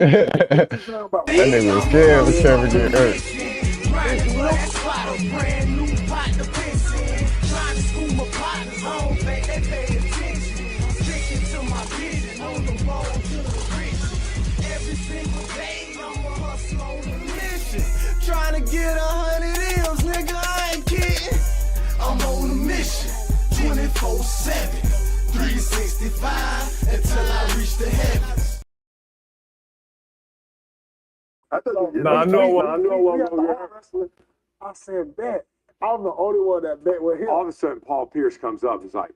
That nigga was scared of Kevin getting hurt. Trying to get 100 M's, nigga, I ain't kidding. I'm on a mission, 24/7, 365, until I reach the heavens. I said, bet. I'm the only one that bet with him. All of a sudden, Paul Pierce comes up. He's like,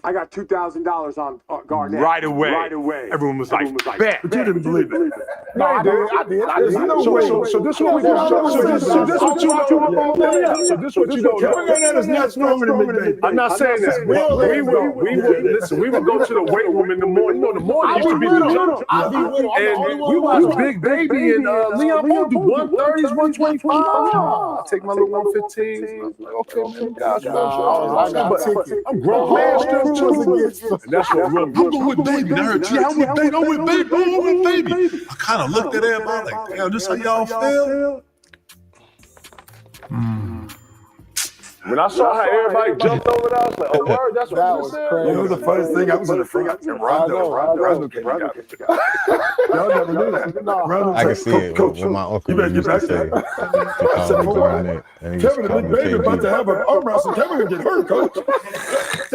I got $2,000 on Garnett. Right away. Everyone was like, bet. But you didn't believe it. No, I did. There's no way. So this what we got. So this what you know. So this what you know. Kevin Garnett is not stronger than me. I'm not saying this. We would go to the weight room in the morning. You know, the morning used to be the jump. And we watched Big Baby and Leon Moore do 130s, 125. I take my little 115s. Okay, man, guys. I'm grown man still. That's what I'm going with Baby. I heard you. I'm with Baby. I'm with Baby. I kind of looked at everybody like, damn, this how y'all feel? When I saw how everybody jumped over that, I was like, oh, word, that's what that was crazy. You know the funniest thing? I was in the front, and Rondo came and got me. Y'all never knew that. I can see it with my uncle. You better get back there. Kevin and Big Baby about to have an arm wrestle. Kevin will get hurt, coach.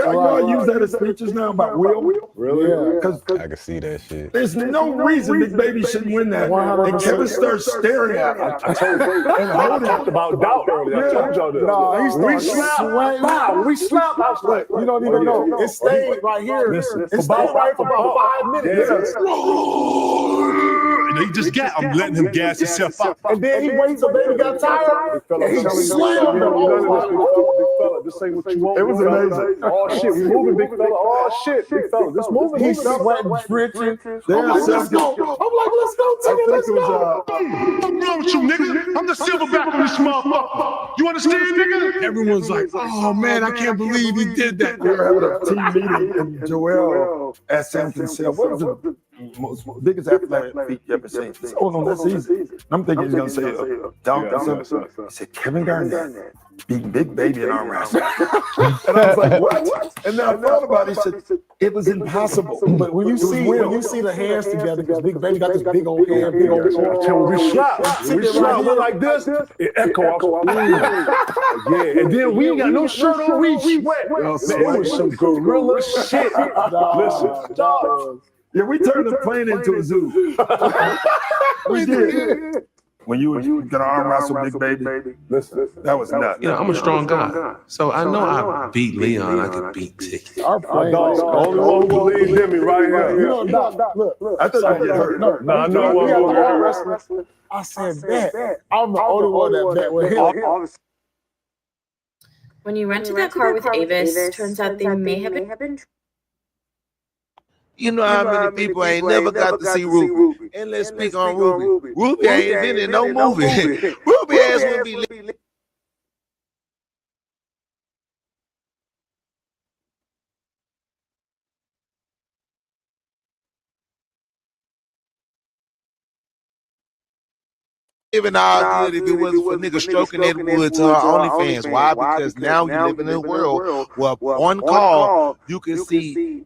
I use that as speeches now about Will. Really? Because I can see that shit. there's no reason Big Baby shouldn't win that. And Kevin starts staring at him. I told you. And I talked about doubt earlier. I told y'all this. No, we slapped. I was like, you don't even know. It stayed right here. It stayed right for about 5 minutes. He just got. I'm letting him gas himself up. And then he waited till Baby got tired. And he slammed him. This ain't what you want. It was amazing. Oh shit, we moving, big fella. Oh shit, big fella. This moving. He's sweating, twitching. I'm like, let's go. Let's go. What's wrong with you, nigga? I'm the silverback on this motherfucker. You understand, nigga? Everyone's like, oh man, I can't believe he did that. We were having a team meeting, and Joel asked Sam himself, what was the biggest athletic feat you ever seen? He said, oh no, that's easy. I'm thinking he's gonna say dunk or something. He said, Kevin Garnett beat Big Baby in arm wrestling. And I was like, what? And then I thought about it. He said, it was impossible. But when you see the hands together, because Big Baby got this big old hand, big old arm. We slap like this. It echo. Yeah, and then we ain't got no shirt on. We sweat. Man, it was some gorilla shit. Listen, dog. Yeah, we turned the plane into a zoo. We did. When you gonna arm wrestle Big Baby, listen, that was nuts. You know, I'm a strong guy, so I know I beat Leon. I could beat Tiki. Our dog, the only one who believes in me right here. You know, look. I thought I get hurt. No, I know one who get hurt. I said, bet. I'm the only one that bet with him. When you rented that car with Avis, turns out they may have been. You know how many people ain't never got to see Ruby. And let's speak on Ruby. Ruby ain't been in no movie. Ruby ass would be living all good if it wasn't for niggas stroking that wood to her OnlyFans. Why? Because now you live in a world where on call you can see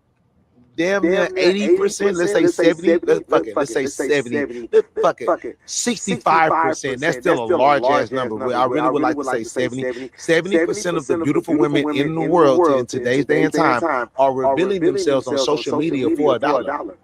damn near 80%, let's say 70, let's say 70, fuck it, 65%, that's still a large ass number. I really would like to say 70% of the beautiful women in the world in today's day and time are revealing themselves on social media for $1.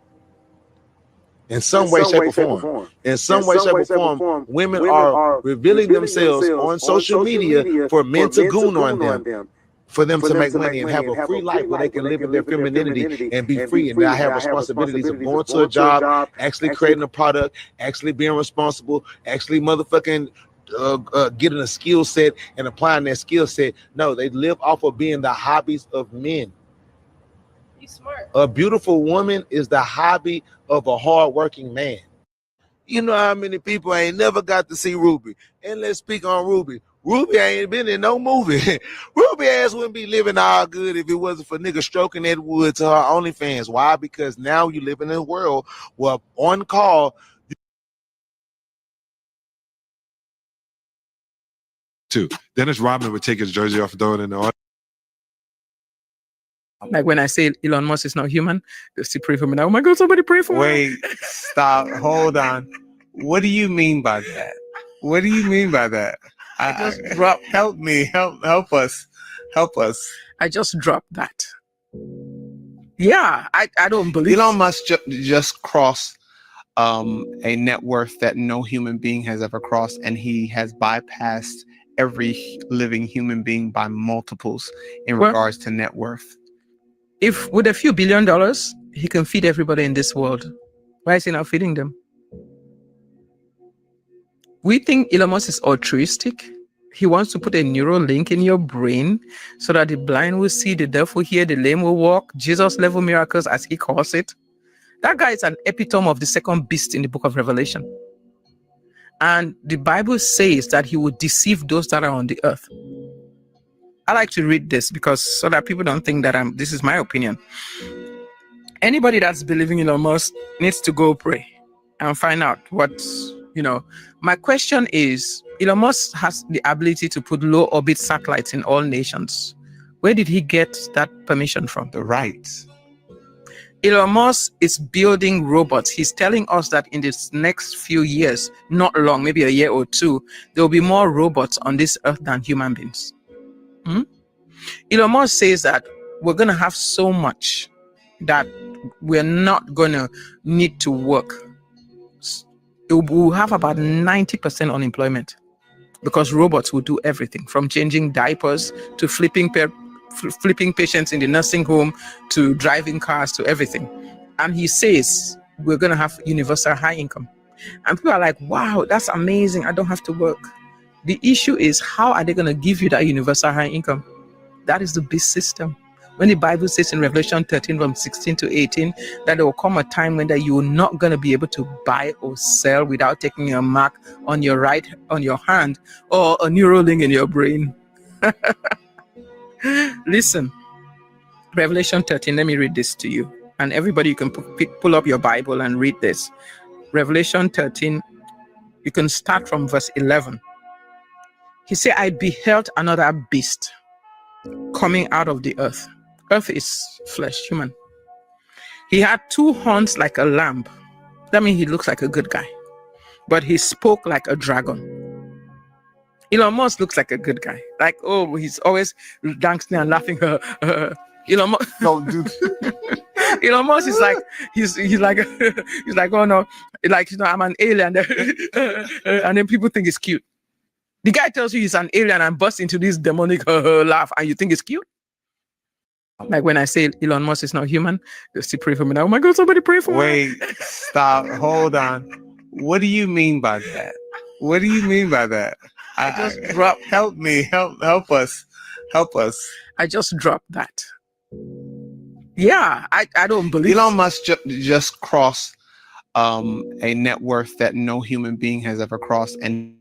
In some way, shape, or form. In some way, shape, or form, women are revealing themselves on social media for men to goon on them. For them to make money and have a free life where they can live in their femininity and be free and not have responsibilities of going to a job, actually creating a product, actually being responsible, actually motherfucking getting a skill set and applying that skill set. No, they live off of being the hobbies of men. You smart. A beautiful woman is the hobby of a hardworking man. You know how many people ain't never got to see Ruby. And let's speak on Ruby. Ruby ain't been in no movie. Ruby ass wouldn't be living all good if it wasn't for niggas stroking that wood to her OnlyFans. Why? Because now you live in a world where on call. Too. Dennis Rodman would take his jersey off and throw it in the audience. Like when I say Elon Musk is not human, they still pray for me now. Oh my God, somebody pray for me. Wait, stop. Hold on. What do you mean by that? What do you mean by that? I just dropped. Help me. Help us. Help us. I just dropped that. Yeah, I don't believe Elon Musk just crossed a net worth that no human being has ever crossed, and he has bypassed every living human being by multiples in regards to net worth. If with a few $1 billion, he can feed everybody in this world, why is he not feeding them? We think Elon Musk is altruistic. He wants to put a neural link in your brain so that the blind will see, the deaf will hear, the lame will walk, Jesus level miracles as he calls it. That guy is an epitome of the second beast in the book of Revelation. And the Bible says that he will deceive those that are on the earth. I like to read this because so that people don't think that this is my opinion. Anybody that's believing in Elon Musk needs to go pray and find out what's, my question is, Elon Musk has the ability to put low orbit satellites in all nations. Where did he get that permission from? The rights. Elon Musk is building robots. He's telling us that in this next few years, not long, maybe a year or two, there will be more robots on this earth than human beings. Elon Musk says that we're going to have so much that we're not going to need to work. We'll have about 90% unemployment because robots will do everything from changing diapers to flipping patients in the nursing home to driving cars to everything. And he says we're going to have universal high income. And people are like, wow, that's amazing. I don't have to work. The issue is, how are they going to give you that universal high income? That is the beast system. When the Bible says in Revelation 13 from 16 to 18 that there will come a time when that you're not going to be able to buy or sell without taking a mark on your hand or a neural link in your brain. Listen, Revelation 13, let me read this to you. And everybody, you can pull up your Bible and read this. Revelation 13, you can start from verse 11. He said, I beheld another beast coming out of the earth. Earth is flesh, human. He had 2 horns like a lamb. That means he looks like a good guy. But he spoke like a dragon. Elon Musk looks like a good guy. Like, oh, he's always dancing and laughing. Elon Musk. No, dude. Elon Musk is like, he's like, he's like, oh no, like, I'm an alien. And then people think it's cute. The guy tells you he's an alien and busts into this demonic laugh, and you think it's cute? Like when I say Elon Musk is not human, they still pray for me now. Oh my God, somebody pray for me. Wait, stop. Hold on. What do you mean by that? What do you mean by that? I just dropped. Help me. Help us. Help us. I just dropped that. Yeah, I don't believe Elon Musk just crossed a net worth that no human being has ever crossed, and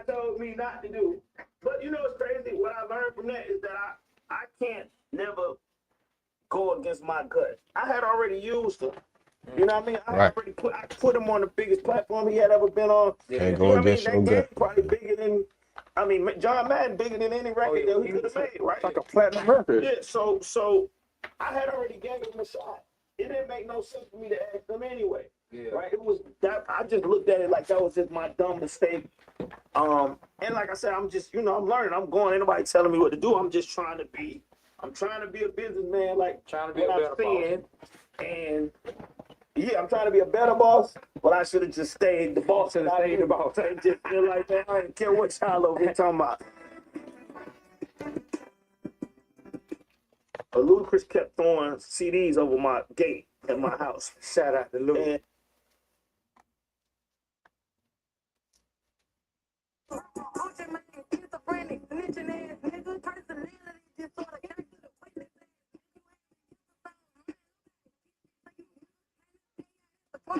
God told me not to do. But you know what's crazy? What I learned from that is that I can't never go against my gut. I had already used him. You know what I mean? I put him on the biggest platform he had ever been on. Can't go against your gut. Probably bigger than, John Madden bigger than any record that he could have made, right? Like a platinum record. Yeah, so I had already gave him a shot. It didn't make no sense for me to ask them anyway. Yeah. Right? It was that I just looked at it like that was just my dumb mistake. And like I said, I'm just, I'm learning. I'm going, ain't nobody telling me what to do. I'm just trying to be a businessman, like trying to be what I'm saying. And yeah, I'm trying to be a better boss, but I should have just stayed the boss. Should have stayed the boss. I just feel like that. I didn't care what y'all over here talking about. But Ludacris kept throwing CDs over my gate at my house. Shout out to Ludacris.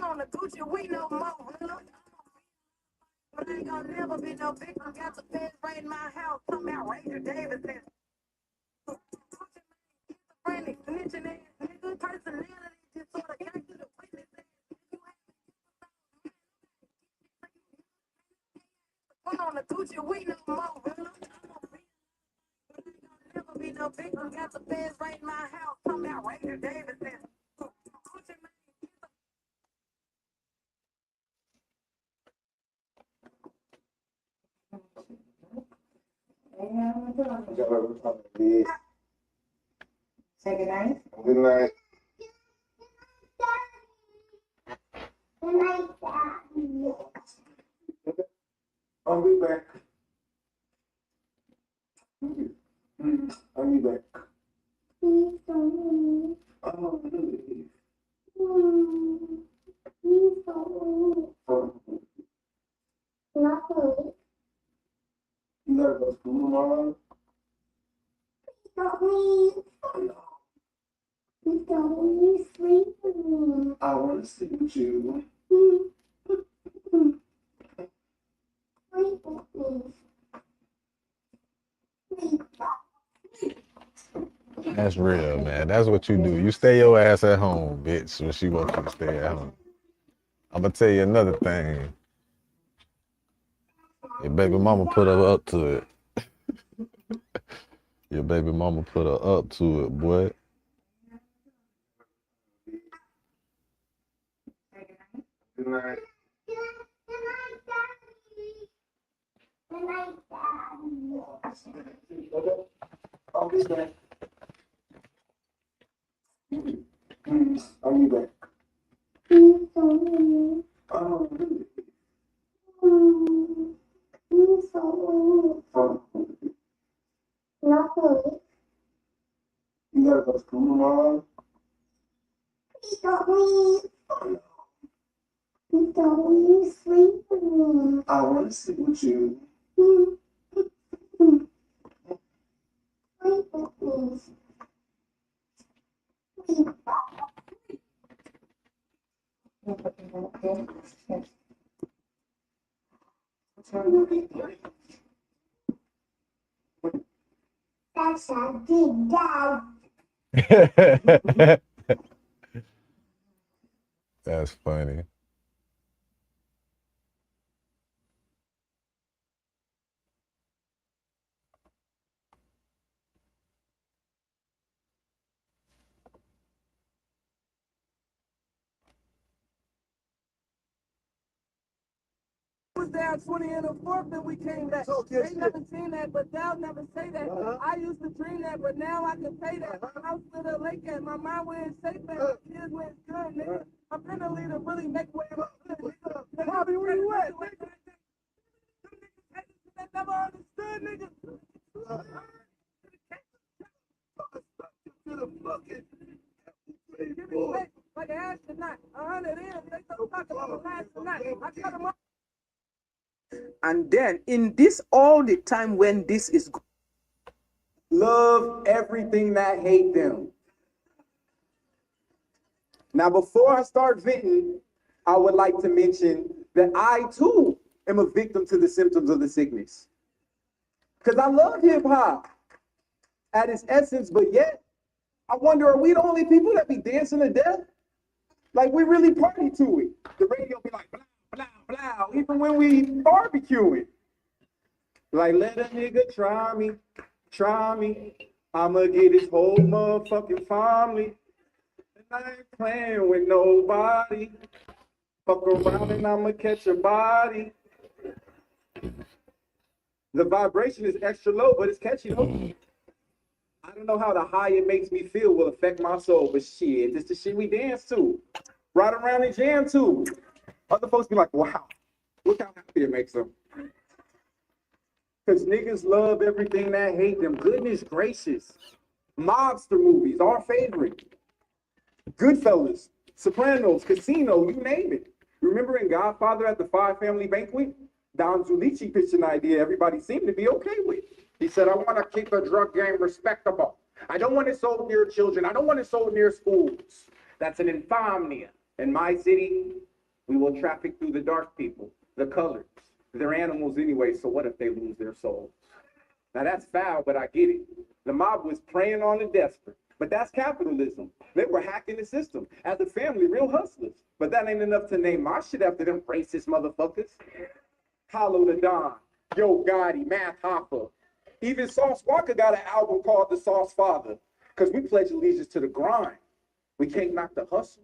On the Gucci, we know more. But I ain't gonna never be no victim. Got the feds right in my house. Come out, Ranger Davidson. Schizophrenic, snitching ass, nigga, personality disorder. Can't do the witness. On the Gucci, we know more. But I ain't gonna never be no victim. Got the feds right in my house. Come out, Ranger Davidson. Say good night. Good night. I'll be back. I'll be back. Please don't leave. Oh, please. Please don't leave. Not leave. You gotta go to school tomorrow? Please don't leave. Oh, no. Please don't leave. Sleep with me. I want to sleep with you. Sleep with me. That's real, man. That's what you do. You stay your ass at home, bitch, when she wants you to stay at home. I'm gonna tell you another thing. Your baby mama put her up to it. Your baby mama put her up to it, boy. Good night. Good night, Daddy. Good night, Daddy. Okay. I'll be back. I'll be back. Please don't leave. Oh, please don't leave. Not leave. You gotta go to school tomorrow? Please don't leave. Oh, no. Please don't leave. Sleep with me. I want to sleep with you. Sleep with me. That's a big dog. That's funny. Was down 20 in the fourth and we came back. They never seen that, but they'll never say that. I used to dream that, but now I can say that. House to the lake at my mind where it's safe at. My kids where it's good, nigga. I'm been a leader, really make way of good, nigga. Bobby, where you at, nigga? That never understood, nigga. Give me back like an astronaut. 100 years, they still talking about an astronaut. I cut them up. And then in this, all the time when this is good, love everything that hate them. Now, before I start venting, I would like to mention that I too am a victim to the symptoms of the sickness. Because I love hip hop at its essence, but yet I wonder, are we the only people that be dancing to death? Like, we really party to it. The radio be like, blah, blah, blah, even when we barbecuing. Like, let a nigga try me. I'ma get his whole motherfucking family. And I ain't playing with nobody. Fuck around and I'ma catch a body. The vibration is extra low, but it's catchy though. I don't know how the high it makes me feel will affect my soul, but shit, it's the shit we dance to. Ride around and jam to. Other folks be like, wow, look how happy it makes them. Because niggas love everything that hate them. Goodness gracious. Mobster movies, our favorite. Goodfellas, Sopranos, Casino, you name it. Remember in Godfather at the Five Family Banquet? Don Zulici pitched an idea everybody seemed to be okay with. He said, I want to keep the drug game respectable. I don't want it sold near children. I don't want it sold near schools. That's an infamia. In my city, we will traffic through the dark people, the colors. They're animals anyway, so what if they lose their souls? Now that's foul, but I get it. The mob was preying on the desperate. But that's capitalism. They were hacking the system. As a family, real hustlers. But that ain't enough to name my shit after them racist motherfuckers. Hollow the Don, Yo Gotti, Math Hoffa. Even Sauce Walker got an album called The Sauce Father. Because we pledge allegiance to the grind. We can't knock the hustle.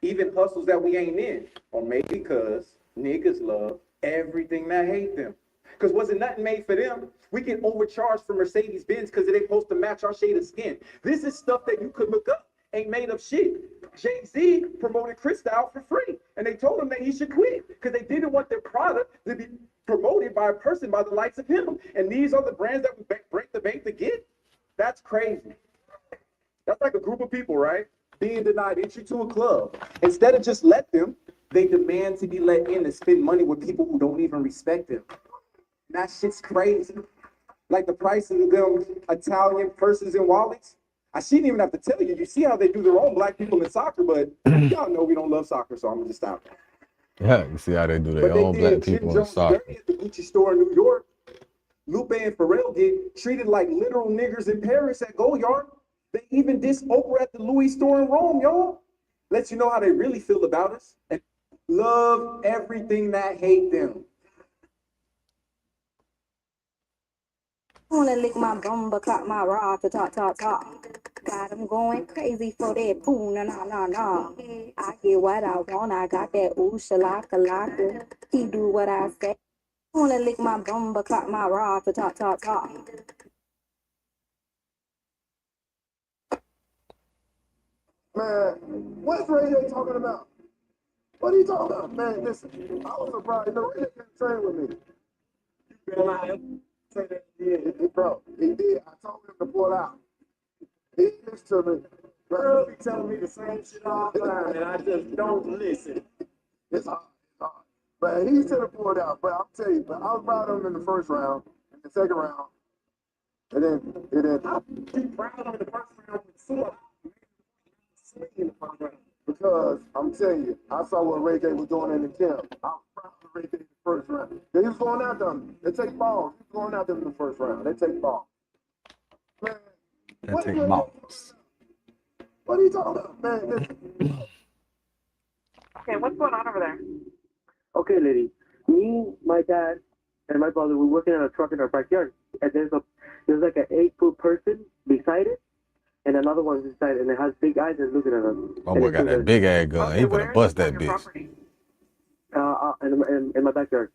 Even hustles that we ain't in. Or maybe because niggas love everything that hate them. Because wasn't nothing made for them. We get overcharged for Mercedes-Benz because it ain't supposed to match our shade of skin. This is stuff that you could look up. Ain't made up shit. Jay-Z promoted Cristal for free. And they told him that he should quit because they didn't want their product to be promoted by a person by the likes of him. And these are the brands that we break the bank to get? That's crazy. That's like a group of people, right? Being denied entry to a club. Instead of just let them, they demand to be let in and spend money with people who don't even respect them. That shit's crazy. Like the prices of them Italian purses and wallets. I shouldn't even have to tell you. You see how they do their own black people in soccer, but y'all know we don't love soccer, so I'm gonna just stop. Yeah, you see how they do their But they own did black Jim people in Jones soccer. dirty at the Gucci store in New York. Lupe and Pharrell get treated like literal niggers in Paris at Goyard. They even diss Oprah at the Louis store in Rome, y'all. Lets you know how they really feel about us. And love everything that hate them. Wanna lick my bum, but clock my rod to talk. Got him going crazy for that poo, nah. I get what I want, I got that ooh, shalaka. He do what I say. Wanna lick my bum, but clock my rod to talk. Man, what's Ray J talking about? What are you talking about? Man, listen, I was surprised. No, Ray J can't train with me. You been lying. Say that he did. Bro, he did. I told him to pull out. He listened to me. Girl be telling me the same shit all the time, and I just don't listen. It's hard. But he should have pulled out. But I'll tell you, but I was proud of him in the first round, in the second round, and then I'll be proud of him in the first round with Sula. Because I'm telling you, I saw what Ray J was doing in the camp. I was proud of Ray J in the first round. He was going out them. They take balls. He was going out them in the first round. They take balls. Man, They take balls. what are you talking about, man? Listen. Okay, what's going on over there? Okay, lady. Me, my dad, and my brother were working on a truck in our backyard, and there's like an 8-foot person beside it, and another one's inside, and it has big eyes and looking at us. My boy got that big ass gun. He better bust that bitch. In my backyard.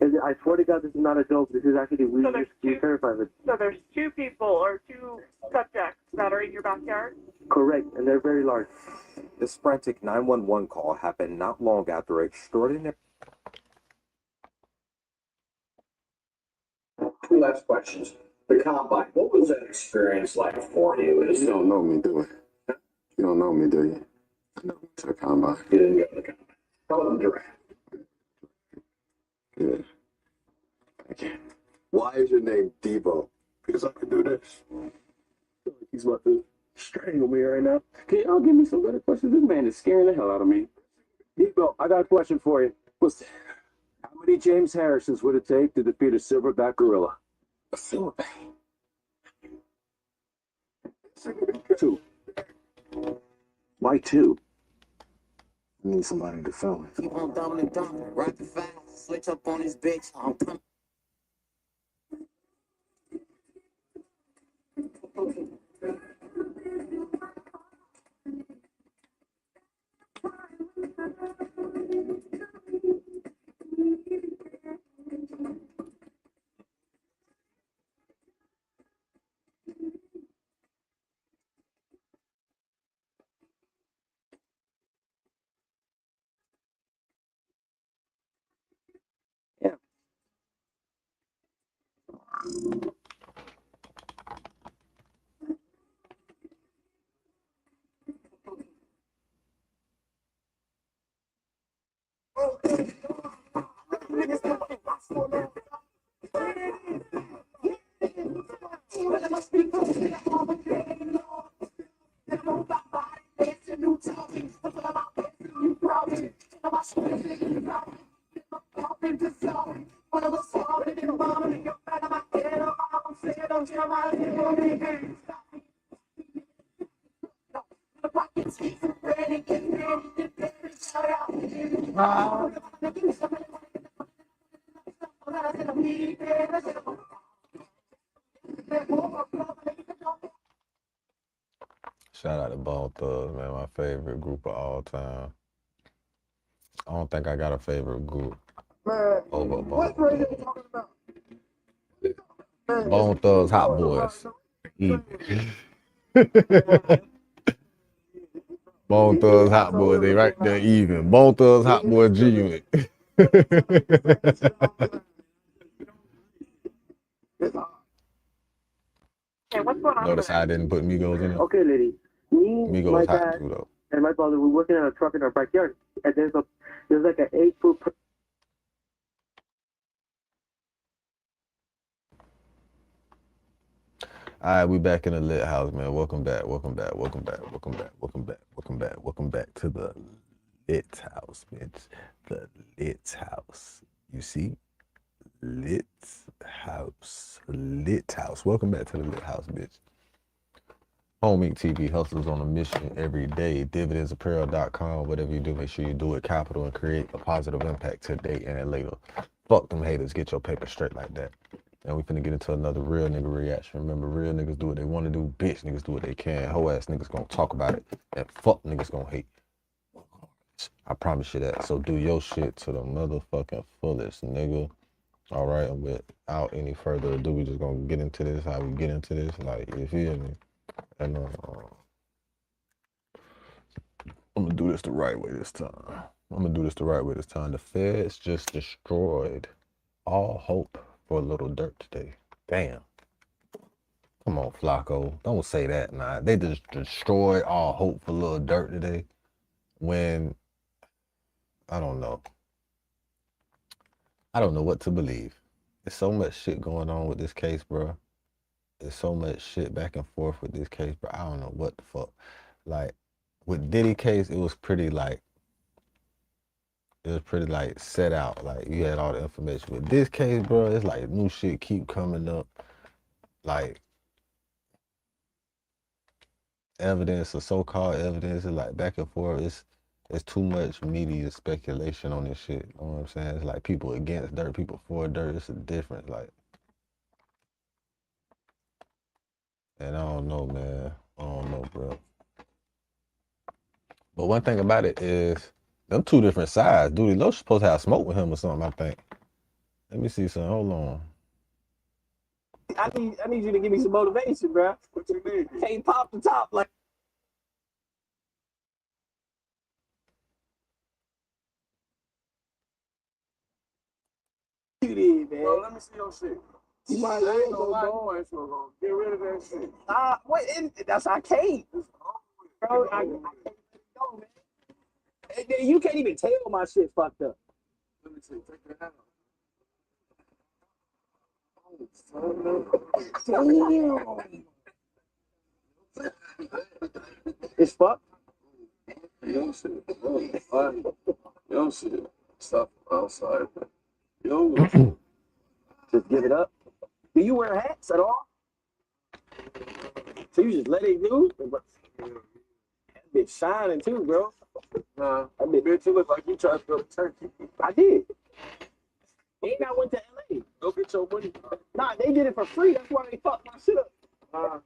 And I swear to God, this is not a joke. This is actually we're terrified of it. So there's two people or two subjects that are in your backyard? Correct, and they're very large. This frantic 911 call happened not long after extraordinary. Two last questions. The combine, what was that experience like for you? You don't know me, do you? You don't know me, do you? I never went to the combine. You didn't go to the combine. Tell them direct. Yeah. Thank you. Why is your name Devo? Because I can do this. He's about to strangle me right now. Can y'all give me some better questions? This man is scaring the hell out of me. Debo, I got a question for you. What's that? How many James Harrisons would it take to defeat a silverback gorilla? A silverback. 2. Why 2? I need somebody to film it. Keep on dumbing, rapid fast, switch up on his bitch. I'm coming. Shout out to Bone Thugs, man, my favorite group of all time. I don't think I got a favorite group over Bone Thugs. Bone Thugs, Hot Boys. Bone Thugs, Hot Boys, they right there even. Bone Thugs, Hot Boys, G Unit. Hey, what's going on? Notice I didn't put Migos in there. Okay, lady. Me, my Migos hot dad, too though. and my brother were working on a truck in our backyard, and there's like an 8-foot. All right, we back in the lit house, man. Welcome back to the lit house, bitch. The lit house. You see? Lit house. Welcome back to the lit house, bitch. Home Inc. TV hustles on a mission every day. Dividendsapparel.com. Whatever you do, make sure you do it capital and create a positive impact today and later. Fuck them haters. Get your paper straight like that. And we finna get into another real nigga reaction. Remember, real niggas do what they want to do. Bitch niggas do what they can. Hoe ass niggas gonna talk about it. And fuck niggas gonna hate. I promise you that. So do your shit to the motherfucking fullest, nigga. All right, and without any further ado, we just gonna get into this. How we get into this, like, you feel me? And I'm gonna do this the right way this time. The feds just destroyed all hope for a little dirt today. Damn. Come on, Flacco. Don't say that, nah. They just destroyed all hope for a little dirt today. When, I don't know. I don't know what to believe. There's so much shit going on with this case, bro. There's so much shit back and forth with this case, bro. I don't know what the fuck. Like, with Diddy case, it was pretty like set out. Like, you had all the information. With this case, bro, it's like new shit keep coming up. Like, evidence or so-called evidence is like back and forth. It's too much media speculation on this shit. You know what I'm saying? It's like people against dirt, people for dirt. It's a difference. Like, and I don't know, man. I don't know, bro. But one thing about it is, them two different sides. Dude, Lo's supposed to have smoke with him or something, I think. Let me see something. Hold on. I need you to give me some motivation, bro. What you mean? Can't pop the top like. You did, man. Bro, let me see your shit. You might I ain't as gonna lie, well you gonna get rid of that shit. That's I can't. Bro, I can't let it go, man. You can't even tell my shit fucked up. Let me see. Take your hand Damn. It's fucked. Your shit. Your shit. Stop outside. Yo. Just give it up. Do you wear hats at all? So you just let it do? That bitch shining too, bro. Nah, that bitch, you look like you tried to go to Turkey. I did. Ain't I went to LA. Go get your money. Nah, they did it for free. That's why they fucked my shit up.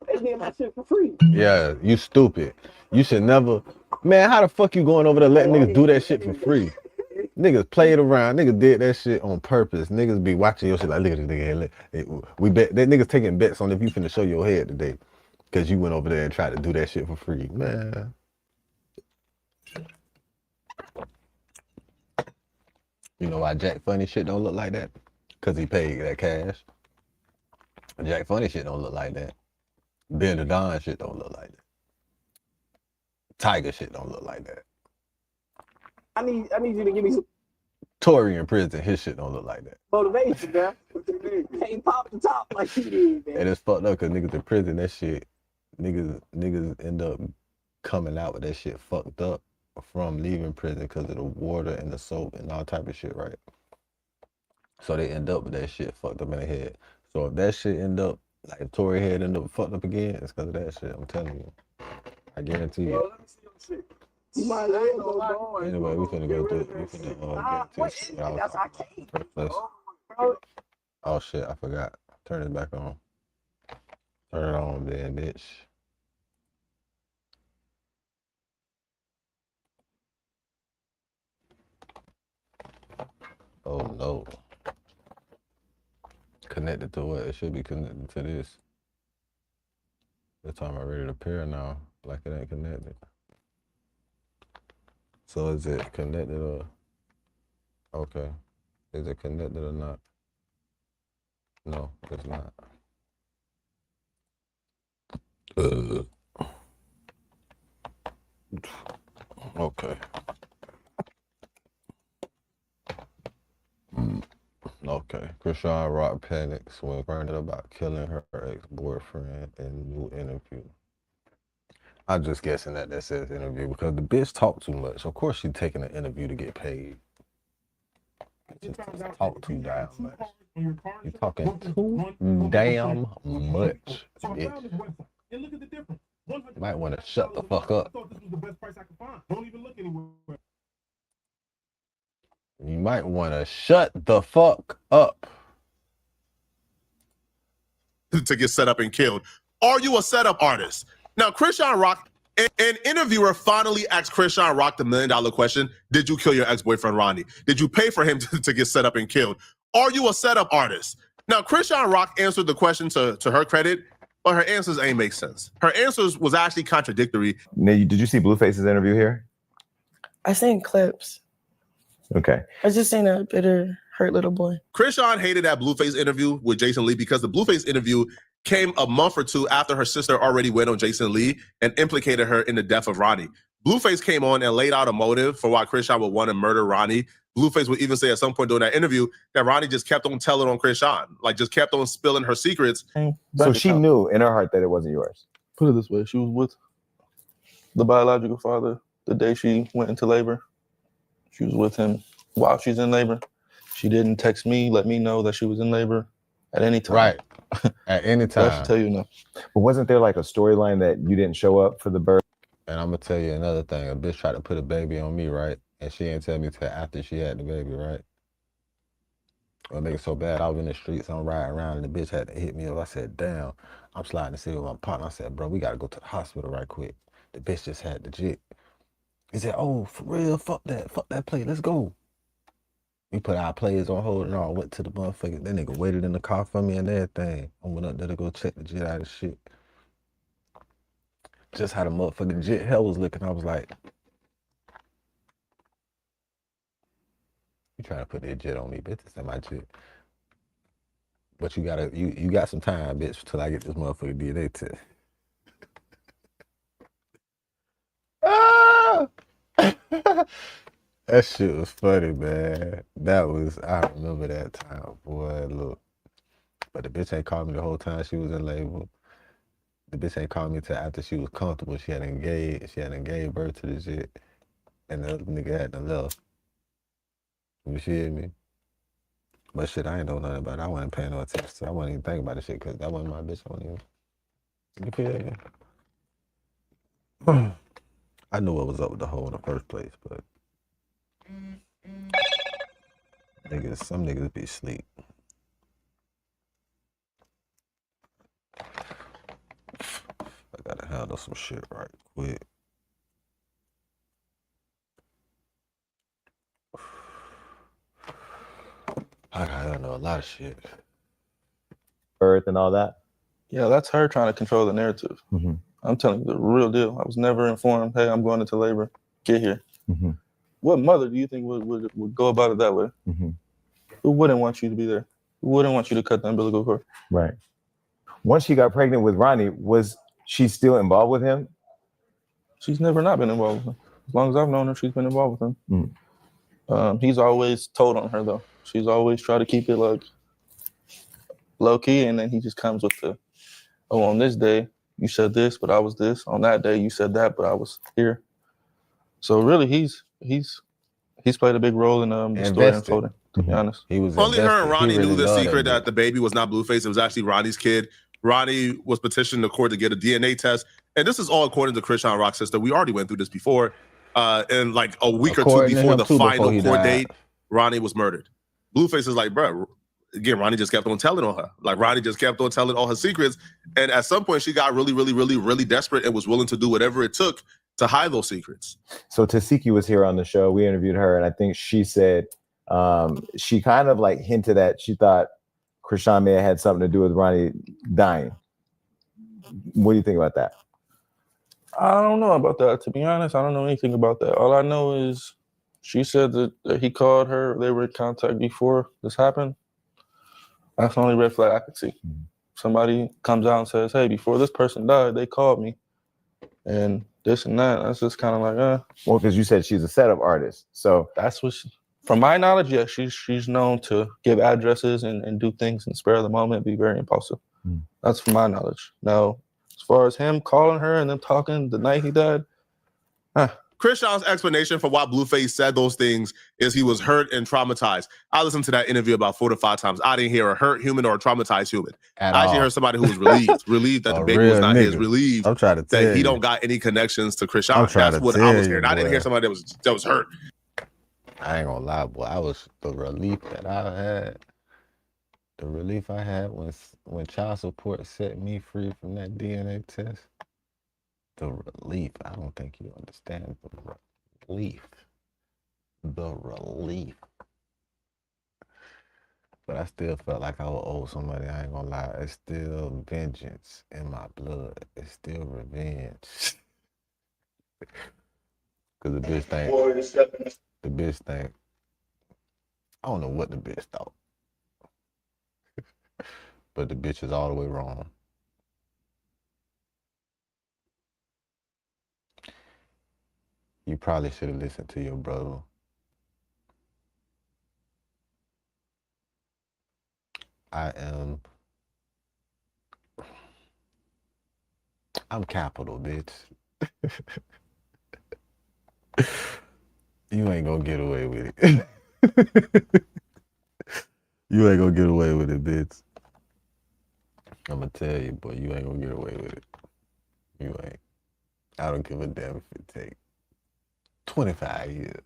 They did my shit for free. Yeah, you stupid. You should never. Man, how the fuck you going over there letting niggas do that shit for free? Niggas played around. Niggas did that shit on purpose. Niggas be watching your shit like, look at this nigga. We bet that niggas taking bets on if you finna show your head today. Cause you went over there and tried to do that shit for free. Man. You know why Jack Funny shit don't look like that? Cause he paid that cash. Jack Funny shit don't look like that. Ben the Don shit don't look like that. Tiger shit don't look like that. I need you to give me some Tory in prison, his shit don't look like that. motivation, man. Can't pop the top like you did, man. And it's fucked up cause niggas in prison, that shit, niggas end up coming out with that shit fucked up from leaving prison because of the water and the soap and all type of shit, right? So they end up with that shit fucked up in their head. So if that shit end up, like if Tory head end up fucked up again, it's because of that shit, I'm telling you. I guarantee you. Let me see your shit. You might go Anyway, we finna go through, get to this shit. That's I can't. First. Oh shit, I forgot. Turn it back on. Turn it on, then, bitch. Oh no. Connected to what? It should be connected to this. This time I'm ready to pair now, like it ain't connected. So is it connected or? Okay. Is it connected or not? No, it's not. Okay. Okay. Krishan Rock panics when learning about killing her ex-boyfriend in new interview. I'm just guessing that says interview because the bitch talk too much. Of course she's taking an interview to get paid. She just talk too damn much. You talking too damn much, bitch. You might want to shut the fuck up. You might want to shut the fuck up. To get set up and killed. Are you a setup artist? Now, Krishan Rock, an interviewer finally asked Krishan Rock the $1 million question. Did you kill your ex-boyfriend, Ronnie? Did you pay for him to get set up and killed? Are you a setup artist? Now, Krishan Rock answered the question to her credit, but her answers ain't make sense. Her answers was actually contradictory. Now, did you see Blueface's interview here? I seen clips. Okay. I just seen a bitter, hurt little boy. Krishan hated that Blueface interview with Jason Lee because the Blueface interview came a month or two after her sister already went on Jason Lee and implicated her in the death of Ronnie. Blueface came on and laid out a motive for why Krishan would want to murder Ronnie. Blueface would even say at some point during that interview that Ronnie just kept on telling on Krishan, like just kept on spilling her secrets. So she knew in her heart that it wasn't yours. Put it this way, she was with the biological father the day she went into labor. She was with him while she's in labor. She didn't text me, let me know that she was in labor at any time. Right. At any time. I should tell you no. But wasn't there like a storyline that you didn't show up for the birth? And I'm gonna tell you another thing. A bitch tried to put a baby on me, right? And she ain't tell me till after she had the baby, right? What make it so bad, I was in the streets, I'm riding around, and the bitch had to hit me up. I said, damn, I'm sliding to see with my partner. I said, bro, we gotta go to the hospital right quick. The bitch just had the jit. He said, oh, for real, fuck that play, let's go. We put our players on hold and all, went to the motherfucker. That nigga waited in the car for me and everything. I went up there to go check the jit out of shit. Just how the motherfucking jit hell was looking, I was like, you trying to put that jit on me, bitch, this ain't my jit. But you got some time, bitch, till I get this motherfucking DNA test. Ah! That shit was funny, man. I remember that time, boy, look. But the bitch ain't called me the whole time she was in labor. The bitch ain't called me till after she was comfortable. She hadn't gave birth to the shit. And the other nigga hadn't left. You hear me? But shit, I ain't know nothing about it. I wasn't paying no attention. So I wasn't even thinking about the shit because that wasn't my bitch. I wasn't even. You feel that? I knew what was up with the hoe in the first place, but some niggas be asleep. I gotta handle some shit right quick. I gotta handle a lot of shit. Birth and all that. Yeah, that's her trying to control the narrative. Mm-hmm. I'm telling you the real deal. I was never informed, hey, I'm going into labor. Get here. Mm-hmm. What mother do you think would go about it that way? Mm-hmm. Who wouldn't want you to be there? Who wouldn't want you to cut the umbilical cord? Right. Once she got pregnant with Ronnie, was she still involved with him? She's never not been involved with him. As long as I've known her, she's been involved with him. Mm. He's always told on her, though. She's always tried to keep it like low key, and then he just comes with the, oh, on this day, you said this, but I was this. On that day, you said that, but I was here. So really, he's played a big role in the story unfolding, to be honest. He was Only her and Ronnie knew the loved secret that that the baby was not Blueface. It was actually Ronnie's kid. Ronnie was petitioning the court to get a DNA test. And this is all according to Krishan Rock's sister. We already went through this before. And like a week or two before the final court date, Ronnie was murdered. Blueface is like, bro, again, Ronnie just kept on telling on her. Like Ronnie just kept on telling all her secrets. And at some point she got really, really, really, really desperate and was willing to do whatever it took to hide those secrets. So Tasiki was here on the show. We interviewed her, and I think she said she kind of like hinted at she thought Krishan may have had something to do with Ronnie dying. What do you think about that? I don't know about that, to be honest. I don't know anything about that. All I know is she said that he called her. They were in contact before this happened. That's the only red flag I could see. Somebody comes out and says, hey, before this person died, they called me. And this and that. That's just kind of like, Well, because you said she's a setup artist. So that's what from my knowledge, yeah, she's known to give addresses and do things in the spur of the moment, be very impulsive. That's from my knowledge. Now, as far as him calling her and them talking the night he died, Krishan's explanation for why Blueface said those things is he was hurt and traumatized. I listened to that interview about 4 to 5 times. I didn't hear a hurt human or a traumatized human. I actually heard somebody who was relieved that the baby was not his, relieved I'm trying to tell that he you. don't got any connections to Krishan. I'm trying That's to what I tell was you, hearing. I didn't hear boy. somebody that was hurt. I ain't gonna lie, boy. I was the relief that I had. The relief I had when child support set me free from that DNA test. The relief. I don't think you understand the relief. The relief. But I still felt like I would owe somebody. I ain't gonna lie. It's still vengeance in my blood. It's still revenge. Cause the bitch think. I don't know what the bitch thought. But the bitch is all the way wrong. You probably should have listened to your brother. I'm capital, bitch. You ain't gonna get away with it. You ain't gonna get away with it, bitch. I'm gonna tell you, boy, you ain't gonna get away with it. You ain't. I don't give a damn if it take 25 years.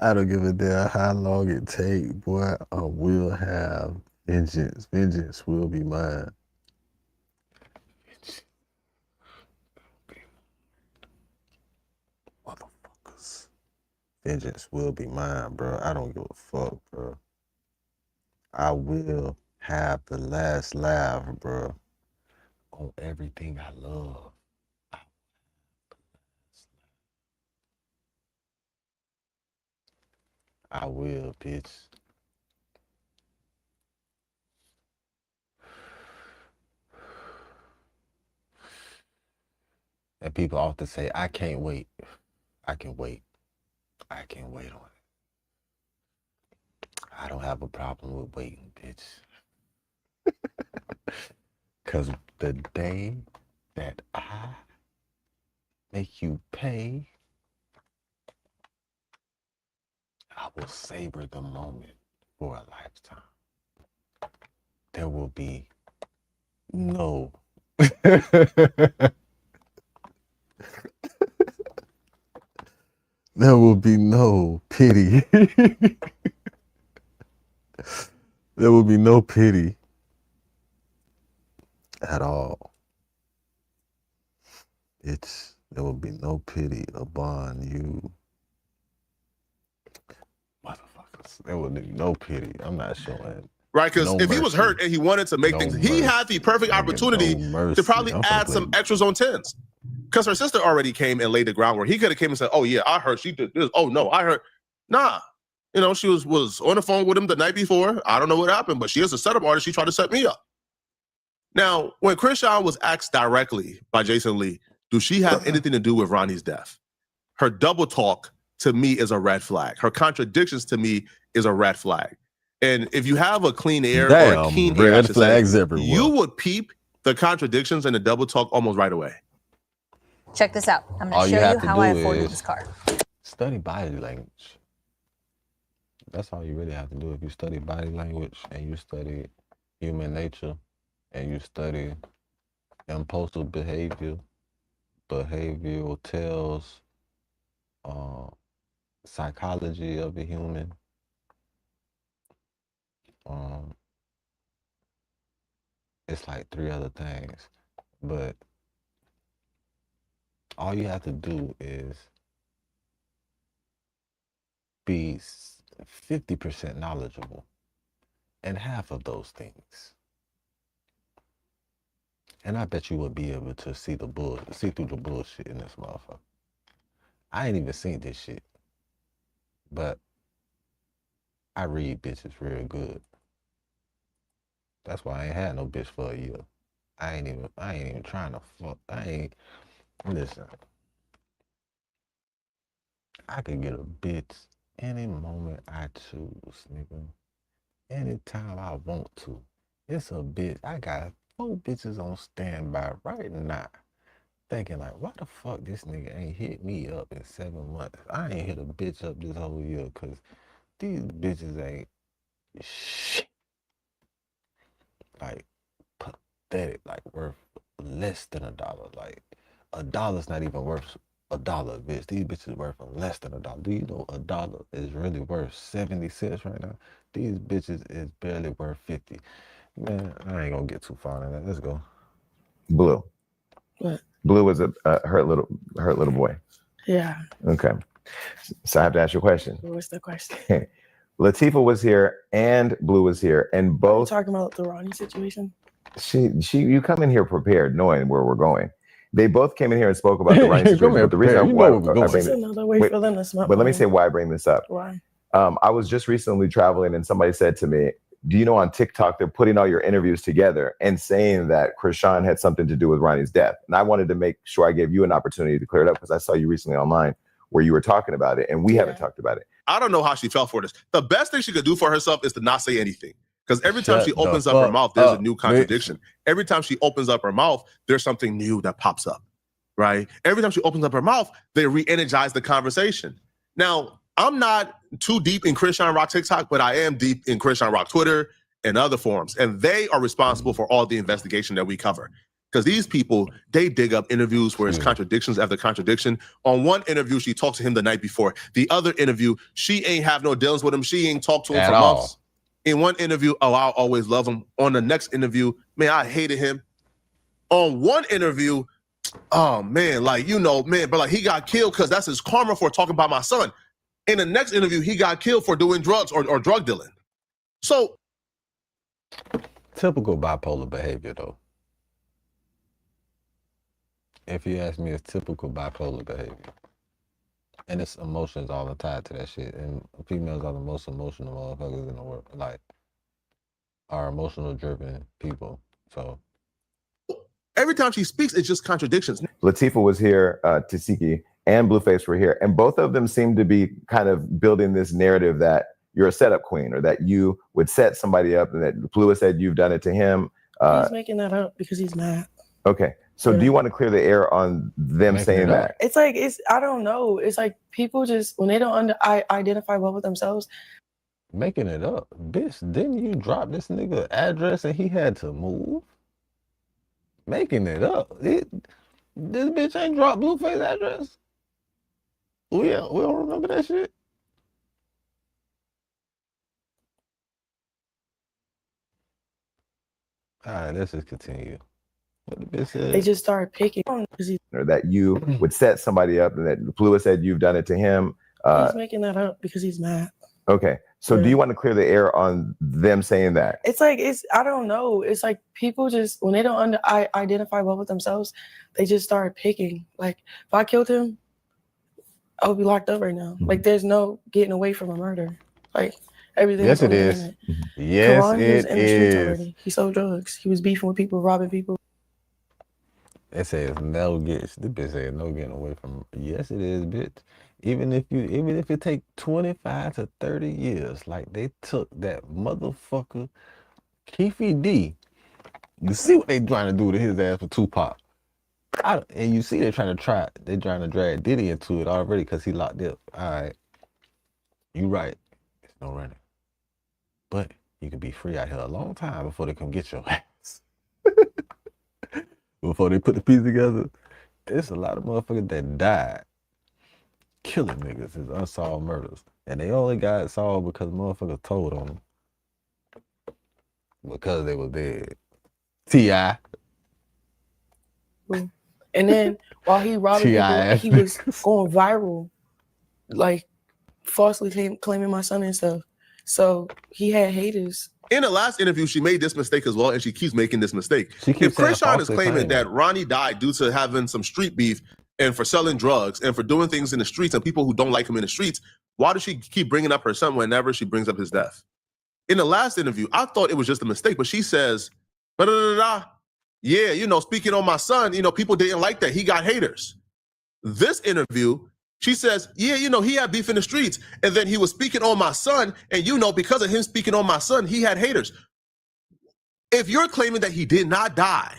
I don't give a damn how long it take, boy. I will have vengeance. Vengeance will be mine. Motherfuckers. Vengeance will be mine, bro. I don't give a fuck, bro. I will have the last laugh, bro, on everything I love. I will, bitch. And people often say, I can't wait. I can wait. I can wait on it. I don't have a problem with waiting, bitch. Because the day that I make you pay, I will savor the moment for a lifetime. There will be no there will be no pity. There will be no pity at all. There will be no pity upon you. Motherfuckers. There will be no pity. I'm not showing. Right, because no if he was mercy. hurt and he wanted to make No things, he mercy. had the perfect Nigga, opportunity no mercy. to probably I'm finna add play- some extras on 10s. Because her sister already came and laid the groundwork. He could have came and said, "Oh yeah, I heard she did this. Oh no, I heard." Nah, you know, she was on the phone with him the night before. I don't know what happened, but she is a setup artist. She tried to set me up. Now, when Krishan was asked directly by Jason Lee, do she have anything to do with Ronnie's death? Her double talk to me is a red flag. Her contradictions to me is a red flag. And if you have a clean ear or a keen ear, I red should flags say, everywhere. you would peep the contradictions and the double talk almost right away. Check this out. I'm All going you to show have you to how I do afforded is- this car. Study body language. That's all you really have to do. If you study body language and you study human nature and you study impulsive behavior, behavioral tells, psychology of a human, it's like 3 other things. But all you have to do is be 50% knowledgeable in half of those things. And I bet you will be able to see through the bullshit in this motherfucker. I ain't even seen this shit. But I read bitches real good. That's why I ain't had no bitch for a year. I ain't even trying to fuck. Listen. I could get a bitch any moment I choose, nigga. Anytime I want to. It's a bitch. I got 4 bitches on standby right now. Thinking like, why the fuck this nigga ain't hit me up in 7 months? I ain't hit a bitch up this whole year because these bitches ain't shit. Like, pathetic, like worth less than $1. Like, $1's not even worth $1, bitch. These bitches worth less than $1. Do you know $1 is really worth 70 cents right now? These bitches is barely worth 50. Man, I ain't gonna get too far in that. Let's go. Blue. What? Blue was a hurt little boy. Yeah. Okay. So I have to ask you a question. What's the question? Latifah was here and Blue was here, and Are you both talking about the Ronnie situation? you come in here prepared, knowing where we're going. They both came in here and spoke about the Ronnie situation. But the reason That's another way for them to smell. but let me say why I bring this up. Why? I was just recently traveling and somebody said to me, do you know on TikTok, they're putting all your interviews together and saying that Krishan had something to do with Ronnie's death. And I wanted to make sure I gave you an opportunity to clear it up because I saw you recently online where you were talking about it and we haven't talked about it. I don't know how she felt for this. The best thing she could do for herself is to not say anything. Because every time she opens up her mouth, there's a new contradiction. Every time she opens up her mouth, there's something new that pops up, right? Every time she opens up her mouth, they re-energize the conversation. Now, I'm not too deep in Krishan Rock TikTok, but I am deep in Krishan Rock Twitter and other forums. And they are responsible for all the investigation that we cover. Because these people, they dig up interviews where it's contradictions after contradiction. On one interview, she talked to him the night before. The other interview, she ain't have no dealings with him. She ain't talked to him for months. In one interview, oh, I'll always love him. On the next interview, man, I hated him. On one interview, oh man, like, you know, man, but like he got killed because that's his karma for talking about my son. In the next interview, he got killed for doing drugs or drug dealing. So typical bipolar behavior, though. If you ask me, it's typical bipolar behavior. And it's emotions all tied to that shit. And females are the most emotional motherfuckers in the world. Like, are emotional driven people. So every time she speaks, it's just contradictions. Latifah was here, Tasiki and Blueface were here. And both of them seem to be kind of building this narrative that you're a setup queen or that you would set somebody up and that Blue said you've done it to him. He's making that up because he's mad. Okay. So do you want to clear the air on them Making saying it up. that? It's like I don't know. It's like people just when they don't identify well with themselves. Making it up, bitch. Didn't you drop this nigga address and he had to move? Making it up. This bitch ain't dropped Blueface address. We don't remember that shit. All right, let's just continue. What the bitch said? They just start picking. Or that you would set somebody up and that Flua said you've done it to him. He's making that up because he's mad. Okay. So do Yeah. you want to clear the air on them saying that? It's like I don't know. It's like people just when they don't identify well with themselves, they just start picking. Like if I killed him, I would be locked up right now. Like there's no getting away from a murder. Like everything. Yes, on it the is. internet. Yes, Karan was it in the streets is. already. He sold drugs. He was beefing with people, robbing people. It says no gets. The bitch said no getting away from. Yes, it is, bitch. Even if it take 25 to 30 years, like they took that motherfucker Keefe D. You see what they trying to do to his ass for Tupac. And you see they trying to drag Diddy into it already because he locked up. All right, you right. It's no running, but you can be free out here a long time before they come get your ass. Before they put the piece together, it's a lot of motherfuckers that died killing niggas is unsolved murders, and they only got solved because motherfuckers told on them because they was dead. T.I. And then while he robbing people, he was going viral, like falsely claiming my son and stuff. So he had haters. In the last interview, she made this mistake as well, and she keeps making this mistake. She keeps If saying Krishan is falsely claiming claiming. that Ronnie died due to having some street beef and for selling drugs and for doing things in the streets and people who don't like him in the streets, why does she keep bringing up her son whenever she brings up his death? In the last interview, I thought it was just a mistake, but she says, yeah, speaking on my son, people didn't like that. He got haters. This interview, she says, yeah, he had beef in the streets, and then he was speaking on my son, and because of him speaking on my son, he had haters. If you're claiming that he did not die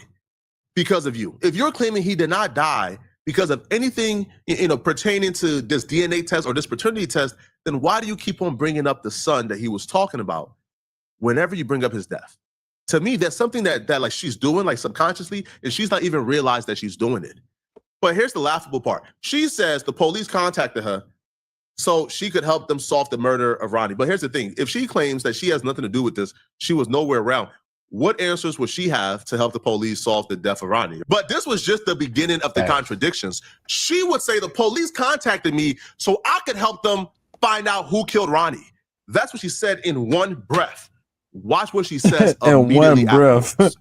because of you, if you're claiming he did not die because of anything, pertaining to this DNA test or this paternity test, then why do you keep on bringing up the son that he was talking about whenever you bring up his death? To me, that's something that like she's doing like subconsciously, and she's not even realized that she's doing it. But here's the laughable part. She says the police contacted her so she could help them solve the murder of Ronnie. But here's the thing. If she claims that she has nothing to do with this, she was nowhere around, what answers would she have to help the police solve the death of Ronnie? But this was just the beginning of the contradictions. She would say the police contacted me so I could help them find out who killed Ronnie. That's what she said in one breath. Watch what she says immediately afterwards.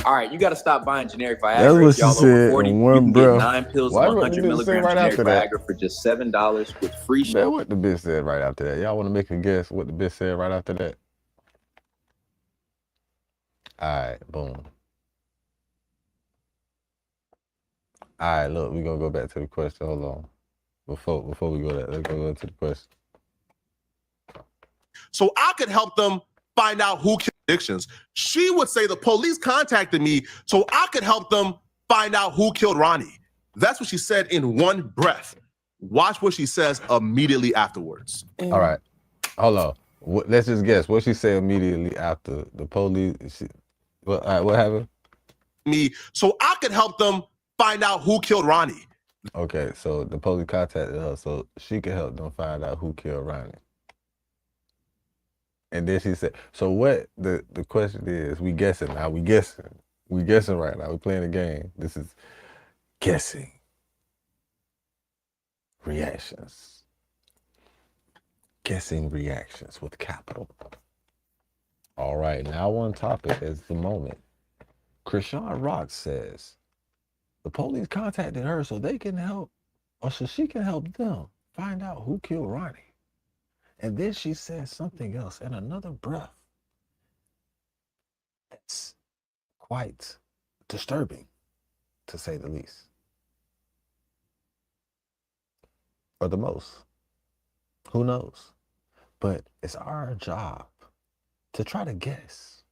All right, you got to stop buying generic That's Viagra. what If she y'all said over 40, in you one can breath. get 9 pills Why of would the 100 bitch say milligrams right generic after that? Viagra for just $7 with free shipping. Man, what the bitch said right after that? Y'all want to make a guess what the bitch said right after that? All right, boom. All right, look, we're going to go back to the question. Hold on. Before we go there, let's go to the question. So I could help them find out who killed addictions. She would say the police contacted me so I could help them find out who killed Ronnie. That's what she said in one breath. Watch what she says immediately afterwards. All right, hold on. Let's just guess. What she said immediately after the police? All right, what happened? Me, so I could help them find out who killed Ronnie. Okay, so the police contacted her so she could help them find out who killed Ronnie. And then she said, so what the question is, we guessing now, we guessing right now, we playing a game. This is guessing. Reactions. Guessing reactions with capital. All right, now one topic is the moment. Krishan Rock says, the police contacted her so they can help, or so she can help them find out who killed Ronnie. And then she says something else in another breath. That's quite disturbing, to say the least. Or the most. Who knows? But it's our job to try to guess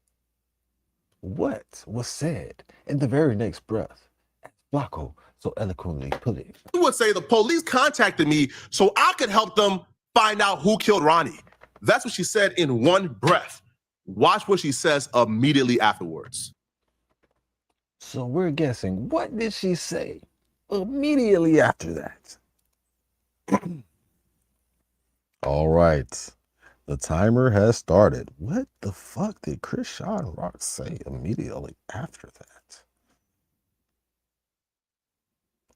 what was said in the very next breath, as Flacco so eloquently put it. You would say the police contacted me so I could help them find out who killed Ronnie. That's what she said in one breath. Watch what she says immediately afterwards. So we're guessing, what did she say immediately after that? All right. The timer has started. What the fuck did Krishan Rock say immediately after that?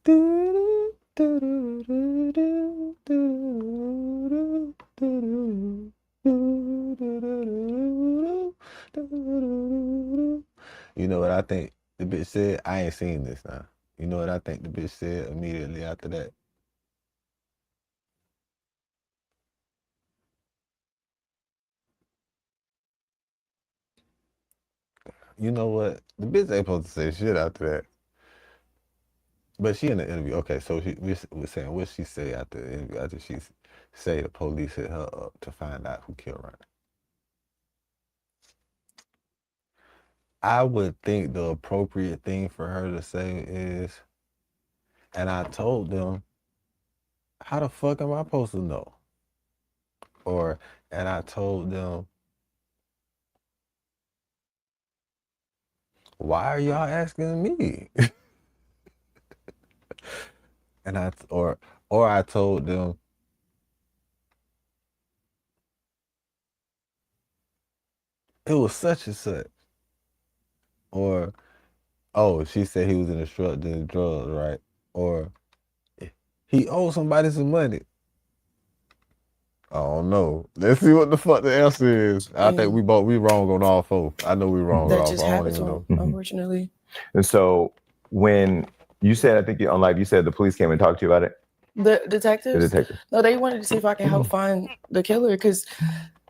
You know what I think the bitch said? I ain't seen this now. You know what I think the bitch said immediately after that? You know what? The bitch ain't supposed to say shit after that. But she in the interview. Okay, so we're saying what she say after the interview, after she say the police hit her up to find out who killed Ronnie. I would think the appropriate thing for her to say is, and I told them, how the fuck am I supposed to know? Or, and I told them, why are y'all asking me? And or I told them, it was such and such. Or, oh, she said he was in the drugs, right? Or he owed somebody some money. I don't know. Let's see what the fuck the answer is. I think we wrong on all four. I know we wrong on That all just four. I don't happens, even know. unfortunately. And so when you said, I think on live, you said the police came and talked to you about it? The detectives? The detectives. No, they wanted to see if I can help find the killer because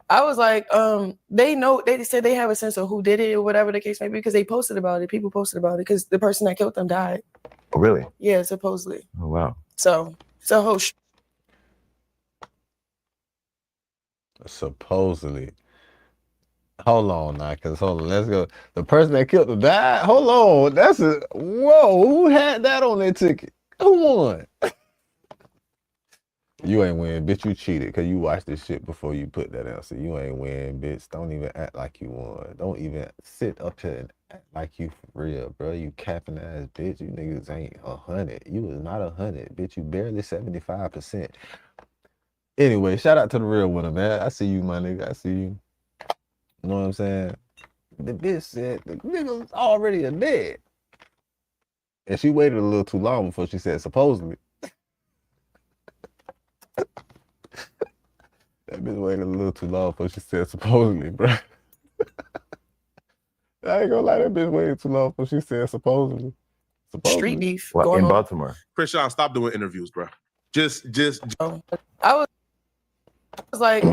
I was like, they said they have a sense of who did it or whatever the case may be because they posted about it. People posted about it because the person that killed them died. Oh, really? Yeah, supposedly. Oh, wow. So Supposedly. Hold on now, let's go. The person that killed him died? Hold on. Whoa, who had that on their ticket? Who won? You ain't win, bitch. You cheated because you watched this shit before you put that answer. You ain't win, bitch. Don't even act like you won. Don't even sit up here and act like you for real, bro. You capping ass bitch. You niggas ain't 100. You was not 100, bitch. You barely 75%. Anyway, shout out to the real winner, man. I see you, my nigga. I see you. You know what I'm saying? The bitch said the nigga was already dead. And she waited a little too long before she said supposedly. That bitch waited a little too long before she said supposedly, bro. I ain't gonna lie, that bitch waited too long before she said supposedly. street beef Well, going in on. Baltimore. Krishan, stop doing interviews, bro. Just. I was like,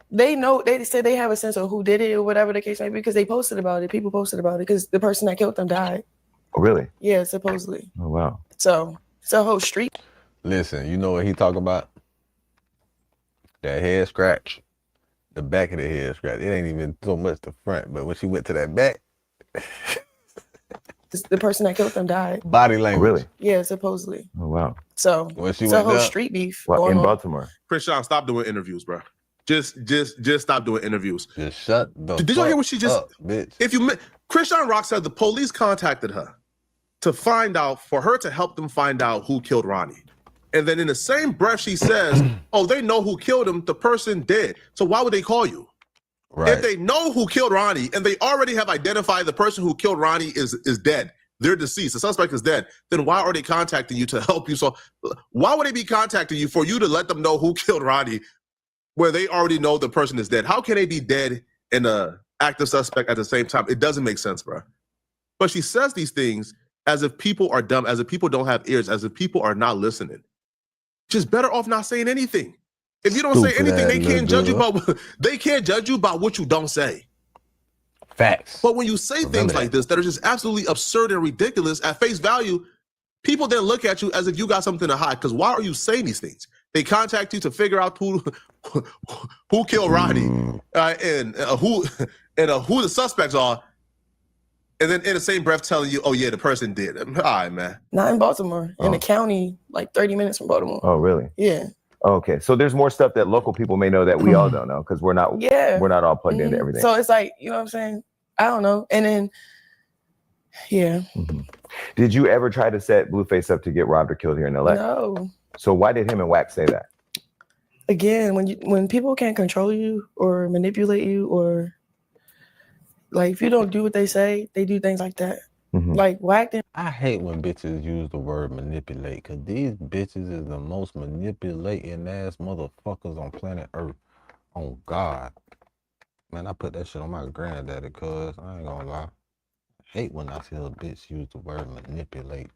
they said they have a sense of who did it or whatever the case may be because they posted about it. People posted about it because the person that killed them died. Oh, really? Yeah, supposedly. Oh, wow. So whole street. Listen, you know what he talking about? That head scratch. The back of the head scratch. It ain't even so much the front, but when she went to that back. The person that killed them died. Body language. Oh, really? Yeah, supposedly. Oh, wow. So whole street beef well, in on. Baltimore. Krishan, stop doing interviews, bro. Just stop doing interviews. Just shut the Did y'all hear what she just up, bitch? Krishan Rock said the police contacted her to find out, for her to help them find out who killed Ronnie. And then in the same breath, she says, oh, they know who killed him, the person dead. So why would they call you? Right. If they know who killed Ronnie and they already have identified the person who killed Ronnie is dead, they're deceased, the suspect is dead, then why are they contacting you to help you? So why would they be contacting you for you to let them know who killed Ronnie where they already know the person is dead? How can they be dead and an active suspect at the same time? It doesn't make sense, bro. But she says these things as if people are dumb, as if people don't have ears, as if people are not listening. Just better off not saying anything. If you don't say anything, they can't judge you about what you don't say. Facts. But when you say things like this that are just absolutely absurd and ridiculous at face value, people then look at you as if you got something to hide. Because why are you saying these things? They contact you to figure out who killed Ronnie and who the suspects are. And then in the same breath telling you, oh yeah, the person did. All right, man. Not in Baltimore, in the county, like 30 minutes from Baltimore. Oh, really? Yeah. Okay, so there's more stuff that local people may know that we all don't know because we're not all plugged into everything. So it's like, you know what I'm saying? I don't know. And then, yeah. Did you ever try to set Blueface up to get robbed or killed here in LA? No. So why did him and Wax say that? Again, when people can't control you or manipulate you, or like if you don't do what they say, they do things like that. Like Wack. I hate when bitches use the word manipulate, because these bitches is the most manipulating ass motherfuckers on planet Earth. On God. Man, I put that shit on my granddaddy, cuz I ain't gonna lie. I hate when I hear a bitch use the word manipulate.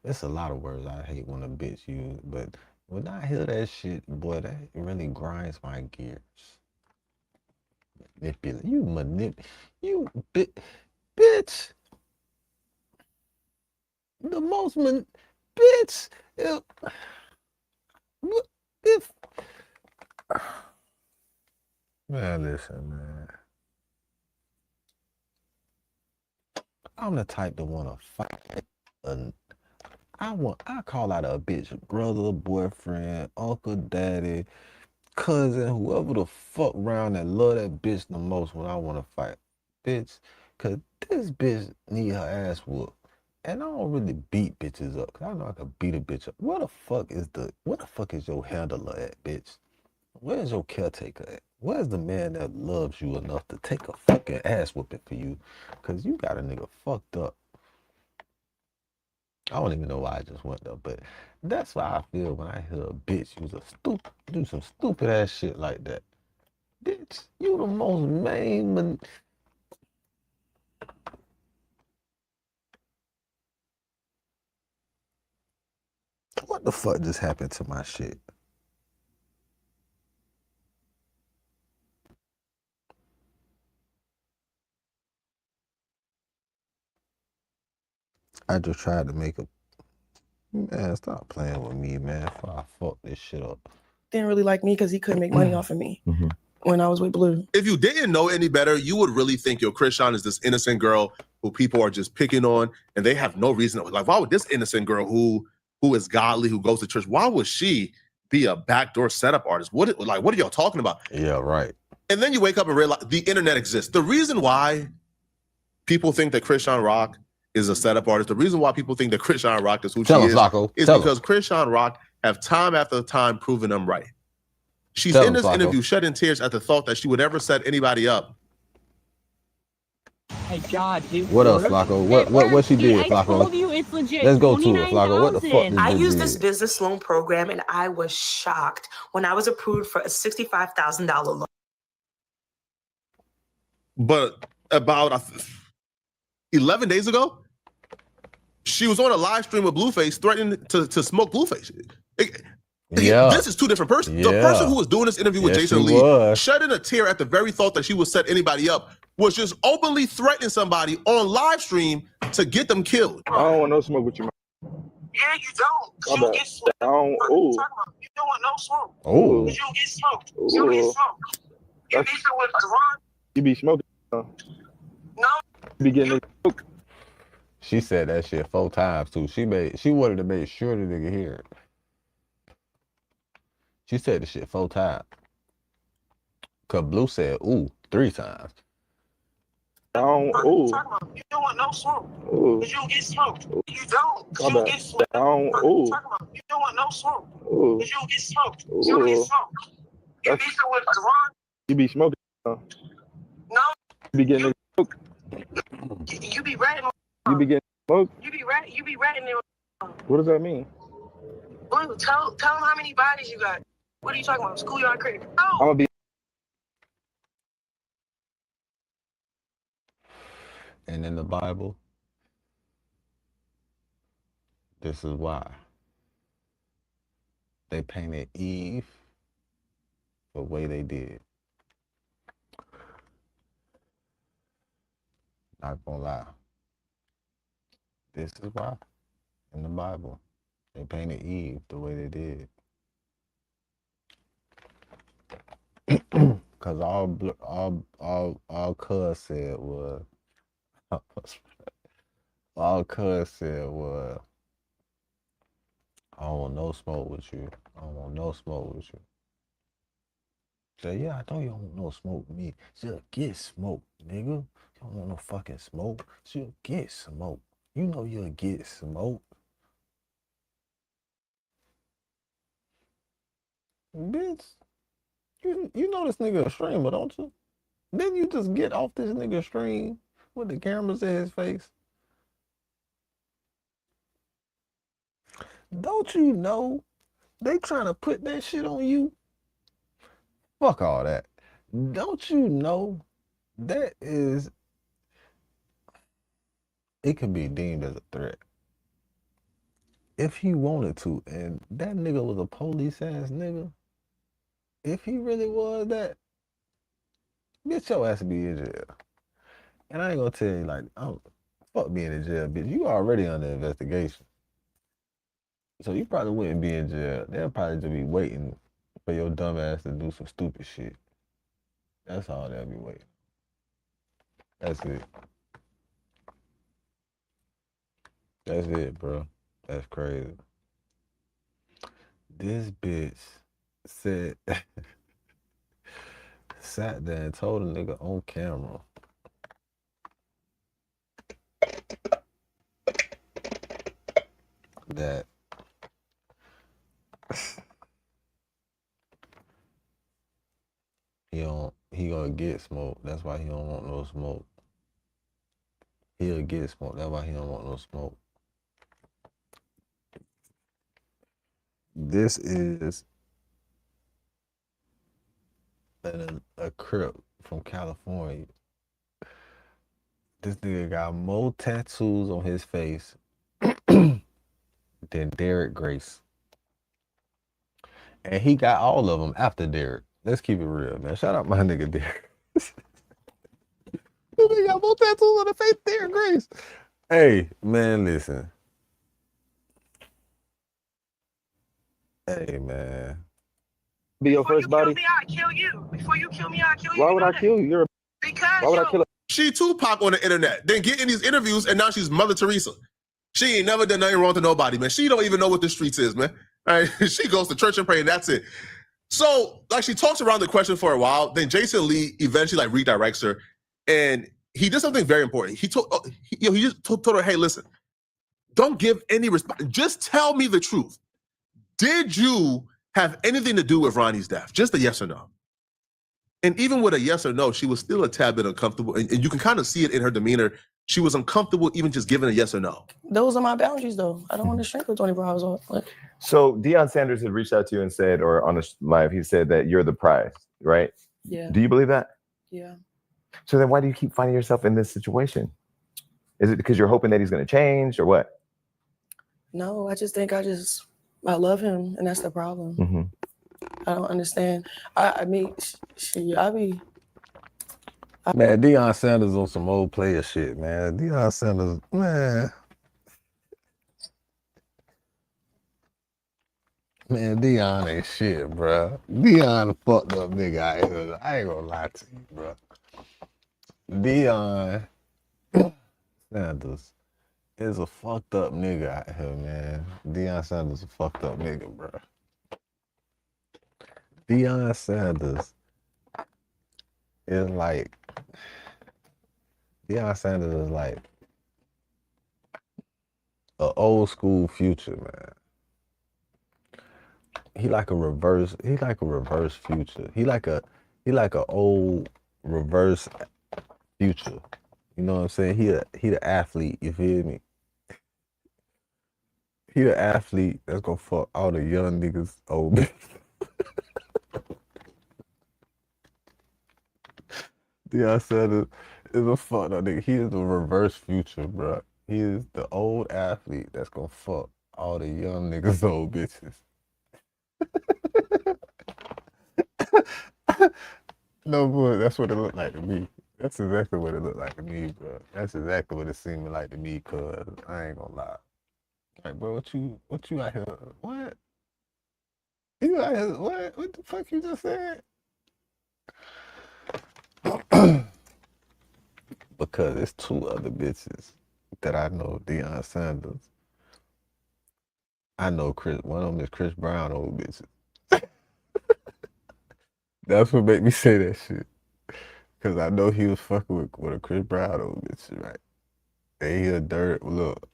It's a lot of words I hate when a bitch use, but when I hear that shit, boy, that really grinds my gears. Manipulate. You bitch. The most bitch. If man, listen, man. I'm the type to want to fight. I call out a bitch brother, boyfriend, uncle, daddy, cousin, whoever the fuck around that love that bitch the most when I want to fight. Bitch, cause this bitch need her ass whooped. And I don't really beat bitches up, cause I know I can beat a bitch up. Where the fuck is your handler at, bitch? Where's your caretaker at? Where's the man that loves you enough to take a fucking ass whooping for you? Cause you got a nigga fucked up. I don't even know why I just went there, but that's why I feel when I hear a bitch do some stupid ass shit like that. Bitch, you the most main What the fuck just happened to my shit? I just tried to make a man, stop playing with me, man. Before I fuck this shit up. Didn't really like me because he couldn't make money off of me when I was with Blue. If you didn't know any better, you would really think your Krishan is this innocent girl who people are just picking on, and they have no reason. Like, why would this innocent girl who is godly, who goes to church, why would she be a backdoor setup artist? What are y'all talking about? Yeah, right. And then you wake up and realize the internet exists. The reason why people think that Krishan Rock is a setup artist, the reason why people think that Krishan Rock is who she is, because Krishan Rock have time after time proven them right. She's in this interview shedding tears at the thought that she would ever set anybody up. Hey God, dude. What else, Flacco? What she did, Flacco? I told you it's legit. Let's go to it, Flacco. What the fuck this I bitch used did? this business loan program and I was shocked when I was approved for a $65,000 loan. But about 11 days ago, she was on a live stream with Blueface threatening to smoke Blueface. This is two different persons. The person who was doing this interview with Jason Lee, shedding a tear at the very thought that she would set anybody up, was just openly threatening somebody on live stream to get them killed. I don't want no smoke with you, man. Yeah, you don't. You don't get smoked. I don't. You don't want no smoke. Ooh. You don't get smoked. You don't get smoked. You beefing with Devon? You be smoking? No. You be getting smoked? She said that shit 4 times too. She wanted to make sure the nigga hear it. She said the shit 4 times. Cause Blue said ooh 3 times. I don't. Ooh. You don't want no smoke. Ooh. You don't get smoked. You don't. You don't get smoked. I don't. Ooh. You don't want no smoke. Ooh. You don't get smoked. You don't get smoked. You beefing with Devon? You be smoking? No. You be getting smoked? You be ratting. You be getting smoked? You be ratting there. What does that mean? Blue, tell them how many bodies you got. What are you talking about? Schoolyard critic? No. I'm gonna be. And in the Bible, this is why they painted Eve the way they did. Not gonna lie. This is why in the Bible they painted Eve the way they did. Cause all Cuz said was all Cuz said was I don't want no smoke with you. I don't want no smoke with you. Say, yeah, I know you don't want no smoke with me. She'll get smoke, nigga. You don't want no fucking smoke. She'll get smoke. You know you'll get smoke. Bitch, you know this nigga a streamer, don't you? Then you just get off this nigga stream with the cameras in his face. Don't you know they trying to put that shit on you? Fuck all that. Don't you know that is, it can be deemed as a threat. If he wanted to, and that nigga was a police ass nigga, if he really was that, bitch, your ass be in jail. And I ain't gonna tell you, like, fuck being in jail, bitch. You already under investigation. So you probably wouldn't be in jail. They'll probably just be waiting for your dumb ass to do some stupid shit. That's all they'll be waiting. That's it. That's it, bro. That's crazy. This bitch said, sat there and told a nigga on camera that he gonna get smoked. That's why he don't want no smoke. He'll get smoked. That's why he don't want no smoke. This is a Crip from California. This nigga got more tattoos on his face than Derek Grace. And he got all of them after Derek. Let's keep it real, man. Shout out my nigga Derek. This nigga got more tattoos on the face than Derek Grace. Hey, man, listen. Hey, man. Be your first body. I kill you. Before you kill me, I kill you. Why would I kill you? You're a Because why would I kill She Tupac on the internet, then get in these interviews, and now she's Mother Teresa. She ain't never done nothing wrong to nobody, man. She don't even know what the streets is, man. All right? She goes to church and pray, and that's it. So, like, she talks around the question for a while. Then Jason Lee eventually, like, redirects her, and he did something very important. He just told her, hey, listen, don't give any response. Just tell me the truth. Did you have anything to do with Ronnie's death? Just a yes or no. And even with a yes or no, she was still a tad bit uncomfortable. And you can kind of see it in her demeanor. She was uncomfortable even just giving a yes or no. Those are my boundaries, though. I don't want to shrink for 24 hours. Like, So Deion Sanders had reached out to you and said, or on a live, he said that you're the prize, right? yeah. Do you believe that? Yeah. So then why do you keep finding yourself in this situation? Is it because you're hoping that he's going to change or what? No, I just think I love him, and that's the problem. Mm-hmm. I don't understand. I mean, Man, Deion Sanders on some old player shit, man. Deion Sanders, man. Man, Deion ain't shit, bro. Deion a fucked up nigga out here. I ain't gonna lie to you, bro. Deion Sanders is a fucked up nigga out here, man. Deion Sanders a fucked up nigga, bro. Deion Sanders is like, Deion Sanders is like an old school Future, man. He like a reverse Future. He like a old reverse Future. You know what I'm saying? He the athlete, you feel me? He the athlete that's gonna fuck all the young niggas old bitches. Deion Sanders is a fucked up nigga. He is the reverse Future, bro. He is the old athlete that's gonna fuck all the young niggas old bitches. No, boy, that's what it looked like to me. That's exactly what it looked like to me, bro. That's exactly what it seemed like to me, cuz I ain't gonna lie. Like, bro, what you out here? What? You out here? What? What the fuck you just said? Because it's two other bitches that I know, Deion Sanders. I know one of them is Chris Brown old bitches. That's what make me say that shit. Cause I know he was fucking with a Chris Brown old bitch, right? And he a dirt. Look,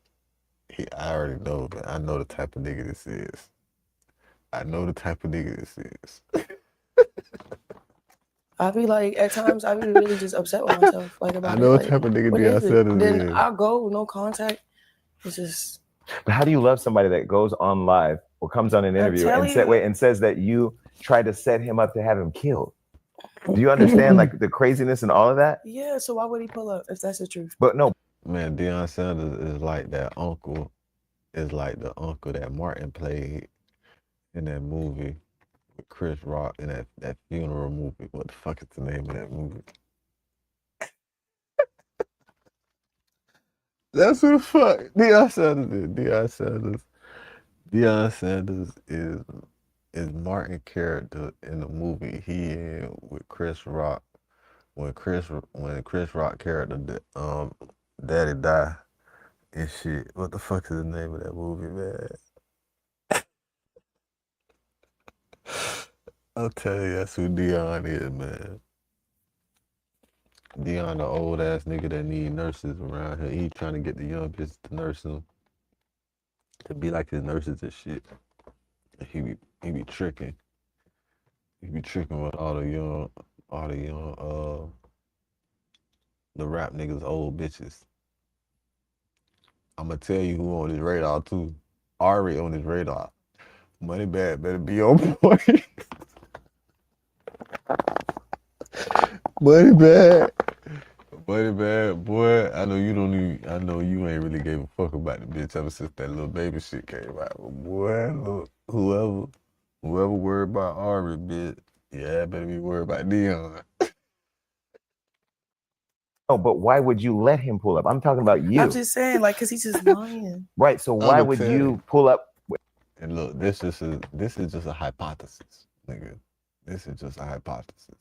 I already know, but I know the type of nigga this is. I know the type of nigga this is. I be like, at times, I be really just upset with myself, like about I know it. what Like, type of nigga what Deion is it? Sanders Then is. I'll go, no contact. It's just. But how do you love somebody that goes on live or comes on an interview and says that you tried to set him up to have him killed? Do you understand like the craziness and all of that? Yeah, so why would he pull up if that's the truth? But no. Man, Deion Sanders is like that uncle. Is like the uncle that Martin played in that movie with Chris Rock in that funeral movie. What the fuck is the name of that movie? That's who the fuck Deion Sanders is. Deion Sanders is Martin character in the movie he in with Chris Rock. When Chris Rock character daddy die and shit. What the fuck is the name of that movie, man? I'll tell you, that's who Deion is, man. Deion, the old ass nigga that need nurses around here. He trying to get the young bitches to nurse him, to be like his nurses and shit. He be tricking. He be tricking with all the young, the rap niggas, old bitches. I'm gonna tell you who on his radar too. Ari on his radar. Moneybag better be on point. Moneybag, boy. I know you ain't really gave a fuck about the bitch ever since that little baby shit came out. But boy, look, whoever worried about Ari, bitch, yeah, better be worried about Deion. Oh, but why would you let him pull up? I'm talking about you. I'm just saying, like, cause he's just lying. Right. So why would you pull up? And look, this is just a hypothesis, nigga. This is just a hypothesis.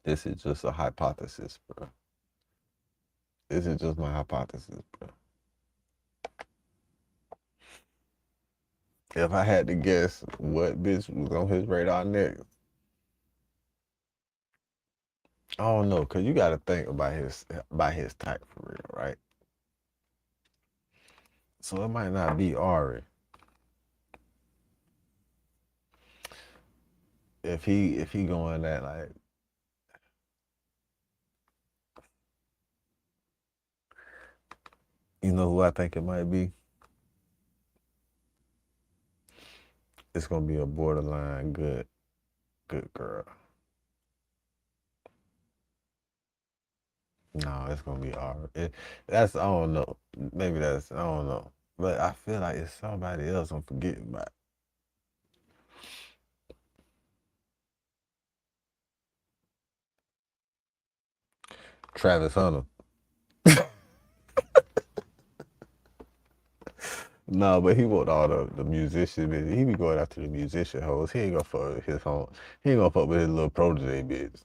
This is just a hypothesis, bro. This is just my hypothesis, bro. If I had to guess what bitch was on his radar next, I don't know, cause you gotta think about his type for real, right? So it might not be Ari. If he going that like, you know who I think it might be? It's gonna be a borderline good girl. No, it's gonna be Ari. I don't know. Maybe I don't know. But I feel like it's somebody else I'm forgetting about. Travis Hunter. No, but he want all the musicians. He be going after the musician hoes. He ain't gonna fuck with his home. He ain't gonna fuck with his little protege bitch.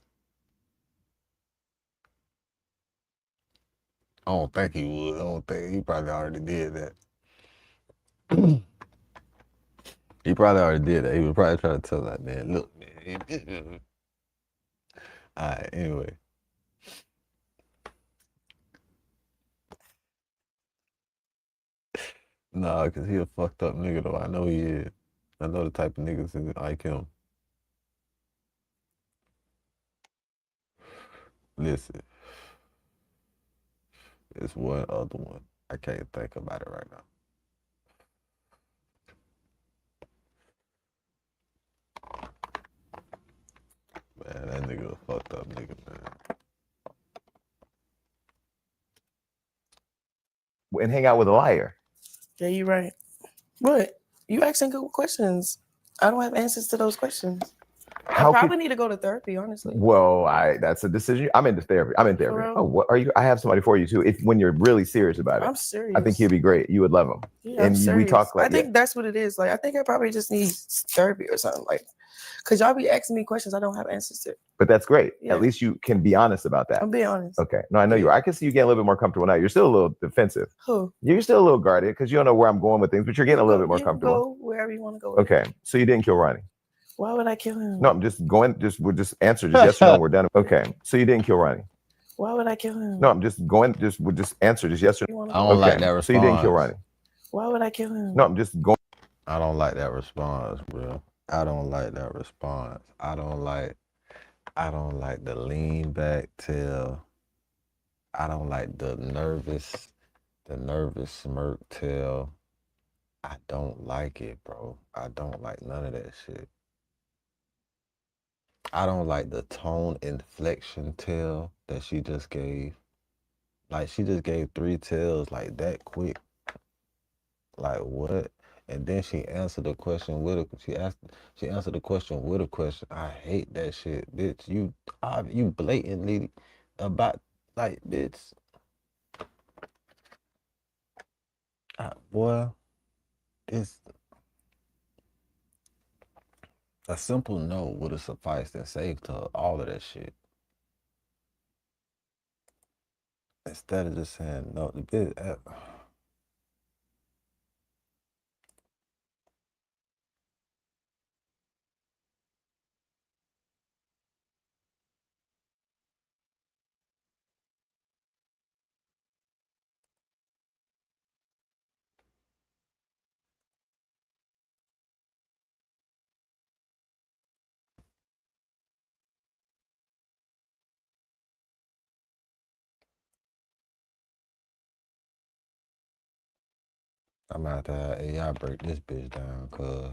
I don't think he would. I don't think he probably already did that. He probably already did that. He was probably trying to tell that man, look, man. All right, anyway. Nah, cause he a fucked up nigga though. I know he is. I know the type of niggas like him. Listen. There's one other one. I can't think about it right now. Man, that nigga a fucked up nigga, man. And hang out with a liar. Yeah, you're right. What? You asking good questions. I don't have answers to those questions. I probably need to go to therapy, honestly. Well, that's a decision. I'm into therapy. Oh, what are you? I have somebody for you too. When you're really serious about it. I'm serious. I think he'd be great. You would love him. Yeah, and I'm serious. we talk like I think that's what it is. Like, I think I probably just need therapy or something. Like, Because y'all be asking me questions I don't have answers to. But that's great. Yeah. At least you can be honest about that. I'm being honest. Okay. No, I know you are. I can see you getting a little bit more comfortable now. You're still a little defensive. Who? You're still a little guarded because you don't know where I'm going with things, but you're getting a little bit more comfortable. Go wherever you want to go. With Okay. So you didn't kill Ronnie. Why would I kill him? No, I'm just going. We'll just answer just yes or no. We're done. Okay. So you didn't kill Ronnie. Why would I kill him? No, I'm just going. We'll just answer just yes or no. I don't like that response. So you didn't kill Ronnie. Why would I kill him? No, I'm just going. I don't like that response, bro. I don't like that response. I don't like the lean back tail. I don't like the nervous smirk tail. I don't like it, bro. I don't like none of that shit. I don't like the tone inflection tail that she just gave. Like, she just gave 3 tails like that quick. Like, what? And then she answered the question with a she answered the question with a question. I hate that shit, bitch. You blatantly about, like, bitch. Boy, it's a simple no would have sufficed and saved her all of that shit. Instead of just saying no, the bitch. I'm out there. Hey, y'all break this bitch down, cuz.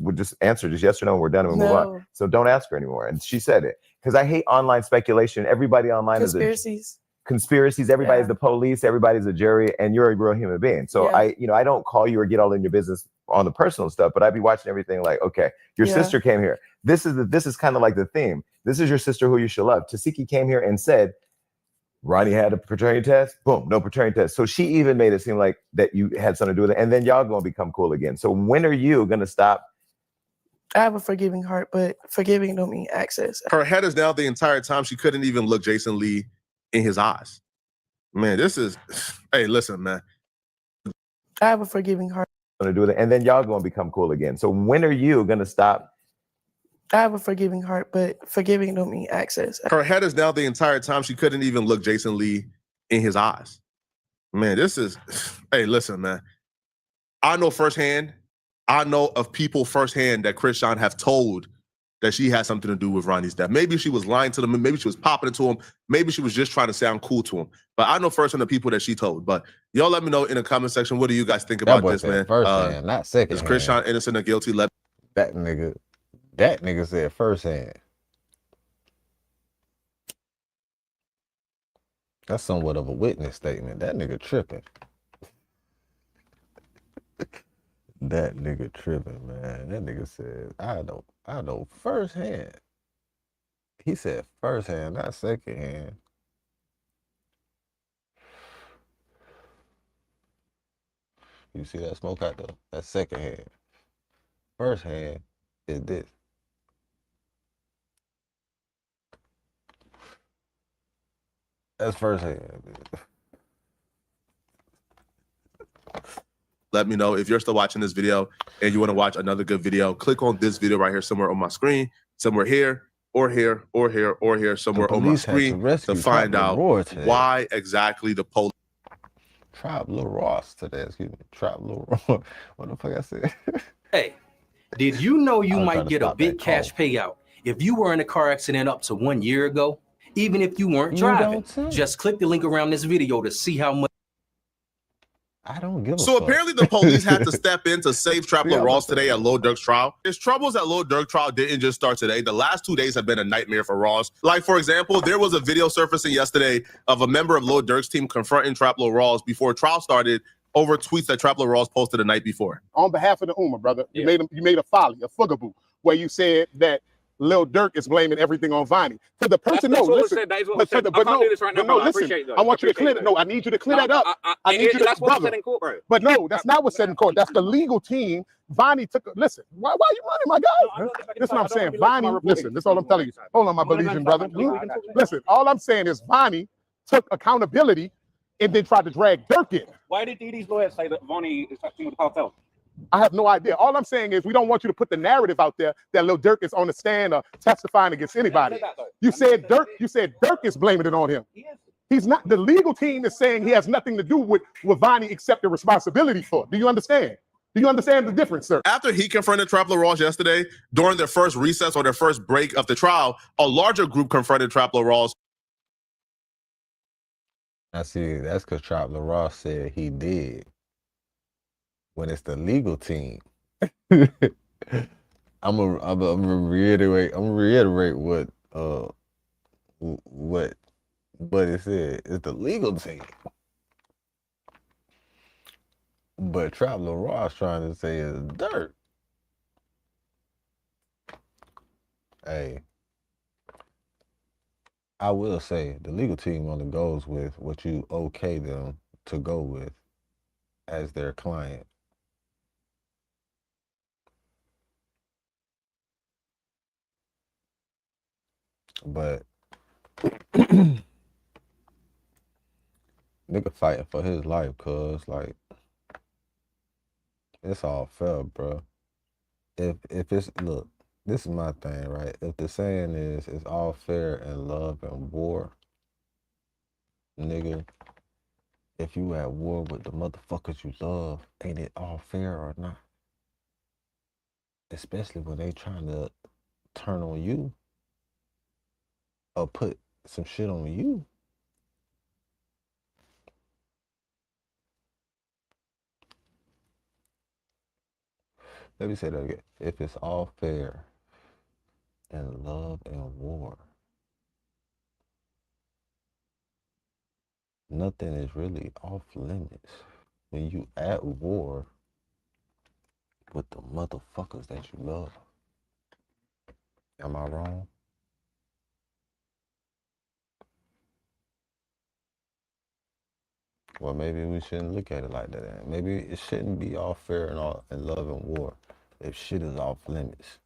We'll just answer just yes or no, and we're done and we'll move on. So don't ask her anymore. And she said it. Because I hate online speculation. Everybody online is conspiracies. Everybody's the police, everybody's a jury, and you're a real human being. So I don't call you or get all in your business on the personal stuff, but I'd be watching everything like, okay, your sister came here. This is kind of like the theme. This is your sister who you should love. Tasiki came here and said, Ronnie had a paternity test. Boom, no paternity test. So she even made it seem like that you had something to do with it. And then y'all gonna become cool again. So when are you gonna stop I have a forgiving heart, but forgiving don't mean access. Her head is down the entire time. She couldn't even look Jason Lee in his eyes. Man, this is, hey, listen, man. I have a forgiving heart. Gonna do it, and then y'all gonna become cool again. So when are you gonna stop? I have a forgiving heart, but forgiving don't mean access. Her head is down the entire time. She couldn't even look Jason Lee in his eyes. Man, this is, hey, listen, man. I know firsthand, I know of people firsthand that Chrisean have told that she had something to do with Ronnie's death. Maybe she was lying to them. Maybe she was popping it to him. Maybe she was just trying to sound cool to him. But I know firsthand the people that she told. But y'all let me know in the comment section, what do you guys think about this, man? First hand, not second Is hand. Chrisean innocent or guilty? That nigga said first hand. That's somewhat of a witness statement. That nigga tripping. That nigga tripping, man. That nigga said, I know first hand. He said first hand, not second hand. You see that smoke out there? That's second hand. First hand is this. That's first hand. Let me know if you're still watching this video and you want to watch another good video. Click on this video right here somewhere on my screen, somewhere here, or here, or here, or here, somewhere on my screen to find out why exactly the police. Trap Lil Ross today, excuse me. Trap Lil Ross. What the fuck I said? Hey, did you know you might get a big cash payout if you were in a car accident up to 1 year ago? Even if you weren't driving, just click the link around this video to see how much. I don't give a So fuck. apparently the police had to step in to save Trap Lil Ross today at Lil Durk's trial. His troubles at Lil Durk trial didn't just start today. The last 2 days have been a nightmare for Ross. Like, for example, there was a video surfacing yesterday of a member of Lil Durk's team confronting Trap Lil Ross before trial started over tweets that Trap Lil Ross posted the night before. On behalf of the Ummah, brother, you made a folly, a fugaboo, where you said that Lil Durk is blaming everything on Vonnie. To the person, That's no, what listen, said. That is what but said. to the, I but can't no, do this right now, but no, bro. I listen, appreciate that. I want you to Appreciate clear that. it. No, I need you to clear that up. I need you to, that's what brother. said in court, bro. But no, that's not what's said in court. That's the legal team. Vonnie took. Listen, why are you running, my guy? This is what I'm saying. Vonnie, listen, this is all I'm telling you. Hold on, my Belizean brother. Listen, all I'm saying is Vonnie took accountability and then tried to drag Durk in. Why did Dee Dee's lawyers say that Vonnie is acting with the cartel? I have no idea. All I'm saying is we don't want you to put the narrative out there that Lil Durk is on the stand or testifying against anybody. You said Durk is blaming it on him. He's not. The legal team is saying he has nothing to do with Vonnie accepting responsibility for. Do you understand? Do you understand the difference, sir? After he confronted Trap Lil Ross yesterday, during their first recess or their first break of the trial, a larger group confronted Trap Lil Ross. I see, that's because Trap Lil Ross said he did. When it's the legal team. I'm gonna reiterate what it said. It's the legal team. But Trap Lil Ross trying to say it's dirt. Hey, I will say the legal team only goes with what you okay them to go with as their client. But nigga fighting for his life, cuz like it's all fair, bro. If it's, look, this is my thing, right? If the saying is it's all fair in love and war, nigga, if you at war with the motherfuckers you love, ain't it all fair or not? Especially when they trying to turn on you or put some shit on you. Let me say that again. If it's all fair in love and war, nothing is really off limits when you at war with the motherfuckers that you love. Am I wrong? Well, maybe we shouldn't look at it like that. Maybe it shouldn't be all fair and all in love and war if shit is off limits.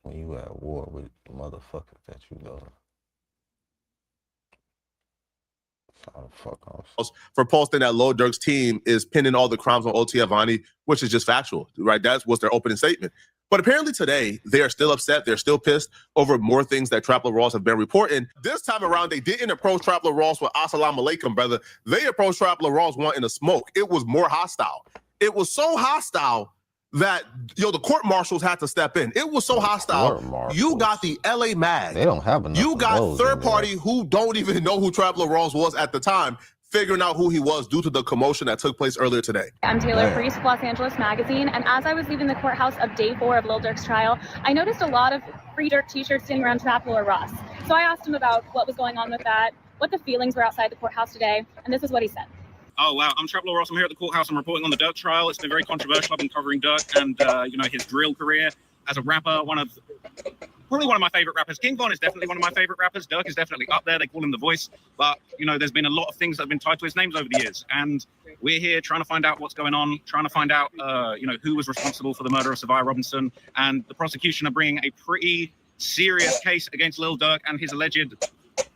when you at war with motherfuckers that you love. For posting that Lil Durk's team is pinning all the crimes on OT Avani, which is just factual, right? That was their opening statement. But apparently today, they are still upset. They're still pissed over more things that Trapper Ross have been reporting. This time around, they didn't approach Trapper Ross with Assalamu Alaikum, brother. They approached Trapper Ross wanting to smoke. It was more hostile. It was so hostile that, the court marshals had to step in. It was so hostile. You got the LA Mag. They don't have enough. You got third party who don't even know who Trapper Ross was at the time, figuring out who he was due to the commotion that took place earlier today. I'm Taylor Priest of Los Angeles Magazine, and as I was leaving the courthouse of day 4 of Lil Durk's trial, I noticed a lot of Free Durk t-shirts sitting around Trapper Ross. So I asked him about what was going on with that, what the feelings were outside the courthouse today, and this is what he said. Oh, wow. I'm Trapper Ross. I'm here at the courthouse. I'm reporting on the Durk trial. It's been very controversial. I've been covering Durk and, his drill career as a rapper, probably one of my favorite rappers. King Von is definitely one of my favorite rappers. Durk is definitely up there. They call him the voice. But, there's been a lot of things that have been tied to his names over the years. And we're here trying to find out what's going on, trying to find out, who was responsible for the murder of Savia Robinson. And the prosecution are bringing a pretty serious case against Lil Durk and his alleged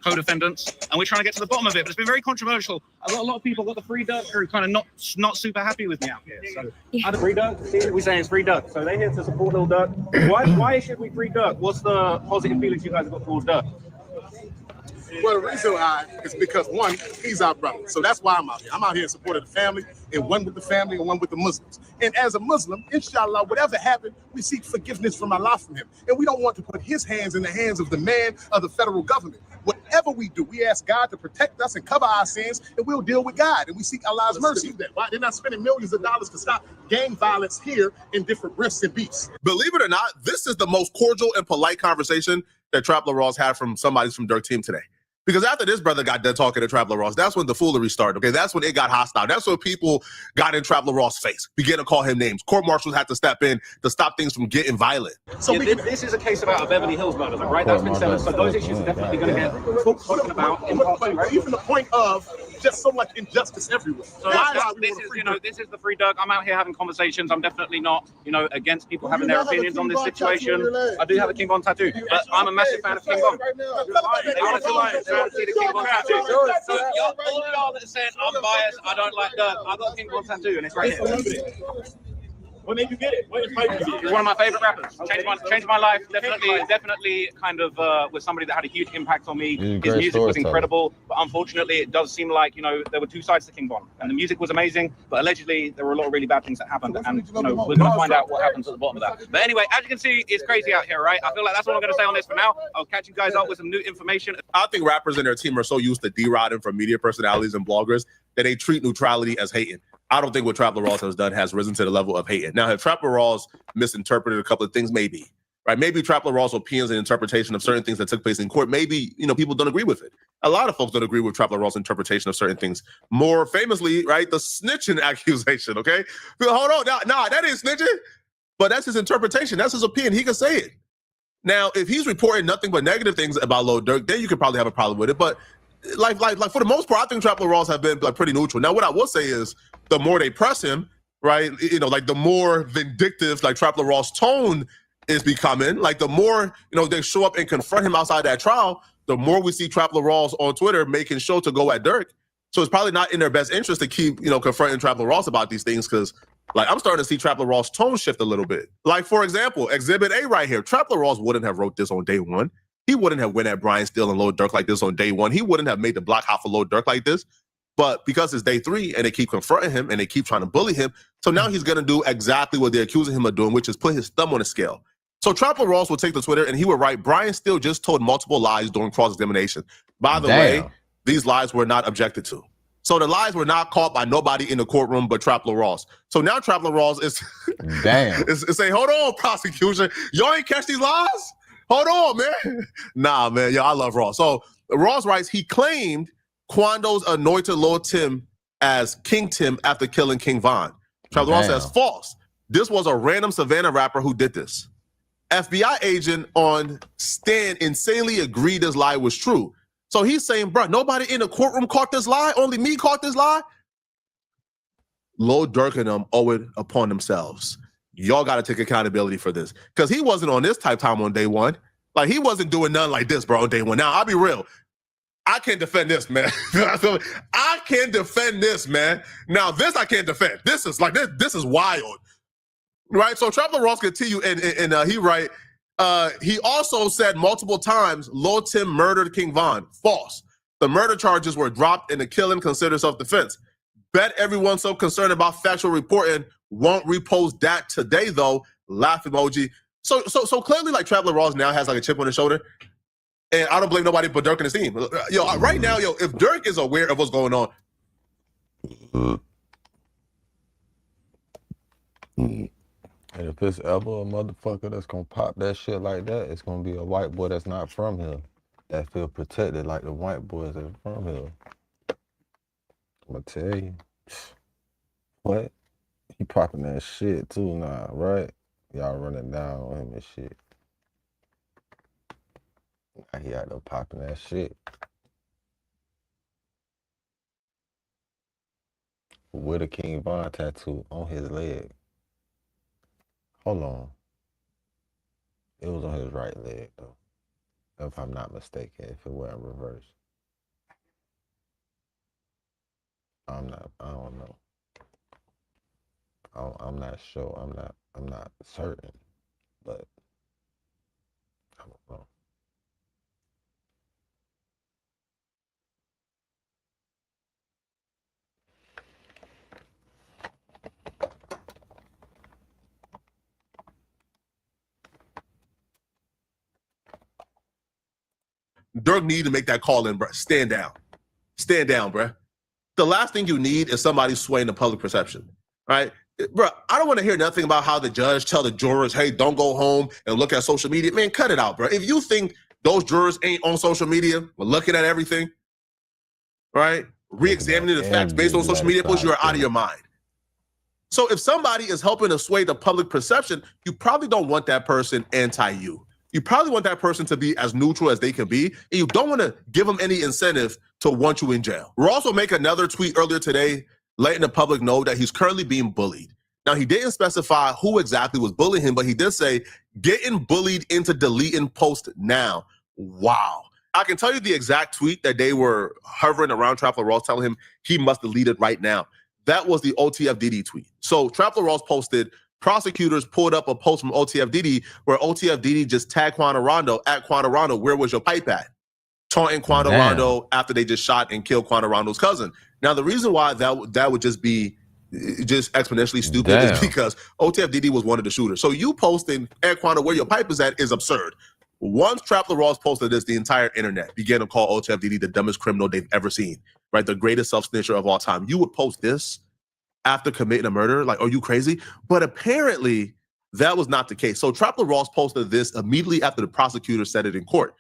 co-defendants, and we're trying to get to the bottom of it, but it's been very controversial. I've got a lot of people, got the Free Durk crew kind of not super happy with me out here. So, how the Free Durk? We're saying it's Free Durk. So they're here to support Lil Durk. Why should we free Durk? What's the positive feelings you guys have got towards Durk? Well, the reason why is because, one, he's our brother. So that's why I'm out here. I'm out here in support of the family, and one with the family and one with the Muslims. And as a Muslim, inshallah, whatever happened, we seek forgiveness from Allah from him. And we don't want to put his hands in the hands of the man of the federal government. Whatever we do, we ask God to protect us and cover our sins, and we'll deal with God. And we seek Allah's mercy. Why? They're not spending millions of dollars to stop gang violence here in different rifts and beefs. Believe it or not, this is the most cordial and polite conversation that Trapper Ross had from somebody from Durk team today. Because after this brother got done talking to Trapper Ross, that's when the foolery started, okay? That's when it got hostile. That's when people got in Trapper Ross' face, began to call him names. Court marshals had to step in to stop things from getting violent. So this is a case about a Beverly Hills murder, right? That's been settled. So those issues are definitely going to get spoken about in part 2, right? Even the point of just so much injustice everywhere. So this is the Free Durk. I'm out here having conversations. I'm definitely not, against people having their opinions on this situation. I do have a King Von tattoo, but I'm a massive fan of King Von. See the King Von tattoo. So all y'all that said I'm biased, I don't like Durk, I got a King Von tattoo, and it's right here. What made you get it? He's one of my favorite rappers. Changed my life. Definitely kind of was somebody that had a huge impact on me. His music was incredible, but unfortunately it does seem like, there were two sides to King Von. And the music was amazing, but allegedly there were a lot of really bad things that happened, and we're going to find out what happens at the bottom of that. But anyway, as you can see, it's crazy out here, right? I feel like that's all I'm going to say on this for now. I'll catch you guys up with some new information. I think rappers and their team are so used to D-Rodding from media personalities and bloggers that they treat neutrality as hating. I don't think what Trapper Ross has done has risen to the level of hating. Now, have Trapper Ross misinterpreted a couple of things? Maybe, right? Maybe Trapper Ross opinions and interpretation of certain things that took place in court. Maybe, people don't agree with it. A lot of folks don't agree with Trapper Ross' interpretation of certain things. More famously, right, the snitching accusation, okay? Hold on, nah, that ain't snitching, but that's his interpretation. That's his opinion. He can say it. Now, if he's reporting nothing but negative things about Lil Durk, then you could probably have a problem with it. But like for the most part, I think Trapper Ross have been pretty neutral. Now, what I will say is, the more they press him, right, the more vindictive, Trapper Ross' tone is becoming. The more, they show up and confront him outside that trial, the more we see Trapper Ross on Twitter making sure to go at Durk. So it's probably not in their best interest to keep, confronting Trapper Ross about these things, because, I'm starting to see Trapper Ross' tone shift a little bit. For example, Exhibit A right here. Trapper Ross wouldn't have wrote this on day one. He wouldn't have went at Brian Steele and Lil Durk like this on day one. He wouldn't have made the block hot for Lil Durk like this. But because it's day 3 and they keep confronting him and they keep trying to bully him, so now he's going to do exactly what they're accusing him of doing, which is put his thumb on the scale. So Trapper Ross will take to Twitter and he would write, Brian Steele just told multiple lies during cross-examination. By the way, these lies were not objected to. So the lies were not caught by nobody in the courtroom but Trapper Ross. So now Trapper Ross is saying, hold on, prosecution. Y'all ain't catch these lies? Hold on, man. Nah, man. I love Ross. So Ross writes, he claimed Quando's anointed Lord Tim as King Tim after killing King Von. Trapper Ross says, false. This was a random Savannah rapper who did this. FBI agent on stand insanely agreed this lie was true. So he's saying, bro, nobody in the courtroom caught this lie? Only me caught this lie? Lil Durk and them owe it upon themselves. y'all got to take accountability for this. Because he wasn't on this type time on day one. Like, he wasn't doing nothing like this, bro, on day one. Now, I'll be real. I can't defend this, man. I can't defend this, man. Now, this I can't defend. This is wild. Right? So Trapler Ross continue, and he write, he also said multiple times, Lil Tim murdered King Von. False. The murder charges were dropped and the killing considered self-defense. Bet everyone's so concerned about factual reporting won't repost that today, though. Laugh emoji. So clearly, like, Trapler Ross now has like a chip on his shoulder. And I don't blame nobody but Dirk and his team. Yo, right now, if Dirk is aware of what's going on. And if it's ever a motherfucker that's gonna pop that shit like that, it's gonna be a white boy that's not from here, that feel protected like the white boys that are from here. I'm gonna tell you. What? He popping that shit too now, right? Y'all running down on him and shit. Now he out there popping that shit. With a King Von tattoo on his leg. Hold on. It was on his right leg, though. If I'm not mistaken, if it weren't reversed. I don't know. I'm not sure. I'm not certain, but I don't know. Dirk need to make that call in, bro. Stand down. Stand down, bro. The last thing you need is somebody swaying the public perception, right? Bro, I don't want to hear nothing about how the judge tell the jurors, hey, don't go home and look at social media. Man, cut it out, bro. If you think those jurors ain't on social media, we're looking at everything, right? Re-examining the facts based on social media posts, you're out of your mind. So if somebody is helping to sway the public perception, you probably don't want that person anti-you. You probably want that person to be as neutral as they can be, and you don't want to give them any incentive to want you in jail. We're also making another tweet earlier today, letting the public know that he's currently being bullied. Now, he didn't specify who exactly was bullying him, but he did say, getting bullied into deleting post now. Wow. I can tell you the exact tweet that they were hovering around Trapler Ross, telling him he must delete it right now. That was the OTFDD tweet. So Trapler Ross posted, prosecutors pulled up a post from OTFDD where OTFDD just tagged Quando Rondo at Quando Rondo, where was your pipe at? Taunting Quando Rondo after they just shot and killed Quando Rondo's cousin. Now, the reason why that would just be just exponentially stupid is because OTFDD was one of the shooters. So you posting at Quando where your pipe is at is absurd. Once Trapler Ross posted this, the entire internet began to call OTFDD the dumbest criminal they've ever seen, right? The greatest self-snitcher of all time. You would post this after committing a murder? Like, are you crazy? But apparently that was not the case. So Trapler Ross posted this immediately after the prosecutor said it in court.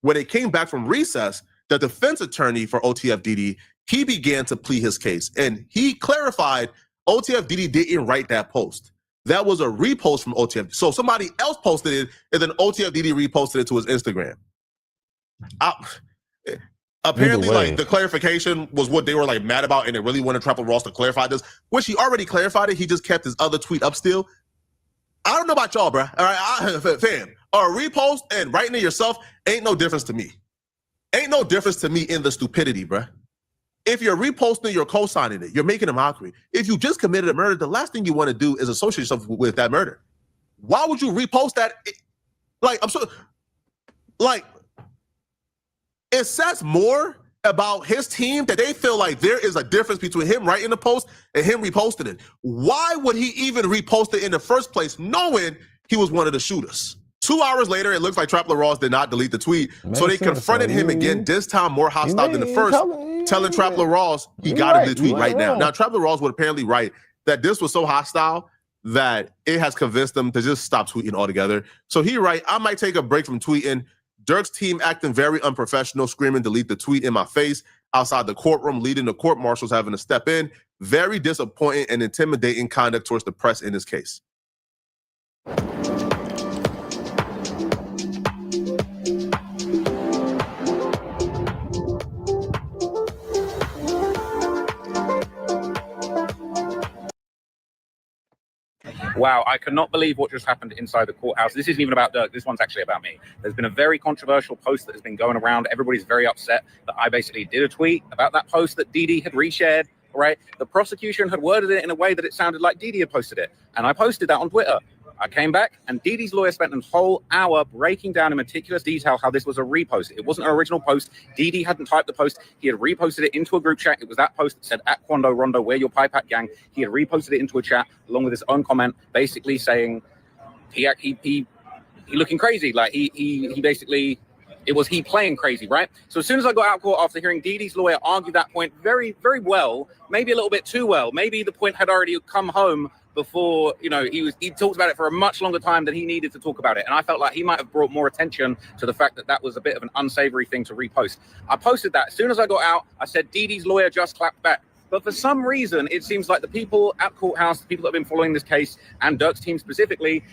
When it came back from recess, the defense attorney for OTFDD, he began to plead his case. And he clarified OTFDD didn't write that post. That was a repost from OTFDD. So somebody else posted it, and then OTFDD reposted it to his Instagram. Apparently, like, the clarification was what they were like mad about, and they really wanted Trapler Ross to clarify this, which he already clarified it. He just kept his other tweet up still. I don't know about y'all, bro. All right, fam, a repost and writing it yourself ain't no difference to me. Ain't no difference to me in the stupidity, bro. If you're reposting, you're co-signing it. You're making a mockery. If you just committed a murder, the last thing you want to do is associate yourself with that murder. Why would you repost that? Like, I'm so, like, it says more about his team that they feel like there is a difference between him writing the post and him reposting it. Why would he even repost it in the first place, knowing he was one of the shooters? 2 hours later, it looks like Trapler Ross did not delete the tweet. So they confronted him again, this time more hostile than the first, telling Trapler Ross he got to delete the tweet right now. Now, Trapler Ross would apparently write that this was so hostile that it has convinced them to just stop tweeting altogether. So he write, I might take a break from tweeting. Dirk's team acting very unprofessional, screaming, delete the tweet in my face outside the courtroom, leading the court marshals having to step in. Very disappointing and intimidating conduct towards the press in this case. Wow, I cannot believe what just happened inside the courthouse. This isn't even about Dirk. This one's actually about me. There's been a very controversial post that has been going around. Everybody's very upset that I basically did a tweet about that post that Dee Dee had reshared, right? The prosecution had worded it in a way that it sounded like Dee Dee had posted it. And I posted that on Twitter. I came back and Dee Dee's lawyer spent a whole hour breaking down in meticulous detail how this was a repost. It wasn't an original post. Dee Dee hadn't typed the post. He had reposted it into a group chat. It was that post that said, at Quando Rondo, we're your pipe at gang. He had reposted it into a chat along with his own comment, basically saying he looking crazy. Like he basically, it was he playing crazy, right? So as soon as I got out of court after hearing Dee Dee's lawyer argue that point very, very well, maybe a little bit too well, maybe the point had already come home before, you know, he talked about it for a much longer time than he needed to talk about it. And I felt like he might have brought more attention to the fact that that was a bit of an unsavory thing to repost. I posted that. As soon as I got out, I said, Dee Dee's lawyer just clapped back. But for some reason, it seems like the people at courthouse, the people that have been following this case, and Dirk's team specifically,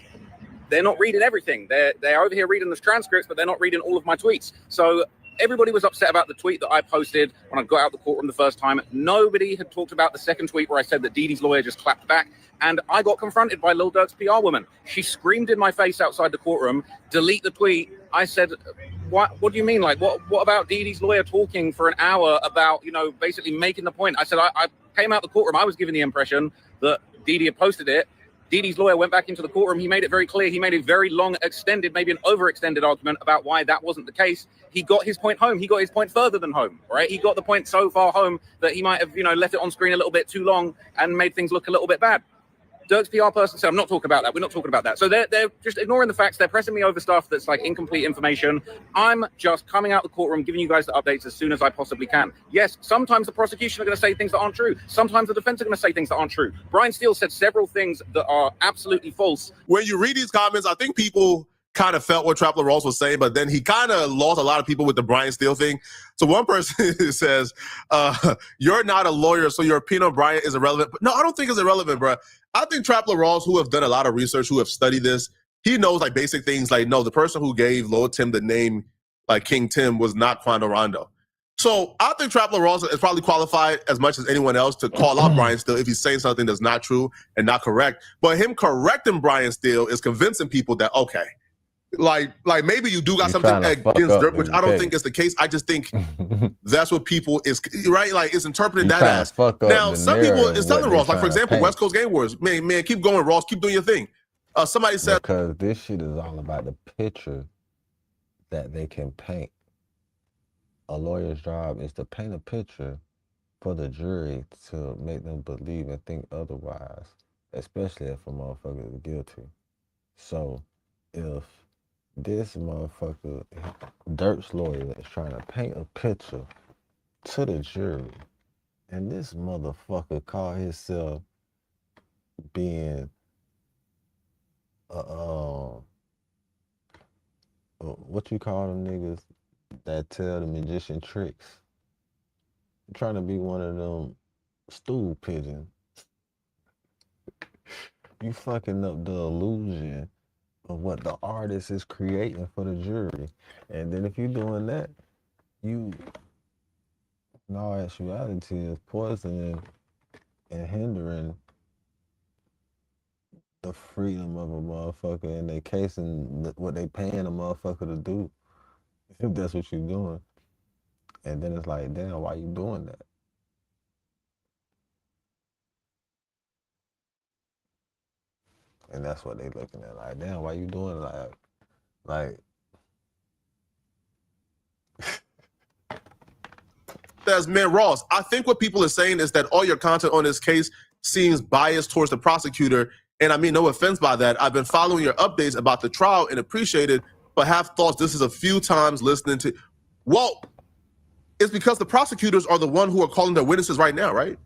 they're not reading everything. They're over here reading the transcripts, but they're not reading all of my tweets. So everybody was upset about the tweet that I posted when I got out of the courtroom the first time. Nobody had talked about the second tweet where I said that Dee Dee's lawyer just clapped back. And I got confronted by Lil Durk's PR woman. She screamed in my face outside the courtroom, delete the tweet. I said, what do you mean? Like, what about Dee Dee's lawyer talking for an hour about, you know, basically making the point? I said, I came out the courtroom. I was given the impression that Dee Dee had posted it. Dee Dee's lawyer went back into the courtroom. He made it very clear. He made a very long, extended, maybe an overextended argument about why that wasn't the case. He got his point home. He got his point further than home, right? He got the point so far home that he might have, you know, left it on screen a little bit too long and made things look a little bit bad. Dirk's PR person said, I'm not talking about that. We're not talking about that. So they're just ignoring the facts. They're pressing me over stuff that's like incomplete information. I'm just coming out the courtroom, giving you guys the updates as soon as I possibly can. Yes, sometimes the prosecution are going to say things that aren't true. Sometimes the defense are going to say things that aren't true. Brian Steele said several things that are absolutely false. When you read these comments, I think people kind of felt what Trapler Ross was saying, but then he kind of lost a lot of people with the Brian Steele thing. So one person says, you're not a lawyer, so your opinion on Brian is irrelevant. But no, I don't think it's irrelevant, bro. I think Trapler Ross, who have done a lot of research, who have studied this, he knows like basic things like, no, the person who gave Lil Tim the name like King Tim was not Quando Rondo. So I think Trapler Ross is probably qualified as much as anyone else to call out Brian Steele if he's saying something that's not true and not correct. But him correcting Brian Steele is convincing people that, okay, like maybe you do got something against Dirk, which I don't think is the case. I just think that's what people is right. Like it's interpreting that as. Now some people it's telling Ross, like for example, West Coast Game Wars. Man, keep going, Ross. Keep doing your thing. Somebody said because this shit is all about the picture that they can paint. A lawyer's job is to paint a picture for the jury to make them believe and think otherwise, especially if a motherfucker is guilty. So if this motherfucker, Dirk's lawyer, is trying to paint a picture to the jury, and this motherfucker call himself being what you call them niggas that tell the magician tricks? I'm trying to be one of them stool pigeons. You fucking up the illusion of what the artist is creating for the jury. And then if you're doing that, you, in all actuality, is poisoning and hindering the freedom of a motherfucker in their case and what they paying a motherfucker to do, if that's what you're doing. And then it's like, damn, why you doing that? And that's what they looking at, like, damn, why you doing that? Like that's man Ross. I think what people are saying is that all your content on this case seems biased towards the prosecutor. And I mean, no offense by that. I've been following your updates about the trial and appreciate it, but have thoughts this is a few times listening to, well, it's because the prosecutors are the one who are calling their witnesses right now, right?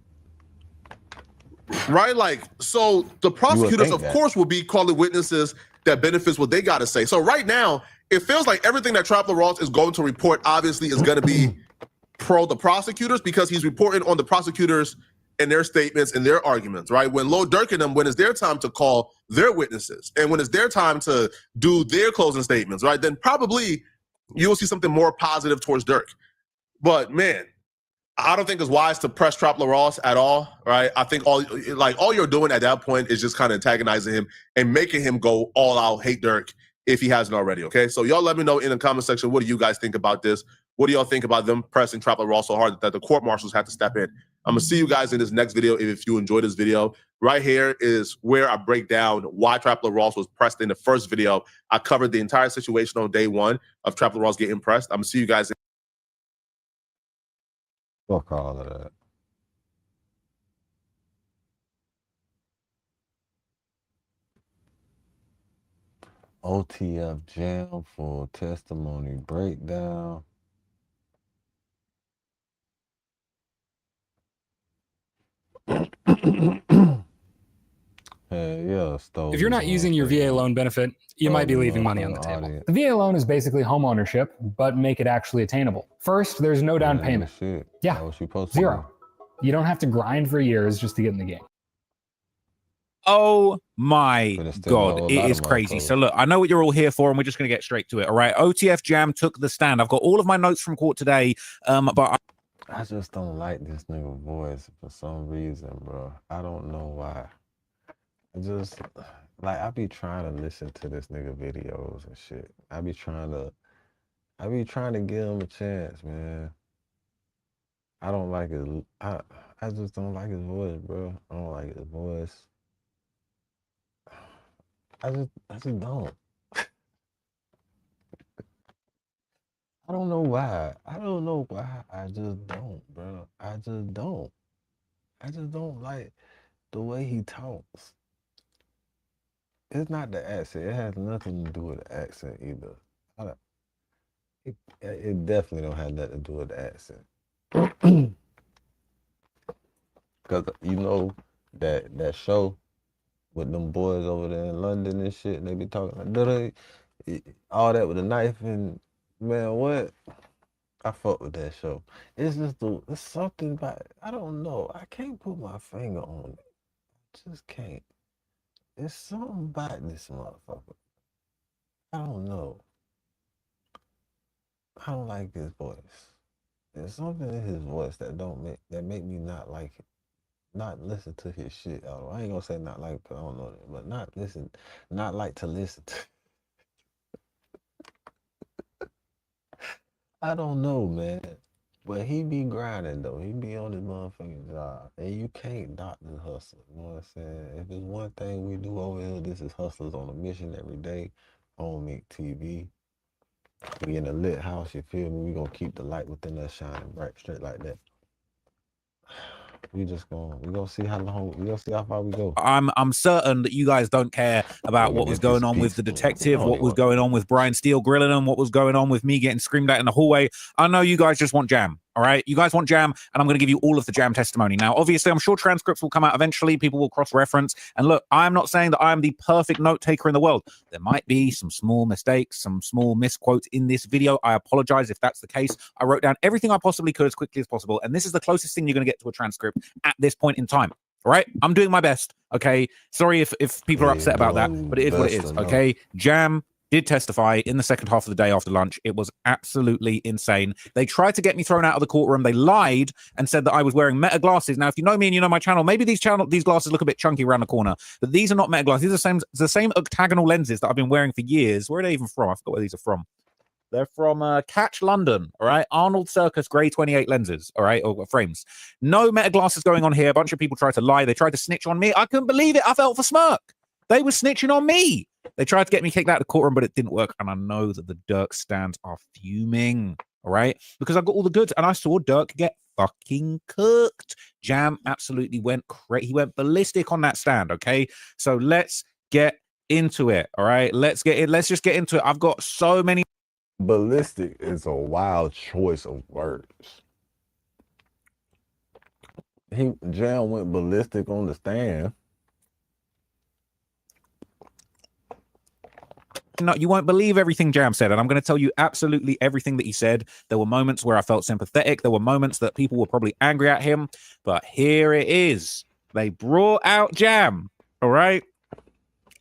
Right? Like, so the prosecutors, of course, will be calling witnesses that benefits what they got to say. So right now, it feels like everything that Trapler Ross is going to report obviously is going to be pro the prosecutors because he's reporting on the prosecutors and their statements and their arguments, right? When Lil Durk and them, when it's their time to call their witnesses and when it's their time to do their closing statements, right? Then probably you'll see something more positive towards Dirk. But man, I don't think it's wise to press Trapler Ross at all, right? I think all you're doing at that point is just kind of antagonizing him and making him go all out hate Dirk if he hasn't already, okay? So y'all let me know in the comment section, what do you guys think about this? What do y'all think about them pressing Trapler Ross so hard that the court marshals had to step in? I'm gonna see you guys in this next video if you enjoyed this video. Right here is where I break down why Trapler Ross was pressed in the first video. I covered the entire situation on day one of Trapler Ross getting pressed. I'm gonna see you guys in Fuck all of that. OTF Jam for testimony breakdown. Hey, yeah, If you're not using your VA loan benefit, you might be leaving money on the table. The VA loan is basically home ownership, but make it actually attainable. First, there's no down payment. Yeah, zero. You don't have to grind for years just to get in the game. Oh my God, it is crazy. So look, I know what you're all here for, and we're just going to get straight to it, all right? OTF Jam took the stand. I've got all of my notes from court today, but I just don't like this nigga voice for some reason, bro. I don't know why. I just, like, I be trying to listen to this nigga videos and shit. I be trying to give him a chance, man. I don't like his, I just don't like his voice, bro. I don't like his voice. I just don't. I don't know why. I don't know why. I just don't, bro. I just don't. I just don't like the way he talks. It's not the accent. It has nothing to do with the accent either. It definitely don't have nothing to do with the accent. Because, you know, that show with them boys over there in London and shit, and they be talking like, all that with a knife, and man, what? I fuck with that show. It's just it's something about it. I don't know. I can't put my finger on it. I just can't. It's something about this motherfucker. I don't know. I don't like his voice. There's something in his voice that make me not like it. Not listen to his shit. I ain't gonna say not like, cause I don't know that, but not like to listen to. I don't know, man. But he be grinding though. He be on his motherfucking job. And you can't knock the hustle. You know what I'm saying? If there's one thing we do over here, this is hustlers on a mission every day. On Make TV. We in a lit house, you feel me? We gonna keep the light within us shining bright straight like that. We gonna see how long, we gonna see how far we go. I'm certain that you guys don't care about what was going on with the detective, what was going on with Brian Steele grilling him, what was going on with me getting screamed at in the hallway. I know you guys just want Jam. All right, you guys want Jam, and I'm going to give you all of the Jam testimony. Now, obviously, I'm sure transcripts will come out eventually. People will cross-reference. And look, I'm not saying that I'm the perfect note-taker in the world. There might be some small mistakes, some small misquotes in this video. I apologize if that's the case. I wrote down everything I possibly could as quickly as possible, and this is the closest thing you're going to get to a transcript at this point in time. All right, I'm doing my best. Okay, sorry if people are upset about that, but it is what it is. Okay, Jam did testify in the second half of the day after lunch. It was absolutely insane. They tried to get me thrown out of the courtroom. They lied and said that I was wearing Meta glasses. Now, if you know me and you know my channel, maybe these glasses look a bit chunky around the corner, but these are not Meta glasses. These are the same octagonal lenses that I've been wearing for years. Where are they even from? I forgot where these are from. They're from Catch London, all right? Arnold Circus Grey 28 lenses, all right, or frames. No Meta glasses going on here. A bunch of people tried to lie. They tried to snitch on me. I couldn't believe it. I felt for smirk. They were snitching on me. They tried to get me kicked out of the courtroom, but it didn't work. And I know that the Dirk stands are fuming, all right? Because I got all the goods, and I saw Dirk get fucking cooked. Jam absolutely went crazy. He went ballistic on that stand, okay? So let's get into it, all right? Let's just get into it. I've got so many. Ballistic is a wild choice of words. Jam went ballistic on the stand. No, you won't believe everything Jam said, and I'm going to tell you absolutely everything that he said. There were moments where I felt sympathetic. There were moments that people were probably angry at him, but here it is. They brought out Jam, all right?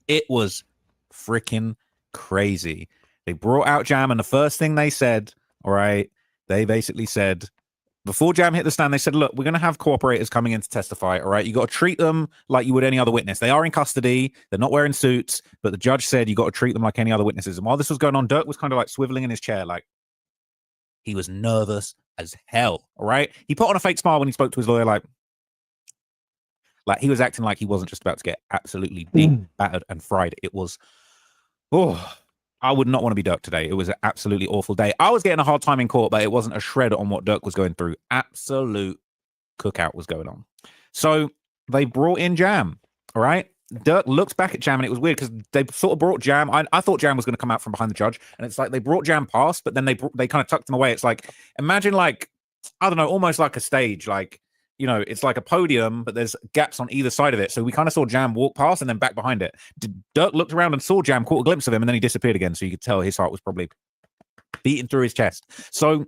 It was freaking crazy. They brought out Jam, and the first thing they said, all right, they basically said, Before Jam hit the stand, they said, look, we're going to have cooperators coming in to testify, all right? You got to treat them like you would any other witness. They are in custody. They're not wearing suits, but the judge said you got to treat them like any other witnesses. And while this was going on, Dirk was kind of like swiveling in his chair, like he was nervous as hell, all right? He put on a fake smile when he spoke to his lawyer, like he was acting like he wasn't just about to get absolutely beat, battered, and fried. It was, I would not want to be Dirk today. It was an absolutely awful day. I was getting a hard time in court, but it wasn't a shred on what Dirk was going through. Absolute cookout was going on. So they brought in Jam, all right? Dirk looked back at Jam, and it was weird because they sort of brought Jam. I thought Jam was going to come out from behind the judge, and it's like they brought Jam past, but then they kind of tucked him away. It's like, imagine like, I don't know, almost like a stage, like, you know, it's like a podium, but there's gaps on either side of it. So we kind of saw Jam walk past and then back behind it. Dirk looked around and saw Jam, caught a glimpse of him, and then he disappeared again. So you could tell his heart was probably beating through his chest. So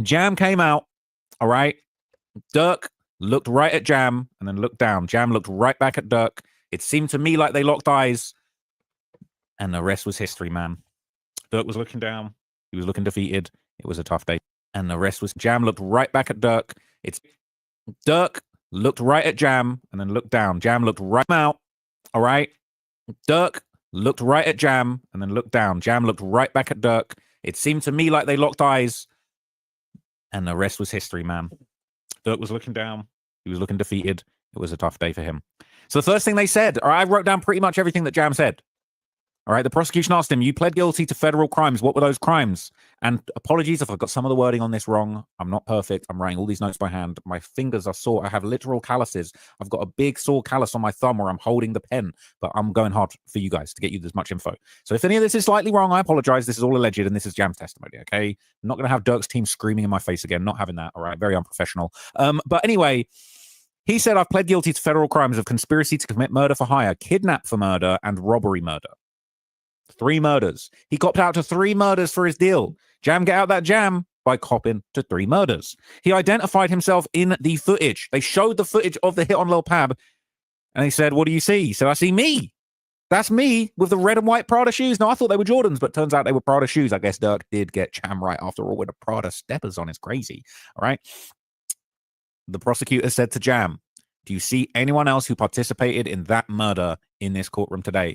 Jam came out, all right? Dirk looked right at Jam and then looked down. Jam looked right back at Dirk. It seemed to me like they locked eyes, and the rest was history, man. Dirk was looking down. He was looking defeated. It was a tough day. And the rest was Jam looked right back at Dirk. Dirk looked right at Jam and then looked down. Jam looked right out. All right. Dirk looked right at Jam and then looked down. Jam looked right back at Dirk. It seemed to me like they locked eyes, and the rest was history, man. Dirk was looking down. He was looking defeated. It was a tough day for him. So the first thing they said, all right, I wrote down pretty much everything that Jam said. All right, the prosecution asked him, you pled guilty to federal crimes. What were those crimes? And apologies if I got some of the wording on this wrong. I'm not perfect. I'm writing all these notes by hand. My fingers are sore. I have literal calluses. I've got a big sore callus on my thumb where I'm holding the pen, but I'm going hard for you guys to get you as much info. So if any of this is slightly wrong, I apologize. This is all alleged, and this is Jam's testimony, okay? I'm not going to have Dirk's team screaming in my face again. Not having that, all right? Very unprofessional. But anyway, he said, I've pled guilty to federal crimes of conspiracy to commit murder for hire, kidnap for murder, and robbery murder. 3 murders. He copped out to 3 murders for his deal. Jam get out that jam by copping to 3 murders. He identified himself in the footage. They showed the footage of the hit on Lil Pab, and he said, what do you see? He said, I see me. That's me with the red and white Prada shoes. Now, I thought they were Jordans, but turns out they were Prada shoes. I guess Dirk did get Jam right after all with the Prada steppers on. It's crazy. All right. The prosecutor said to Jam, do you see anyone else who participated in that murder in this courtroom today?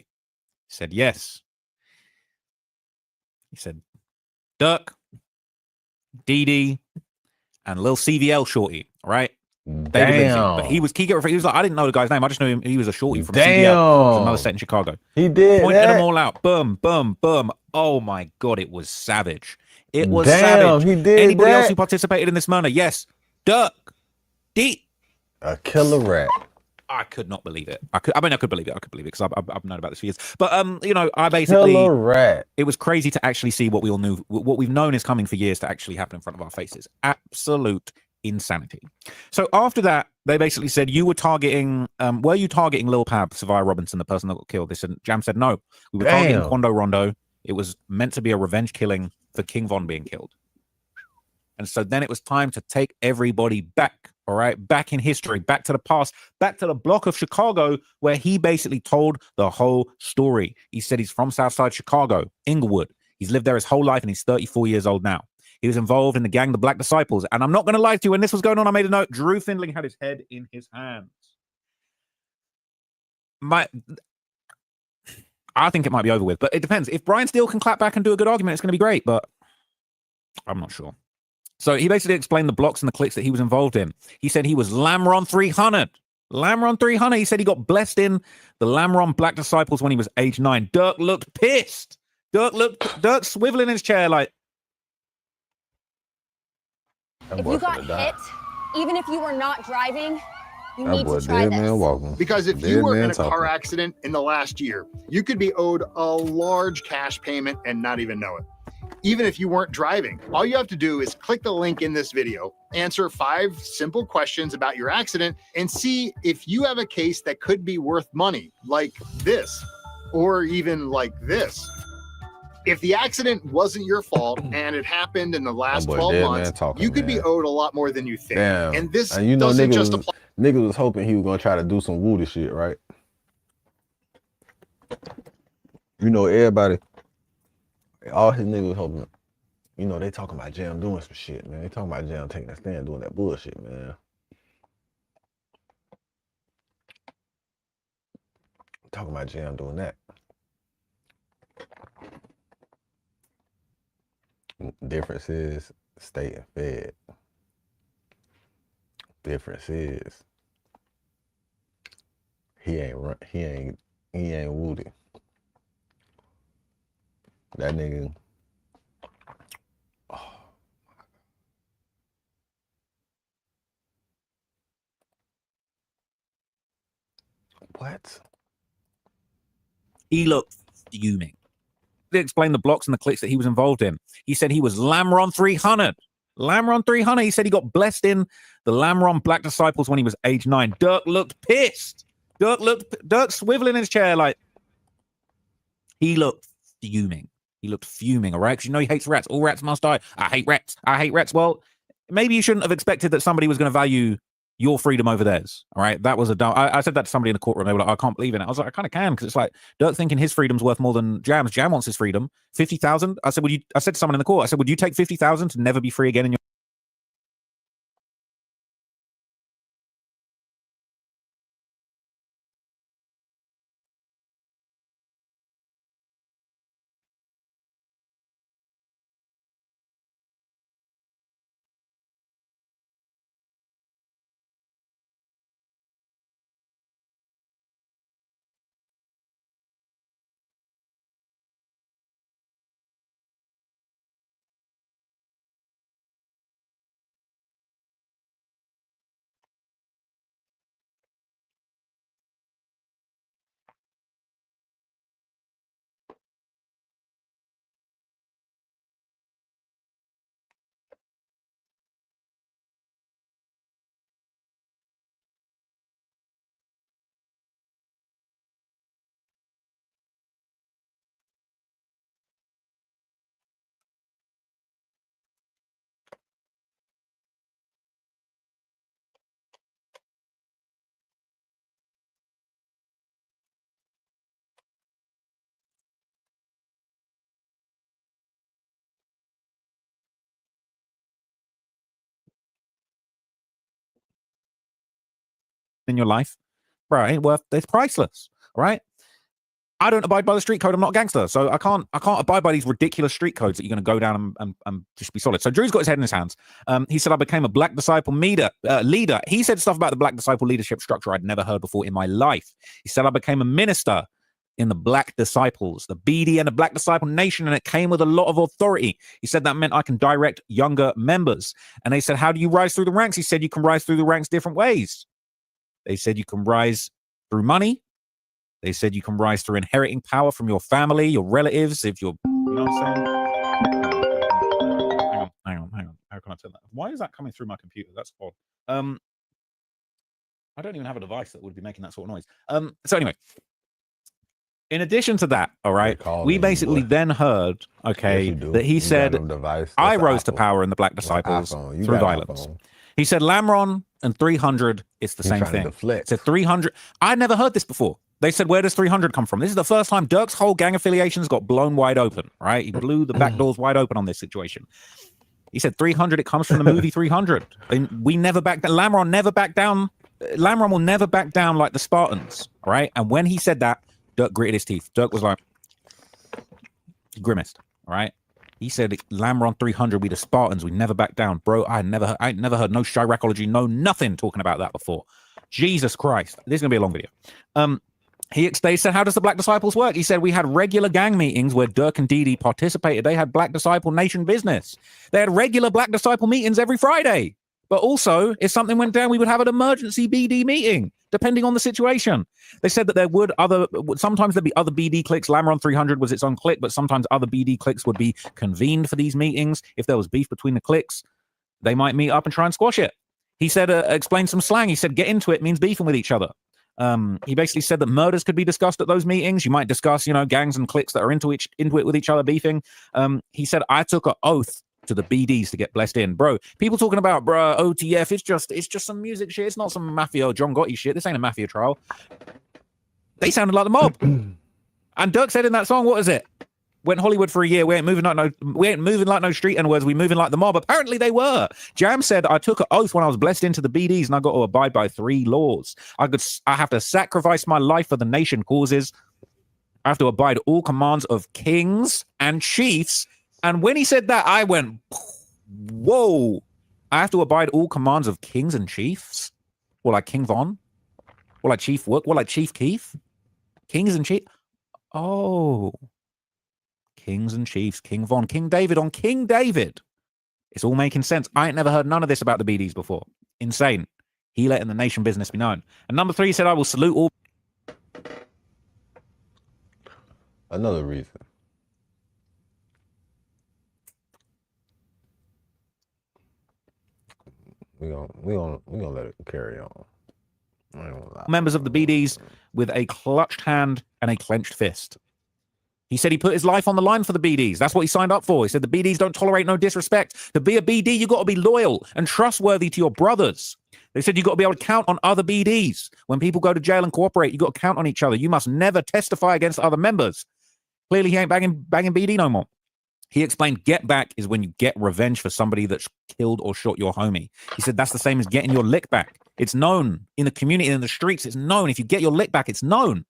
He said, yes. He said, Dirk, Dee and Lil CVL Shorty, all right? David Lindsay. But he was like, I didn't know the guy's name. I just knew him. He was a Shorty from CVL, from another set in Chicago. He did. Pointed them all out. Boom, boom, boom. Oh my God, it was savage. It was savage. He did. Anybody else who participated in this murder? Yes. Dirk, D. A killer rat. I could not believe it. I could believe it. I could believe it because I've known about this for years. But you know, I basically killer rat. It was crazy to actually see what we all knew, what we've known is coming for years to actually happen in front of our faces. Absolute insanity. So after that, they basically said, you were targeting, were you targeting Lil Pab, Savia Robinson, the person that got killed? They said, Jam said no. We were targeting Quando Rondo. It was meant to be a revenge killing for King Von being killed. And so then it was time to take everybody back, all right, back in history, back to the past, back to the block of Chicago where he basically told the whole story. He said he's from Southside Chicago, Inglewood. He's lived there his whole life and he's 34 years old now. He was involved in the gang, the Black Disciples. And I'm not going to lie to you, when this was going on, I made a note. Drew Findling had his head in his hands. I think it might be over with, but it depends. If Brian Steele can clap back and do a good argument, it's going to be great, but I'm not sure. So he basically explained the blocks and the clicks that he was involved in. He said he was Lamron 300. Lamron 300. He said he got blessed in the Lamron Black Disciples when he was age 9. Dirk looked pissed. Dirk swiveling in his chair like. If you got hit, even if you were not driving, you need to try this. Because if you were in a car accident in the last year, you could be owed a large cash payment and not even know it. Even if you weren't driving, all you have to do is click the link in this video, answer 5 simple questions about your accident, and see if you have a case that could be worth money, like this, or even like this. If the accident wasn't your fault and it happened in the last 12 months, you could be owed a lot more than you think. Damn. And this and you know, doesn't just apply. Niggas was hoping he was gonna try to do some Woody shit, right? You know, everybody, all his niggas was hoping you know, they talking about Jam doing some shit, man. They talking about Jam taking that stand, doing that bullshit, man. Talking about Jam doing that. Difference is state and fed. Difference is he ain't Woody. That nigga. Oh. What? He looked fuming. He explained the blocks and the clicks that he was involved in. He said he was Lamron 300. Lamron 300. He said he got blessed in the Lamron Black Disciples when he was age 9. Dirk looked pissed. Dirk swiveling in his chair like he looked fuming. He looked fuming, all right? Because you know he hates rats. All rats must die. I hate rats. I hate rats. Well, maybe you shouldn't have expected that somebody was going to value your freedom over theirs, all right? That was a dumb... I said that to somebody in the courtroom. They were like, I can't believe it. I was like, I kind of can, because it's like Dirk thinking his freedom's worth more than Jam's. Jam wants his freedom. 50,000? I said, I said to someone in the court, I said, would you take 50,000 to never be free again in your... in your life, bro, it ain't worth... It's priceless, all right? I don't abide by the street code. I'm not a gangster, so I can't abide by these ridiculous street codes that you're going to go down and just be solid. So Drew's got his head in his hands. He said, I became a Black Disciple leader. He said stuff about the Black Disciple leadership structure I'd never heard before in my life. He said, I became a minister in the Black Disciples, the BD and the Black Disciple Nation, and it came with a lot of authority. He said that meant I can direct younger members. And they said, how do you rise through the ranks? He said, you can rise through the ranks different ways. They said you can rise through money. They said you can rise through inheriting power from your family, your relatives, if you're, you know what I'm saying? Hang on. How can I tell that? Why is that coming through my computer? That's odd. I don't even have a device that would be making that sort of noise. So anyway, in addition to that, all right, we basically then heard, okay, that he said, I rose to power in the Black Disciples through violence. He said Lamron and 300, it's the same thing. He said 300. I never heard this before. They said, where does 300 come from? This is the first time Dirk's whole gang affiliations got blown wide open, right? He blew the back doors wide open on this situation. He said 300, it comes from the movie 300. And we never backed down. Lamron never backed down. Lamron will never back down like the Spartans, right? And when he said that, Dirk gritted his teeth. Dirk was like, grimaced, all right? He said, Lamron 300, we the Spartans, we never back down. Bro, I never heard no Chiracology, no nothing talking about that before. Jesus Christ. This is going to be a long video. They said, how does the Black Disciples work? He said, we had regular gang meetings where Dirk and Dee Dee participated. They had Black Disciple Nation business. They had regular Black Disciple meetings every Friday. But also, if something went down, we would have an emergency BD meeting, depending on the situation. They said that sometimes there'd be other BD cliques. Lamron 300 was its own clique, but sometimes other BD cliques would be convened for these meetings. If there was beef between the cliques, they might meet up and try and squash it. He said, explain some slang. He said, get into it means beefing with each other. He basically said that murders could be discussed at those meetings. You might discuss, gangs and cliques that are into it with each other beefing. He said, I took an oath to the BDs to get blessed in. Bro, people talking about, OTF, it's just some music shit. It's not some mafia or John Gotti shit. This ain't a mafia trial. They sounded like the mob. And Dirk said in that song, what is it? Went Hollywood for a year. We ain't moving like no street N-words. We moving like the mob. Apparently they were. Jam said, I took an oath when I was blessed into the BDs and I got to abide by 3 laws. I have to sacrifice my life for the nation causes. I have to abide all commands of kings and chiefs. And when he said that, I went, whoa. I have to abide all commands of kings and chiefs? Well, like King Von? Well, like Chief what? Well, like Chief Keef? Kings and chiefs? Oh. Kings and chiefs. King Von. King David on King David. It's all making sense. I ain't never heard none of this about the BDs before. Insane. He letting the nation business be known. And number 3 said, I will salute all. Another reason. We gonna let it carry on. Members of the BDs with a clutched hand and a clenched fist. He said he put his life on the line for the BDs. That's what he signed up for. He said the BDs don't tolerate no disrespect. To be a BD, you got to be loyal and trustworthy to your brothers. They said you got to be able to count on other BDs. When people go to jail and cooperate, you got to count on each other. You must never testify against other members. Clearly, he ain't banging BD no more. He explained get back is when you get revenge for somebody that's killed or shot your homie. He said that's the same as getting your lick back. It's known in the community, in the streets. It's known. If you get your lick back, it's known.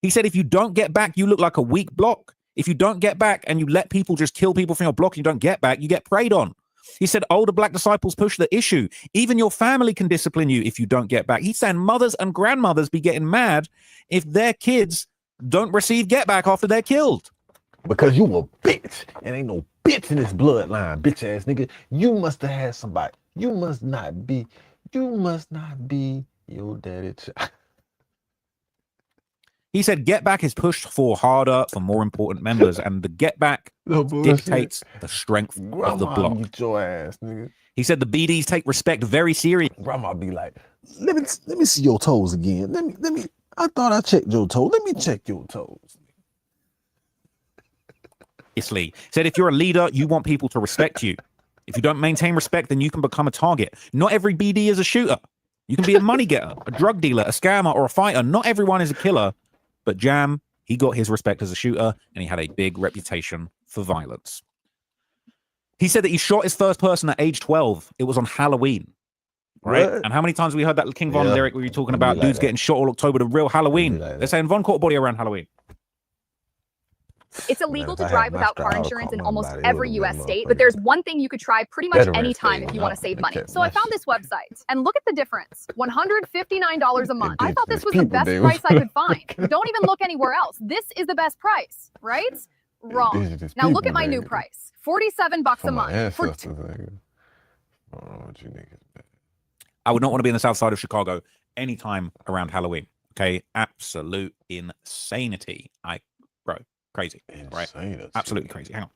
He said if you don't get back, you look like a weak block. If you don't get back and you let people just kill people from your block and you don't get back, you get preyed on. He said older black disciples push the issue. Even your family can discipline you if you don't get back. He's saying mothers and grandmothers be getting mad if their kids don't receive get back after they're killed. Because you a bitch. And ain't no bitch in this bloodline, bitch ass nigga. You must have had somebody. You must not be your daddy child. He said get back is pushed for harder, for more important members, and the get back dictates the strength of the block. Beat your ass, nigga. He said the BDs take respect very seriously. Grandma be like, let me see your toes again. Let me. I thought I checked your toes. Let me check your toes. He said if you're a leader, you want people to respect you. If you don't maintain respect, then you can become a target. Not every BD is a shooter. You can be a money getter, a drug dealer, a scammer, or a fighter. Not everyone is a killer. But Jam, he got his respect as a shooter, and he had a big reputation for violence. He said that he shot his first person at age 12. It was on Halloween. Right? What? And how many times have we heard that King Von lyric where you're talking about dudes getting shot all October, the real Halloween? They're saying Von caught a body around Halloween. It's illegal to drive without car insurance in almost every U.S. state, but there's one thing you could try pretty much any time if you want to save money. So I found this website, and look at the difference. $159 a month. I thought this was the best price I could find. Don't even look anywhere else. This is the best price, right? Wrong. Now look at my new price. $47 a month. For I would not want to be in the south side of Chicago anytime around Halloween. Okay? Absolute insanity. Bro. Crazy, right? Absolutely crazy. Hang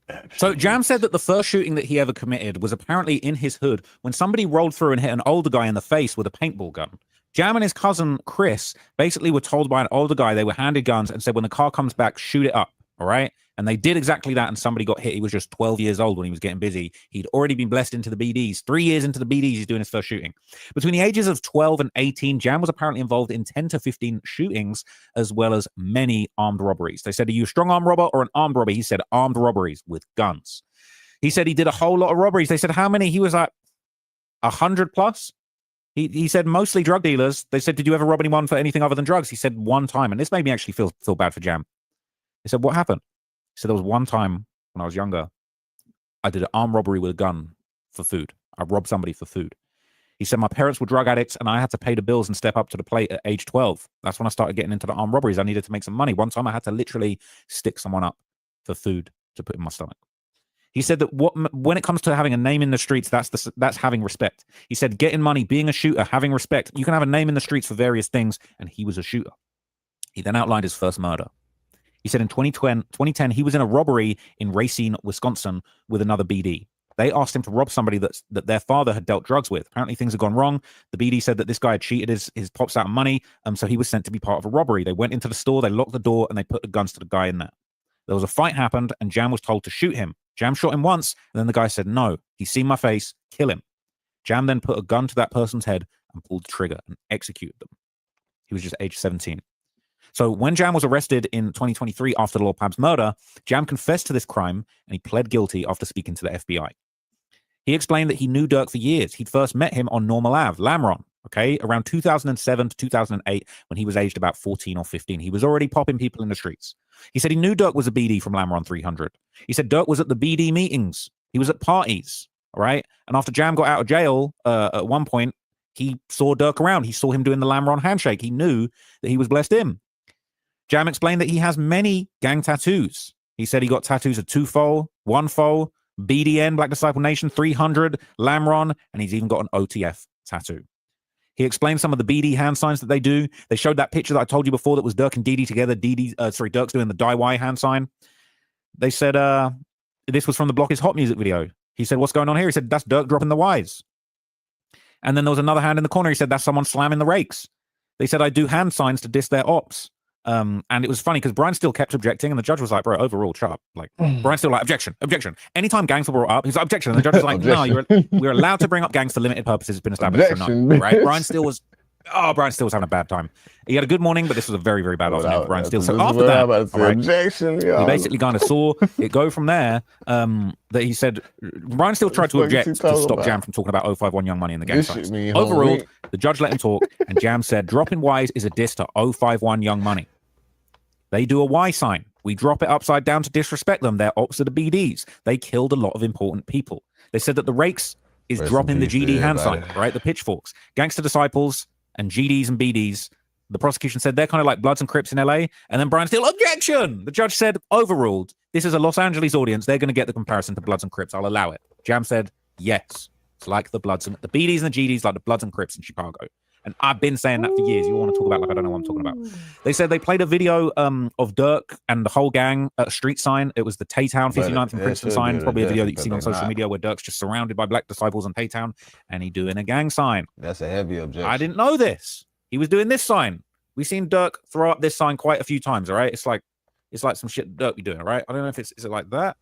on. So Jam said that the first shooting that he ever committed was apparently in his hood when somebody rolled through and hit an older guy in the face with a paintball gun. Jam and his cousin Chris basically were told by an older guy, they were handed guns and said, when the car comes back, shoot it up. All right. And they did exactly that. And somebody got hit. He was just 12 years old when he was getting busy. He'd already been blessed into the BDs. 3 years into the BDs, he's doing his first shooting. Between the ages of 12 and 18, Jam was apparently involved in 10 to 15 shootings, as well as many armed robberies. They said, are you a strong arm robber or an armed robber? He said armed robberies with guns. He said he did a whole lot of robberies. They said, how many? He was like 100 plus. He said mostly drug dealers. They said, did you ever rob anyone for anything other than drugs? He said one time. And this made me actually feel bad for Jam. He said, what happened? He said, there was one time when I was younger, I did an armed robbery with a gun for food. I robbed somebody for food. He said, my parents were drug addicts and I had to pay the bills and step up to the plate at age 12. That's when I started getting into the armed robberies. I needed to make some money. One time I had to literally stick someone up for food to put in my stomach. He said that when it comes to having a name in the streets, that's having respect. He said, getting money, being a shooter, having respect. You can have a name in the streets for various things, and he was a shooter. He then outlined his first murder. He said in 2010, he was in a robbery in Racine, Wisconsin with another BD. They asked him to rob somebody that their father had dealt drugs with. Apparently things had gone wrong. The BD said that this guy had cheated his pops out of money, so he was sent to be part of a robbery. They went into the store, they locked the door, and they put the guns to the guy in there. There was a fight happened, and Jam was told to shoot him. Jam shot him once, and then the guy said, no, he's seen my face, kill him. Jam then put a gun to that person's head and pulled the trigger and executed them. He was just age 17. So when Jam was arrested in 2023 after Lil Pab's murder, Jam confessed to this crime and he pled guilty after speaking to the FBI. He explained that he knew Dirk for years. He'd first met him on Normal Ave, Lamron, okay, around 2007 to 2008 when he was aged about 14 or 15. He was already popping people in the streets. He said he knew Dirk was a BD from Lamron 300. He said Dirk was at the BD meetings. He was at parties, all right? And after Jam got out of jail at one point, he saw Dirk around. He saw him doing the Lamron handshake. He knew that he was blessed him. Jam explained that he has many gang tattoos. He said he got tattoos of 2-Fo, 1-Fo, BDN, Black Disciple Nation, 300, Lamron, and he's even got an OTF tattoo. He explained some of the BD hand signs that they do. They showed that picture that I told you before that was Dirk and Didi together. Dirk's doing the Die Y hand sign. They said this was from the Block Is Hot music video. He said, what's going on here? He said, that's Dirk dropping the Ys. And then there was another hand in the corner. He said, that's someone slamming the rakes. They said, I do hand signs to diss their ops. And it was funny because Brian still kept objecting, and the judge was like, bro, overruled, shut up. Like, Brian still like, objection. Anytime gangs were brought up, he's like, objection. And the judge was like, no, we're allowed to bring up gangs for limited purposes. It's been established for none, right? Brian still was having a bad time. He had a good morning, but this was a very, very bad afternoon for Brian Steele. So after that, we basically kind of saw it go from there. That he said Brian Steele tried to object to stop Jam from talking about 051 Young Money in the gang signs. Overruled, the judge let him talk, and Jam said dropping Ys is a diss to 051 Young Money. They do a Y sign. We drop it upside down to disrespect them. They're ops of the BDs. They killed a lot of important people. They said that the rakes is dropping the GD hand sign, right? The pitchforks. Gangster Disciples and GDs and BDs. The prosecution said they're kind of like Bloods and Crips in LA. And then Brian Steele, objection! The judge said, overruled. This is a Los Angeles audience. They're going to get the comparison to Bloods and Crips. I'll allow it. Jam said, yes. It's like the Bloods and the BDs and the GDs, like the Bloods and Crips in Chicago. And I've been saying that for years. You want to talk about like I don't know what I'm talking about. They said they played a video of Dirk and the whole gang at a street sign. It was the Taytown 59th and Princeton sign. It's probably a video that you've seen on social media where Dirk's just surrounded by Black Disciples on Taytown and he doing a gang sign. That's a heavy objection. I didn't know this. He was doing this sign. We've seen Dirk throw up this sign quite a few times, all right? It's like some shit Dirk be doing, all right? I don't know if is it like that?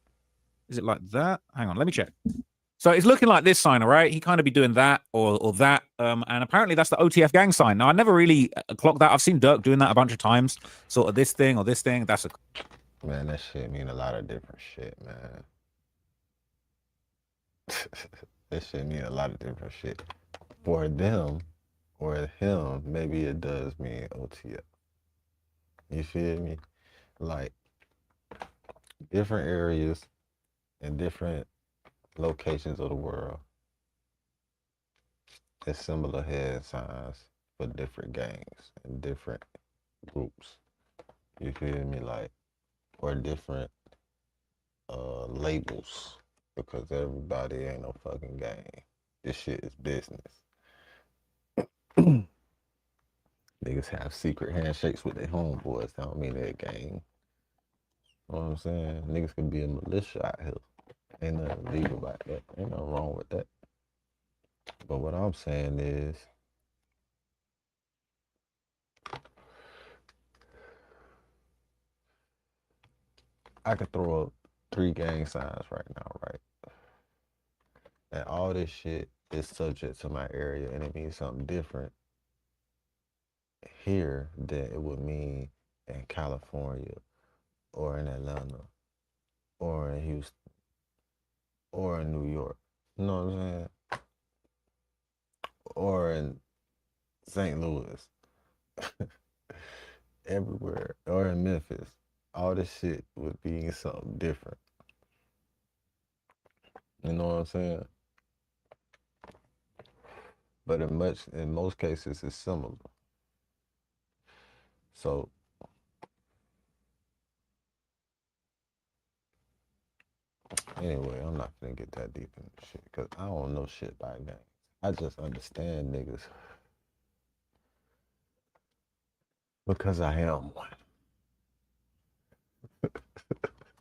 Is it like that? Hang on, let me check. So it's looking like this sign, all right? He kind of be doing that or that. And apparently that's the OTF gang sign. Now, I never really clocked that. I've seen Dirk doing that a bunch of times. Sort of this thing or this thing. That's a... Man, that shit mean a lot of different shit, man. That shit mean a lot of different shit. For them or him, maybe it does mean OTF. You feel me? Like, different areas and different locations of the world has similar head signs for different gangs and different groups. You feel me? Like, or different labels, because everybody ain't no fucking gang. This shit is business. Niggas have secret handshakes with their homeboys. That don't mean they're a gang. You know what I'm saying? Niggas can be a militia out here. Ain't nothing legal about that. Ain't nothing wrong with that. But what I'm saying is, I could throw up 3 gang signs right now, right? And all this shit is subject to my area, and it means something different here than it would mean in California or in Atlanta or in Houston or in New York, you know what I'm saying? Or in St. Louis, everywhere, or in Memphis. All this shit would be something different. You know what I'm saying? But in most cases, it's similar. So, anyway, I'm not gonna get that deep in shit, because I don't know shit about gangs. I just understand niggas because I am one.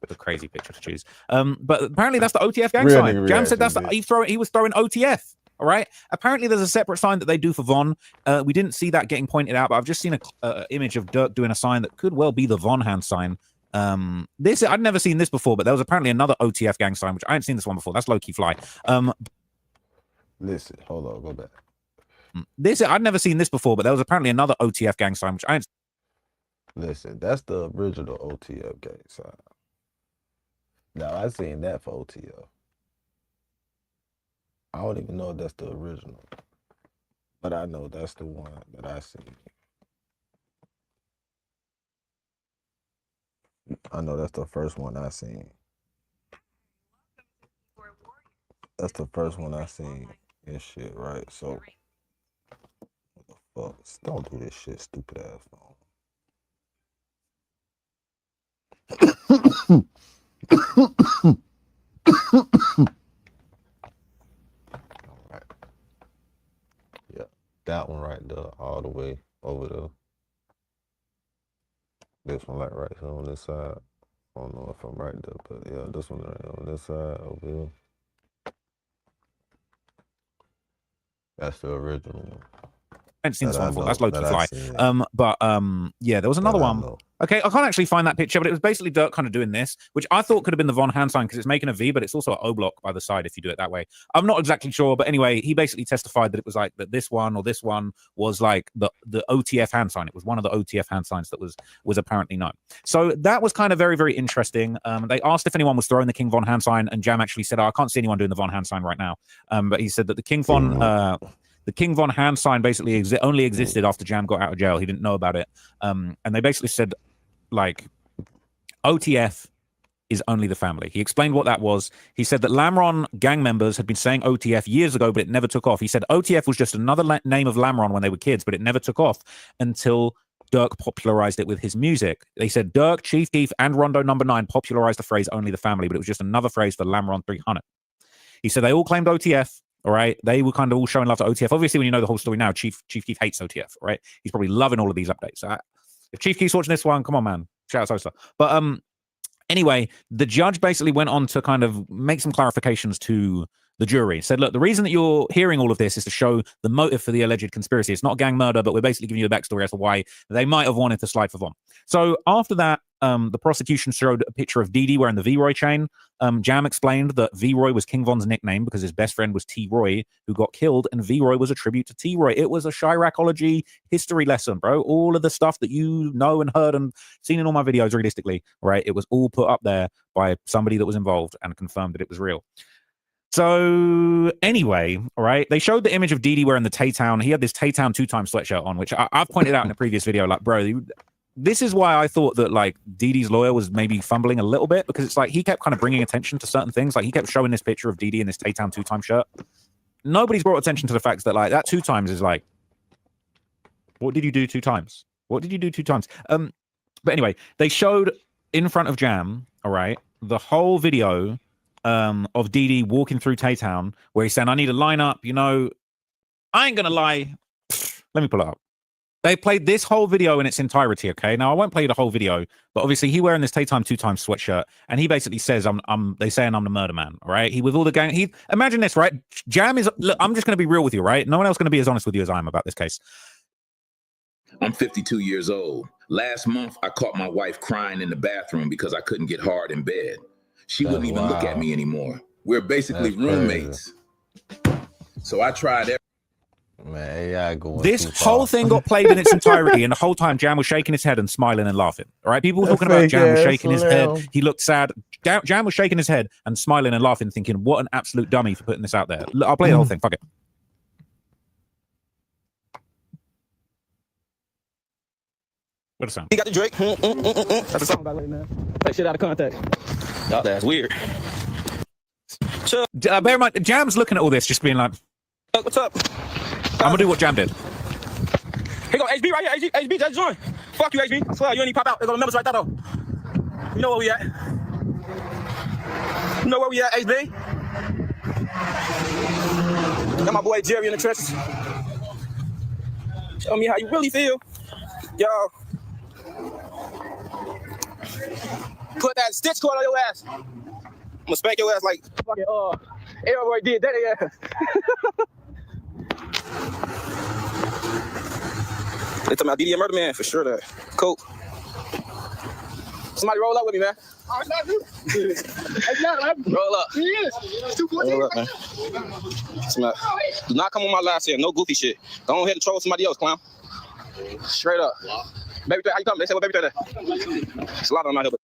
A crazy picture to choose. But apparently that's the OTF gang sign. Jam said he was throwing OTF. All right. Apparently there's a separate sign that they do for Von. We didn't see that getting pointed out, but I've just seen a image of Dirk doing a sign that could well be the Von hand sign. I'd never seen this before, but there was apparently another OTF gang sign, which I hadn't seen this one before. That's low-key fly. Listen, hold on, go back. I'd never seen this before, but there was apparently another OTF gang sign, which I hadn't... Listen, that's the original OTF gang sign. Now I seen that for OTF. I don't even know if that's the original, but I know that's the one that I seen. I know that's the first one I seen. That's the first one I seen and shit, right? So, what the fuck? Don't do this shit, stupid ass phone. Alright. Yeah, that one right there, all the way over there. This one like right here on this side. I don't know if I'm right there, but yeah, this one right on this side over here. That's the original one. I haven't seen this one before. That's low-key fly. Yeah, there was another one. Okay, I can't actually find that picture, but it was basically Dirk kind of doing this, which I thought could have been the Von hand sign because it's making a V, but it's also an O block by the side if you do it that way. I'm not exactly sure, but anyway, he basically testified that it was like that this one or this one was like the OTF hand sign. It was one of the OTF hand signs that was apparently known. So that was kind of very, very interesting. They asked if anyone was throwing the King Von hand sign, and Jam actually said, oh, I can't see anyone doing the Von hand sign right now. But he said that the King Von hand sign basically only existed after Jam got out of jail. He didn't know about it. And they basically said, like, OTF is only the family. He explained what that was. He said that Lamron gang members had been saying OTF years ago, but it never took off. He said OTF was just another name of Lamron when they were kids, but it never took off until Dirk popularized it with his music. They said Dirk, Chief Keef, and Rondo No. 9 popularized the phrase only the family, but it was just another phrase for Lamron 300. He said they all claimed OTF. All right, they were kind of all showing love to OTF. Obviously, when you know the whole story now, Chief Keef hates OTF. Right, he's probably loving all of these updates. If Chief Keef's watching this one, come on, man, shout out Sosa. But anyway, the judge basically went on to kind of make some clarifications to the jury. Said, look, the reason that you're hearing all of this is to show the motive for the alleged conspiracy. It's not gang murder, but we're basically giving you the backstory as to why they might have wanted to slide for Von. So after that, the prosecution showed a picture of Dee Dee wearing the V-Roy chain. Jam explained that V-Roy was King Von's nickname because his best friend was T-Roy, who got killed, and V-Roy was a tribute to T-Roy. It was a Chiracology history lesson, bro. All of the stuff that you know and heard and seen in all my videos realistically, right? It was all put up there by somebody that was involved and confirmed that it was real. So anyway, all right, they showed the image of Dee Dee wearing the Tay-Town. He had this Tay-Town 2-time sweatshirt on, which I've pointed out in a previous video, like, bro, this is why I thought that, like, Dee Dee's lawyer was maybe fumbling a little bit, because it's like he kept kind of bringing attention to certain things. Like, he kept showing this picture of Dee Dee in this Tay-Town 2-time shirt. Nobody's brought attention to the fact that, like, that 2 times is like, what did you do 2 times? What did you do 2 times? But anyway, they showed in front of Jam, all right, the whole video of Dee Dee walking through Tay-Town, where he's saying, I need a lineup, you know, I ain't gonna lie. Let me pull it up. They played this whole video in its entirety, okay? Now, I won't play you the whole video, but obviously he wearing this Tay-Time 2-time sweatshirt, and he basically says, they saying I'm the murder man, all right? He with all the gang, imagine this, right? Jam is, look, I'm just gonna be real with you, right? No one else gonna be as honest with you as I am about this case. I'm 52 years old. Last month, I caught my wife crying in the bathroom because I couldn't get hard in bed. She wouldn't even look at me anymore. We're basically roommates. So I tried Man, AI going this whole thing got played in its entirety, and the whole time Jam was shaking his head and smiling and laughing. All right, people were talking about Jam was shaking his head. He looked sad. Jam was shaking his head and smiling and laughing, thinking, "What an absolute dummy for putting this out there." I'll play the whole thing. Fuck it. What a sound. He got the Drake. That's a song by late man. Take shit out of context. Y'all, that's weird. Sure. Bear in mind, Jam's looking at all this, just being like, "What's up?" I'm gonna do what Jam did. Here go HB right here. HB, just join. Fuck you, HB. I swear you ain't even pop out. There's no members right there though. You know where we at? You know where we at, HB? Got my boy Jerry in the trenches. Tell me how you really feel, y'all. Put that stitch cord on your ass. I'm gonna spank your ass like fucking Elroy did that ass. They talking about Dee Dee a murder man for sure. That cool. Somebody roll up with me, man. Oh, it's not you. It's not. Roll up. He is. It's 214. Roll up, man. Do not come on my live here. No goofy shit. Go ahead and troll somebody else, clown. Straight up. Baby trainer, how you coming? They said, what baby trainer? It's a lot on my head, but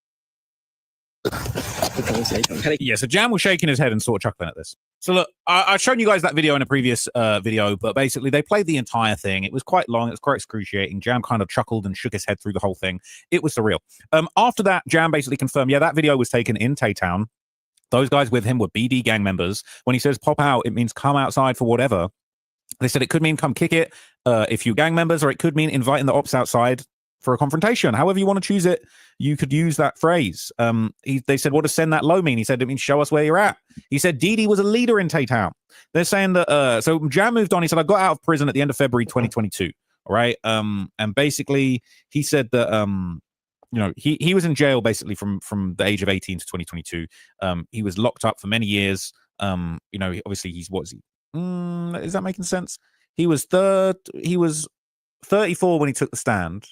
yeah, so Jam was shaking his head and sort of chuckling at this. So look, I've shown you guys that video in a previous video, but basically they played the entire thing. It was quite long. It was quite excruciating. Jam kind of chuckled and shook his head through the whole thing. It was surreal. After that, Jam basically confirmed, yeah, that video was taken in Taytown. Those guys with him were BD gang members. When he says pop out, it means come outside for whatever. They said it could mean come kick it if you're gang members, or it could mean inviting the ops outside for a confrontation. However you want to choose it, you could use that phrase. They said, what does send that low mean? He said, it means show us where you're at. He said, Dee was a leader in Taytown. They're saying that, so Jam moved on. He said, I got out of prison at the end of February 2022. All right. And basically he said that, you know, he was in jail basically from the age of 18 to 2022. He was locked up for many years. You know, obviously what is he? Is that making sense? He was 34 when he took the stand.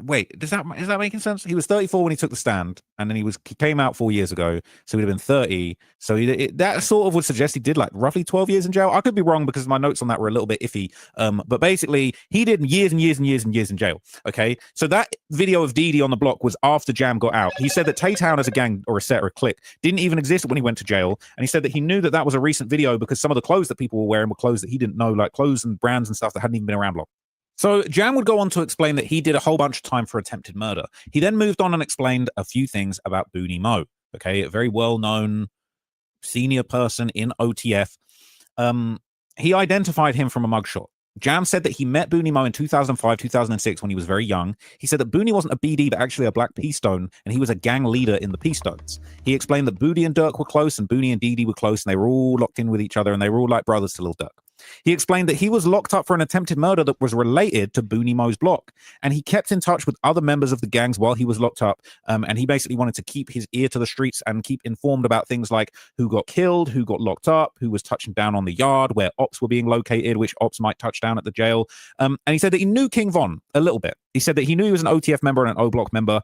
Wait, is that making sense? He was 34 when he took the stand, and then he came out 4 years ago, so he'd have been 30. So that sort of would suggest he did like roughly 12 years in jail. I could be wrong because my notes on that were a little bit iffy. But basically, he did years and years and years and years in jail. Okay, so that video of Dee on the block was after Jam got out. He said that Taytown as a gang or a set or a clique didn't even exist when he went to jail, and he said that he knew that was a recent video because some of the clothes that people were wearing were clothes that he didn't know, like clothes and brands and stuff that hadn't even been around long. So Jam would go on to explain that he did a whole bunch of time for attempted murder. He then moved on and explained a few things about Booney Mo, okay, a very well-known senior person in OTF. He identified him from a mugshot. Jam said that he met Booney Mo in 2005, 2006 when he was very young. He said that Booney wasn't a BD, but actually a Black P-Stone, and he was a gang leader in the P-Stones. He explained that Booney and Dirk were close, and Booney and Dee were close, and they were all locked in with each other, and they were all like brothers to Lil Durk. He explained that he was locked up for an attempted murder that was related to Booney Mo's block, and he kept in touch with other members of the gangs while he was locked up, and he basically wanted to keep his ear to the streets and keep informed about things like who got killed, who got locked up, who was touching down on the yard, where ops were being located, which ops might touch down at the jail. And he said that he knew King Von a little bit. He said that he knew he was an OTF member and an O Block member.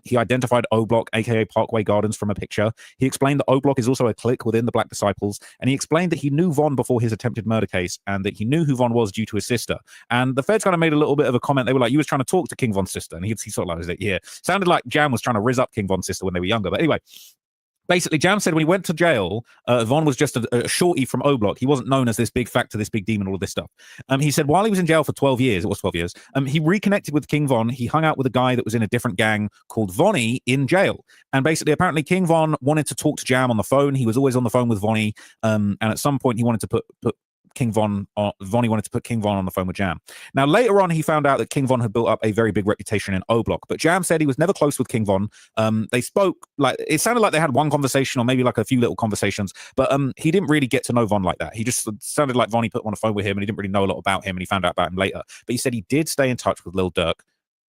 He identified O Block, aka Parkway Gardens, from a picture. He explained that O Block is also a clique within the Black Disciples, and he explained that he knew Von before his attempted murder case, and that he knew who Von was due to his sister. And the feds kind of made a little bit of a comment. They were like, "You was trying to talk to King Von's sister," and he sort of like, "Yeah." Sounded like Jam was trying to rizz up King Von's sister when they were younger. But anyway. Basically, Jam said when he went to jail, Von was just a shorty from O Block. He wasn't known as this big factor, this big demon, all of this stuff. He said while he was in jail for 12 years, it was 12 years, he reconnected with King Von. He hung out with a guy that was in a different gang called Vonnie in jail. And basically, apparently, King Von wanted to talk to Jam on the phone. He was always on the phone with Vonnie. And at some point, he wanted to put King Von, Vonnie wanted to put King Von on the phone with Jam. Now, later on, he found out that King Von had built up a very big reputation in O Block, but Jam said he was never close with King Von. They spoke, like, it sounded like they had one conversation or maybe like a few little conversations, but he didn't really get to know Von like that. He just sounded like Vonnie put him on the phone with him and he didn't really know a lot about him, and he found out about him later. But he said he did stay in touch with Lil Durk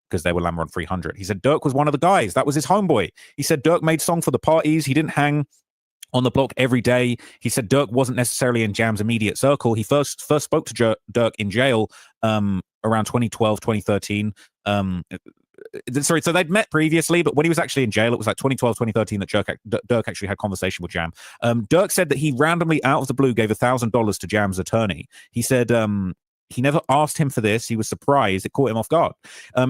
because they were Lamar on 300. He said Durk was one of the guys. That was his homeboy. He said Durk made song for the parties. He didn't hang on the block every day. He said Durk wasn't necessarily in Jam's immediate circle. He first spoke to Durk in jail around 2012, 2013. Sorry, so they'd met previously, but when he was actually in jail, it was like 2012, 2013 that Durk actually had conversation with Jam. Durk said that he randomly, out of the blue, gave $1,000 to Jam's attorney. He said he never asked him for this. He was surprised. It caught him off guard.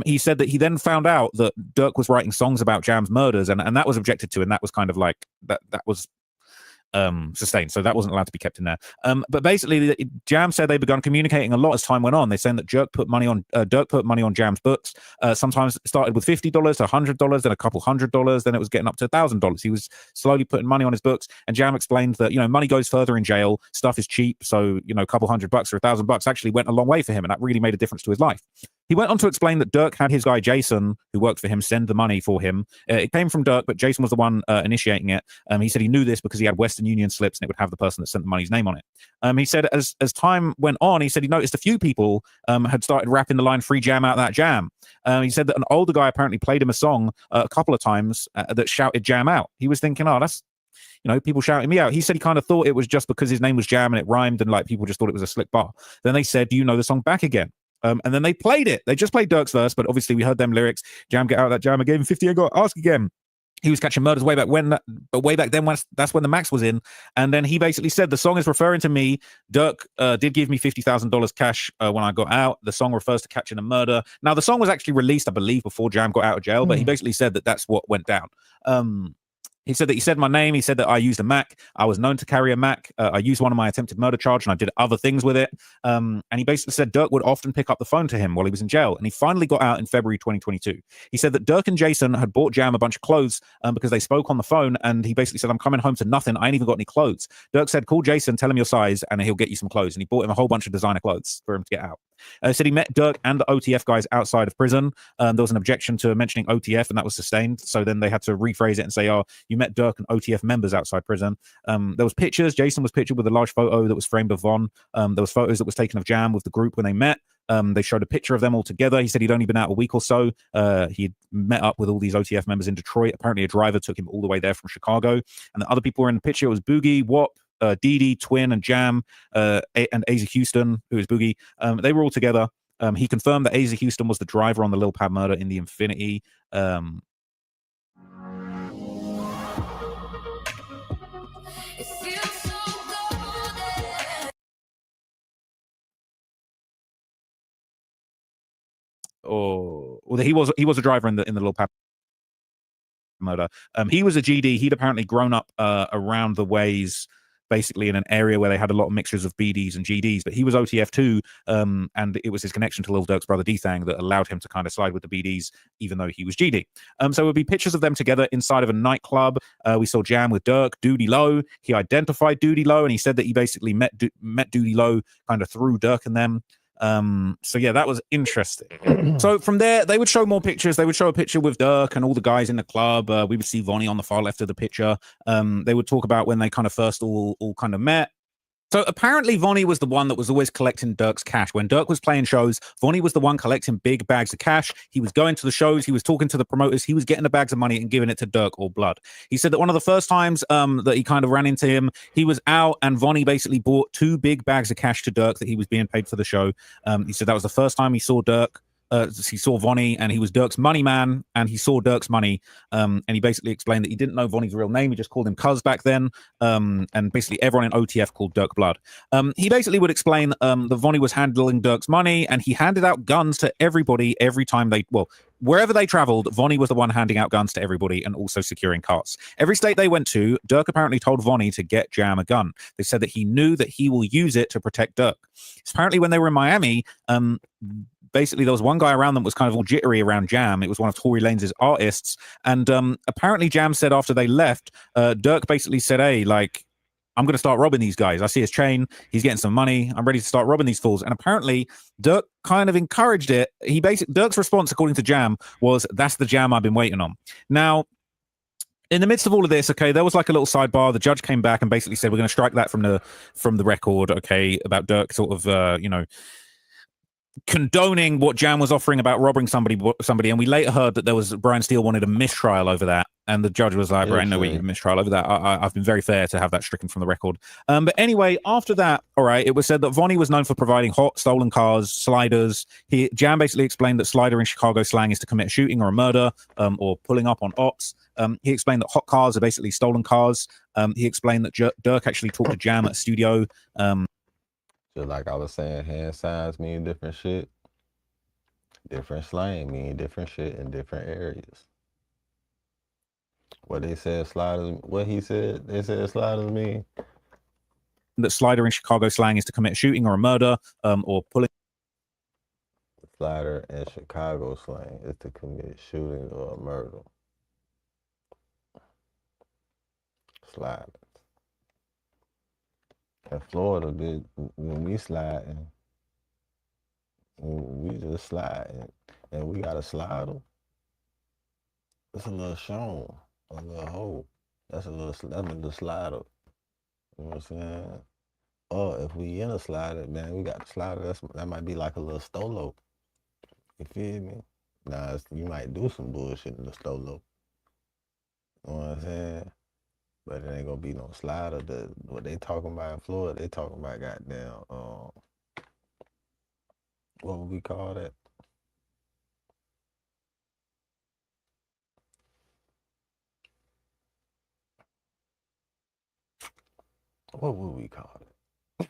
He said that he then found out that Durk was writing songs about Jam's murders, and that was objected to, and that was kind of like, that was sustained, so that wasn't allowed to be kept in there. But basically, Jam said they began communicating a lot as time went on. They're saying that Durk put money on Jam's books. Sometimes it started with $50 to $100, then a couple $100, then it was getting up to $1,000. He was slowly putting money on his books, and Jam explained that money goes further in jail. Stuff is cheap, so a couple $100 or $1,000 actually went a long way for him, and that really made a difference to his life. He went on to explain that Durk had his guy Jason, who worked for him, send the money for him. It came from Durk, but Jason was the one initiating it. He said he knew this because he had Western Union slips, and it would have the person that sent the money's name on it. He said as time went on, he said he noticed a few people had started rapping the line "Free Jam out that jam." He said that an older guy apparently played him a song a couple of times that shouted "Jam out." He was thinking, oh, that's people shouting me out. He said he kind of thought it was just because his name was Jam and it rhymed, and like people just thought it was a slick bar. Then they said, "Do you know the song Back Again?" And then they played it. They just played Durk's verse, but obviously we heard them lyrics. Jam, get out of that jam. I gave him 50 and got ask again. he was catching murders way back when, but way back then, that's when the max was in. And then he basically said, the song is referring to me. Dirk did give me $50,000 cash when I got out. The song refers to catching a murder. Now, the song was actually released, I believe, before Jam got out of jail, but he basically said that that's what went down. He said that he said my name. He said that I used a Mac. I was known to carry a Mac. I used one of my attempted murder charge, and I did other things with it. And he basically said Dirk would often pick up the phone to him while he was in jail. And he finally got out in February 2022. He said that Dirk and Jason had bought Jam a bunch of clothes because they spoke on the phone. And he basically said, I'm coming home to nothing. I ain't even got any clothes. Dirk said, call Jason, tell him your size, and he'll get you some clothes. And he bought him a whole bunch of designer clothes for him to get out. Said he met Dirk and the OTF guys outside of prison. There was an objection to mentioning OTF, and that was sustained. So then they had to rephrase it and say, oh, you met Dirk and OTF members outside prison. There was pictures. Jason was pictured with a large photo that was framed of Von. There was photos that was taken of Jam with the group when they met. They showed a picture of them all together. He said he'd only been out a week or so. He'd met up with all these OTF members in Detroit. Apparently a driver took him all the way there from Chicago. And the other people were in the picture. It was Boogie, Wop, Dee, Twin, and Jam, and Asa Houston, who is Boogie. They were all together. He confirmed that Asa Houston was the driver on the Lil Pab murder in the Infinity. Or he was a driver in the Lil Pab murder. He was a GD. He'd apparently grown up around the ways, basically in an area where they had a lot of mixtures of BDs and GDs, but he was OTF too, and it was his connection to Lil Durk's brother D-Thang that allowed him to kind of slide with the BDs, even though he was GD. So it would be pictures of them together inside of a nightclub. We saw Jam with Dirk, Doody Low. He identified Doody Low, and he said that he basically met Doody Low kind of through Dirk and them. So yeah, that was interesting. So from there, they would show more pictures. They would show a picture with Dirk and all the guys in the club. We would see Vonnie on the far left of the picture. They would talk about when they kind of first all kind of met. So apparently Vonnie was the one that was always collecting Dirk's cash. When Dirk was playing shows, Vonnie was the one collecting big bags of cash. He was going to the shows. He was talking to the promoters. He was getting the bags of money and giving it to Dirk or Blood. He said that one of the first times that he kind of ran into him, he was out and Vonnie basically bought 2 big bags of cash to Dirk that he was being paid for the show. He said that was the first time he saw Dirk. He saw Vonnie, and he was Dirk's money man, and he saw Dirk's money. And he basically explained that he didn't know Vonnie's real name. He just called him Cuz back then. And basically everyone in OTF called Dirk Blood. He basically would explain that Vonnie was handling Dirk's money, and he handed out guns to everybody every time wherever they traveled, Vonnie was the one handing out guns to everybody and also securing cars. Every state they went to, Dirk apparently told Vonnie to get Jam a gun. They said that he knew that he will use it to protect Dirk. So apparently when they were in Miami, basically there was one guy around them was kind of all jittery around Jam. It was one of Tory Lanez's artists. And apparently Jam said after they left, Dirk basically said, hey, like, I'm going to start robbing these guys. I see his chain. He's getting some money. I'm ready to start robbing these fools. And apparently Dirk kind of encouraged it. Dirk's response, according to Jam, was, that's the Jam I've been waiting on. Now, in the midst of all of this, okay, there was like a little sidebar. The judge came back and basically said, we're going to strike that from the record, okay, about Dirk sort of, condoning what Jam was offering about robbing somebody, and we later heard that there was Brian Steele wanted a mistrial over that, and the judge was like, "Right, no way, you mistrial over that." I've been very fair to have that stricken from the record. But anyway, after that, all right, it was said that Vonnie was known for providing hot stolen cars, sliders. Jam basically explained that slider in Chicago slang is to commit a shooting or a murder, or pulling up on ops. He explained that hot cars are basically stolen cars. He explained that Dirk actually talked to Jam at a studio. Just like I was saying, hand signs mean different shit. Different slang mean different shit in different areas. What they said sliders, what he said, they said sliders mean. That slider in Chicago slang is to commit a shooting or a murder, or pulling. Slider in Chicago slang is to commit shooting or a murder. Sliders. In Florida, when we sliding, we just sliding, and we got a slider. It's a little shown, a little hole. That's a little slider. You know what I'm saying? Or if we in a slider, man, we got a slider. That might be like a little stolo. You feel me? Nah, you might do some bullshit in the stolo. You know what I'm saying? But it ain't gonna be no slider. What they talking about in Florida, they talking about goddamn, what would we call that? what would we call it?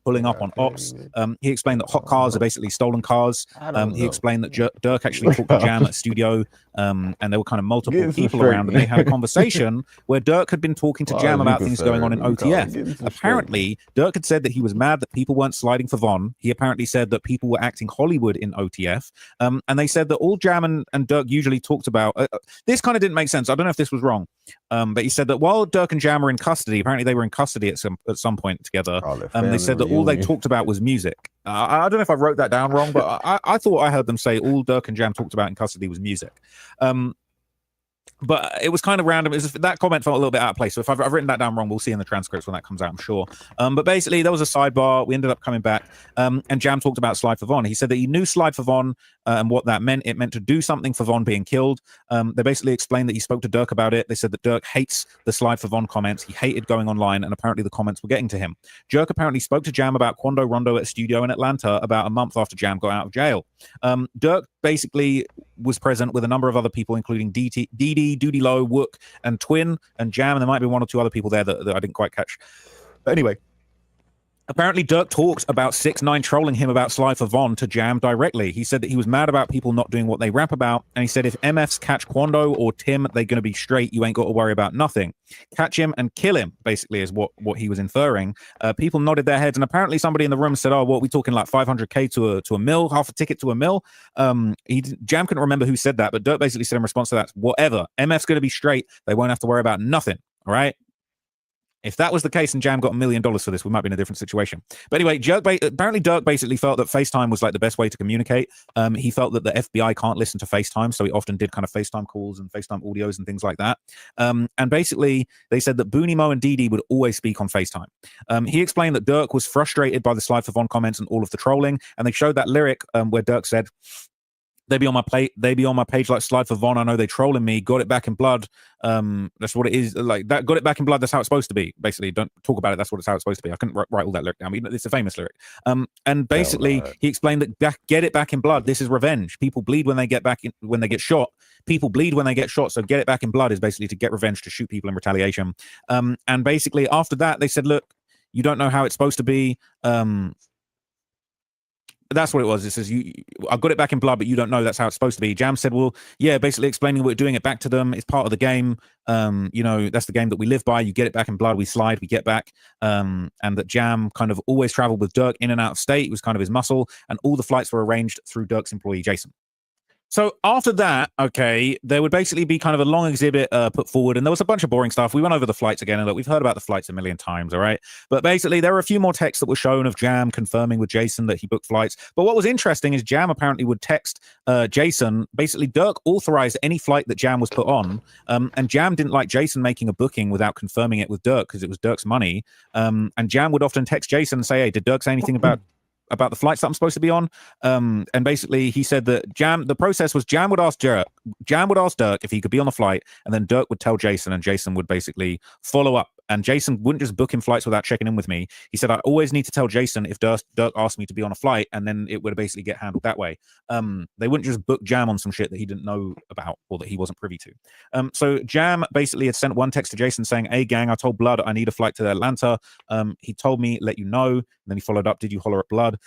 Pulling up on ops. He explained that hot cars are basically stolen cars. He explained that Dirk actually talked to Jam at studio, and there were kind of multiple people around, and they had a conversation where Dirk had been talking to Jam about things going on in OTF. Apparently, Dirk had said that he was mad that people weren't sliding for Von. He apparently said that people were acting Hollywood in OTF, and they said that all Jam and Dirk usually talked about. This kind of didn't make sense. I don't know if this was wrong, but he said that while Dirk and Jam were in custody, apparently they were in custody at some point together. They said that all they talked about was music. I don't know if I wrote that down wrong, but I thought I heard them say all Dirk and Jam talked about in custody was music. But it was kind of random. That comment felt a little bit out of place. So if I've written that down wrong, we'll see in the transcripts when that comes out, I'm sure. But basically, there was a sidebar. We ended up coming back, and Jam talked about Slide for Von. He said that he knew Slide for Von and what that meant. It meant to do something for Von being killed. They basically explained that he spoke to Dirk about it. They said that Dirk hates the Slide for Von comments. He hated going online, and apparently the comments were getting to him. Dirk apparently spoke to Jam about Quando Rondo at a studio in Atlanta about a month after Jam got out of jail. Dirk basically was present with a number of other people, including Dee Doody Low, Wook, and Twin, and Jam, and there might be one or two other people there that I didn't quite catch. But anyway, apparently Dirk talked about 6ix9ine trolling him about Slide for Von to Jam directly. He said that he was mad about people not doing what they rap about, and he said if MFs catch Quando or Tim, they're going to be straight. You ain't got to worry about nothing. Catch him and kill him, basically, is what he was inferring. People nodded their heads, and apparently somebody in the room said, oh, what, we talking like 500K to a mil, half a ticket to a mil? Jam couldn't remember who said that, but Dirk basically said in response to that, whatever. MF's going to be straight. They won't have to worry about nothing, all right? If that was the case and Jam got $1 million for this, we might be in a different situation. But anyway, apparently Dirk basically felt that FaceTime was like the best way to communicate. He felt that the FBI can't listen to FaceTime, so he often did kind of FaceTime calls and FaceTime audios and things like that. And basically, they said that Booney Mo and Dee would always speak on FaceTime. He explained that Dirk was frustrated by the Slide for Von comments and all of the trolling, and they showed that lyric where Dirk said, they be on my page like Slide for Von. I know they trolling me. Got it back in blood. That's what it is. Like that. Got it back in blood. That's how it's supposed to be. Basically, don't talk about it. That's how it's supposed to be. I couldn't write all that lyric down. I mean, it's a famous lyric. And basically, he explained that get it back in blood. This is revenge. People bleed when they get when they get shot. People bleed when they get shot. So get it back in blood is basically to get revenge, to shoot people in retaliation. And basically after that, they said, look, you don't know how it's supposed to be. That's what it was. It says, I got it back in blood, but you don't know that's how it's supposed to be. Jam said, well, yeah, basically explaining we're doing it back to them. It's part of the game. That's the game that we live by. You get it back in blood, we slide, we get back. And that Jam kind of always traveled with Dirk in and out of state. It was kind of his muscle. And all the flights were arranged through Dirk's employee, Jason. So after that, okay, there would basically be kind of a long exhibit put forward, and there was a bunch of boring stuff. We went over the flights again, and look, we've heard about the flights a million times, all right? But basically, there were a few more texts that were shown of Jam confirming with Jason that he booked flights. But what was interesting is Jam apparently would text Jason. Basically, Dirk authorized any flight that Jam was put on, and Jam didn't like Jason making a booking without confirming it with Dirk because it was Dirk's money. And Jam would often text Jason and say, hey, did Dirk say anything about the flights that I'm supposed to be on? And basically he said that the process was Jam would ask Dirk if he could be on the flight, and then Dirk would tell Jason, and Jason would basically follow up. And Jason wouldn't just book him flights without checking in with me. He said, I always need to tell Jason if Dirk asked me to be on a flight, and then it would basically get handled that way. They wouldn't just book Jam on some shit that he didn't know about or that he wasn't privy to. So Jam basically had sent one text to Jason saying, hey, gang, I told Blood I need a flight to Atlanta. He told me, let you know. And then he followed up, did you holler at Blood?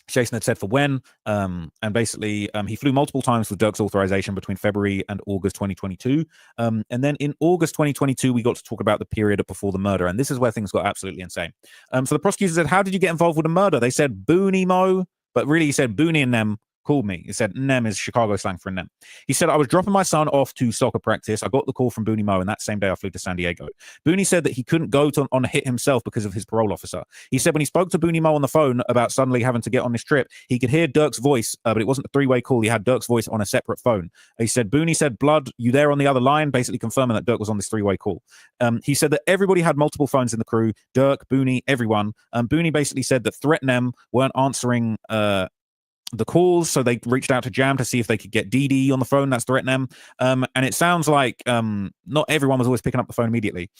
Jason had said for when, and basically he flew multiple times with Dirk's authorization between February and August 2022. And then in August 2022, we got to talk about the period before the murder. And this is where things got absolutely insane. So the prosecutor said, how did you get involved with the murder? They said, Booney Mo, but really he said Booney and them called me. He said, Nem is Chicago slang for Nem. He said, I was dropping my son off to soccer practice. I got the call from Booney Mo, and that same day I flew to San Diego. Booney said that he couldn't go on a hit himself because of his parole officer. He said when he spoke to Booney Mo on the phone about suddenly having to get on this trip, he could hear Dirk's voice, but it wasn't a three-way call. He had Dirk's voice on a separate phone. He said, Booney said, Blood, you there on the other line? Basically confirming that Dirk was on this three-way call. He said that everybody had multiple phones in the crew, Dirk, Booney, everyone. Booney basically said that Threat Nem weren't answering the calls, so they reached out to Jam to see if they could get Dee on the phone. That's Threat Nem. And it sounds like not everyone was always picking up the phone immediately.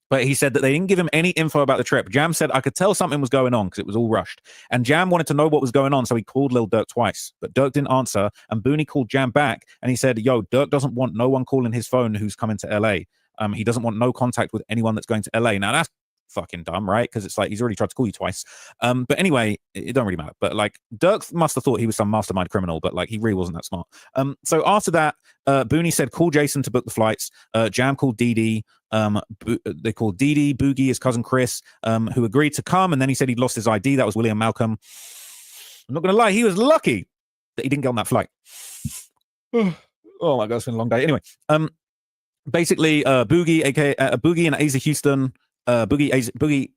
But he said that they didn't give him any info about the trip. Jam said, I could tell something was going on because it was all rushed. And Jam wanted to know what was going on, so he called Lil Durk twice. But Durk didn't answer, and Booney called Jam back, and he said, yo, Durk doesn't want no one calling his phone who's coming to LA. He doesn't want no contact with anyone that's going to LA. Now, that's fucking dumb, right? Because it's like he's already tried to call you twice. But anyway, it don't really matter. But like Dirk must have thought he was some mastermind criminal, but like he really wasn't that smart. So after that, Booney said call Jason to book the flights. Jam called Dee Dee. They called Dee Dee, Boogie, his cousin Chris, who agreed to come. And then he said he'd lost his ID. That was William Malcolm. I'm not gonna lie, he was lucky that he didn't get on that flight. Oh my god, it's been a long day. Anyway, basically, Boogie, aka Boogie and Asa Houston. Boogie,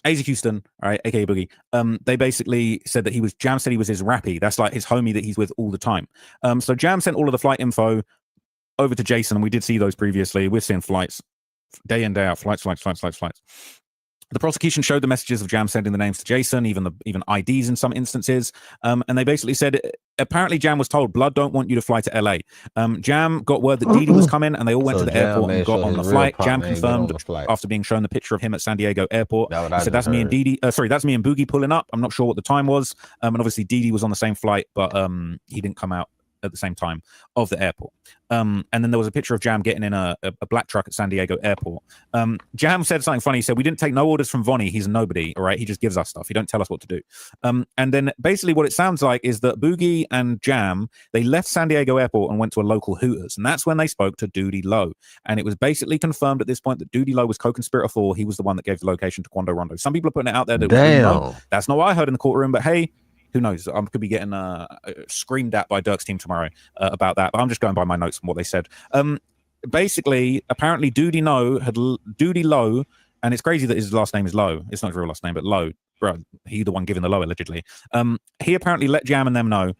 Asa Houston, all right, aka Boogie. They basically said that Jam said he was his rappy. That's like his homie that he's with all the time. So Jam sent all of the flight info over to Jason, and we did see those previously. We're seeing flights day in, day out, flights. The prosecution showed the messages of Jam sending the names to Jason, even IDs in some instances. And they basically said, apparently Jam was told, Blood don't want you to fly to LA. Jam got word that Dee Dee was coming, and they all went to the airport and got on the flight. Jam confirmed after being shown the picture of him at San Diego airport. He said, that's me and Dee Dee. That's me and Boogie pulling up. I'm not sure what the time was. And obviously Dee Dee was on the same flight, but he didn't come out at the same time of the airport. And then there was a picture of Jam getting in a black truck at San Diego airport. Jam said something funny. He said, we didn't take no orders from Vonnie. He's a nobody, all right? He just gives us stuff. He don't tell us what to do. And then basically what it sounds like is that Boogie and Jam, they left San Diego airport and went to a local Hooters. And that's when they spoke to Doody Lowe. And it was basically confirmed at this point that Doody Lowe was co-conspirator 4. He was the one that gave the location to Quando Rondo. Some people are putting it out there that Damn. That's not what I heard in the courtroom, but hey, who knows? I could be getting screamed at by Dirk's team tomorrow about that. But I'm just going by my notes and what they said. Basically, apparently, Doody Lowe, and it's crazy that his last name is Lowe. It's not his real last name, but Lowe. Bro, he the one giving the Lowe, allegedly. He apparently let Jam and them know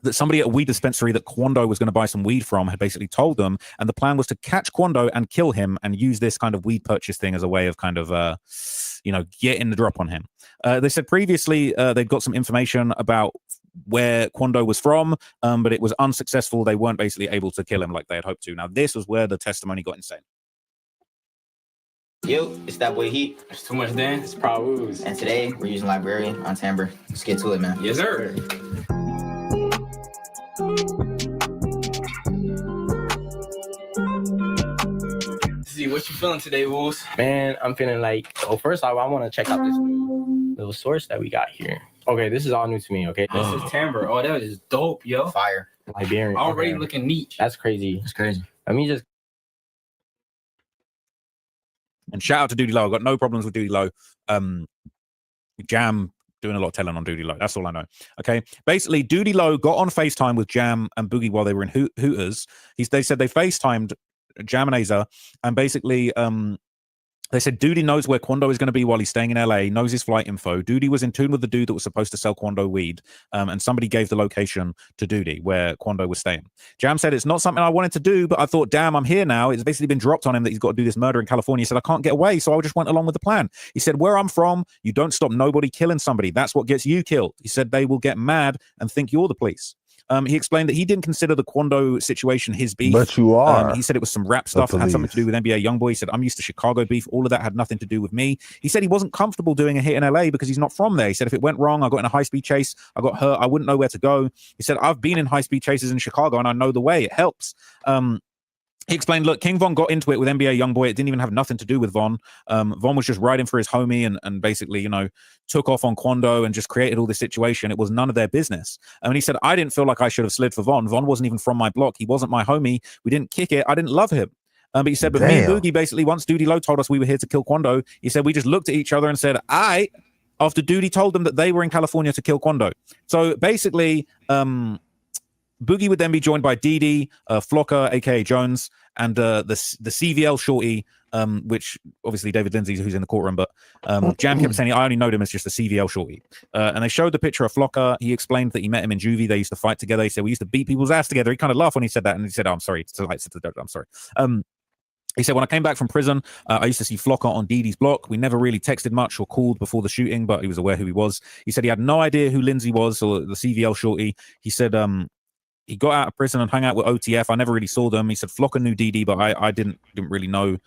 that somebody at a weed dispensary that Quando was going to buy some weed from had basically told them, and the plan was to catch Quando and kill him and use this kind of weed purchase thing as a way of kind of, getting the drop on him. They said previously they'd got some information about where Quando was from, but it was unsuccessful. They weren't basically able to kill him like they had hoped to. Now, this was where the testimony got insane. Yo, it's that boy Heat. It's too much dance. It's Prawooz. And today we're using Librarian on Timbre. Let's get to it, man. Yes, sir. See, what you feeling today, Wolves? Man, I'm feeling like, first off, I want to check out this little source that we got here. Okay, this is all new to me, okay? This is Timbre. Oh, that is dope, yo. Fire. Liberian. Already looking neat. That's crazy. That's crazy. Let me just... And shout out to Doody Lowe. I've got no problems with Doody Lowe. Jam doing a lot of telling on Doody Lowe. That's all I know. Okay. Basically, Doody Lowe got on FaceTime with Jam and Boogie while they were in Hooters. They said they FaceTimed Jam and Asa, and basically they said Doody knows where Quando is going to be while he's staying in LA, knows his flight info. Doody was in tune with the dude that was supposed to sell Quando weed, and somebody gave the location to Doody where Quando was staying. Jam said, it's not something I wanted to do, but I thought, damn, I'm here now. It's basically been dropped on him that he's got to do this murder in California. He said, I can't get away, so I just went along with the plan. He said, where I'm from, you don't stop nobody killing somebody. That's what gets you killed. He said, they will get mad and think you're the police. He explained that he didn't consider the Quando situation his beef. But you are. He said it was some rap stuff that had something to do with NBA Youngboy. He said, I'm used to Chicago beef. All of that had nothing to do with me. He said he wasn't comfortable doing a hit in LA because he's not from there. He said, if it went wrong, I got in a high-speed chase, I got hurt, I wouldn't know where to go. He said, I've been in high-speed chases in Chicago and I know the way. It helps. He explained, look, King Von got into it with NBA Youngboy. It didn't even have nothing to do with Von. Von was just riding for his homie and basically, took off on Quando and just created all this situation. It was none of their business. And he said, I didn't feel like I should have slid for Von. Von wasn't even from my block. He wasn't my homie. We didn't kick it. I didn't love him. But he said, but me and Boogie, basically, once Doody Lowe told us we were here to kill Quando, he said, we just looked at each other and said, after Doody told them that they were in California to kill Quando. So basically, Boogie would then be joined by Dee Dee, Flocker, aka Jones, and the CVL shorty, which obviously David Lindsay, who's in the courtroom, but Jam kept saying, I only know him as just the CVL shorty. And they showed the picture of Flocker. He explained that he met him in juvie. They used to fight together. He said, we used to beat people's ass together. He kind of laughed when he said that, and he said, I'm sorry. I'm sorry. He said, when I came back from prison, I used to see Flocker on Dee Dee's block. We never really texted much or called before the shooting, but he was aware who he was. He said he had no idea who Lindsay was or the CVL shorty. He said, he got out of prison and hung out with OTF. I never really saw them. He said Flocker knew Dee Dee, but I didn't really know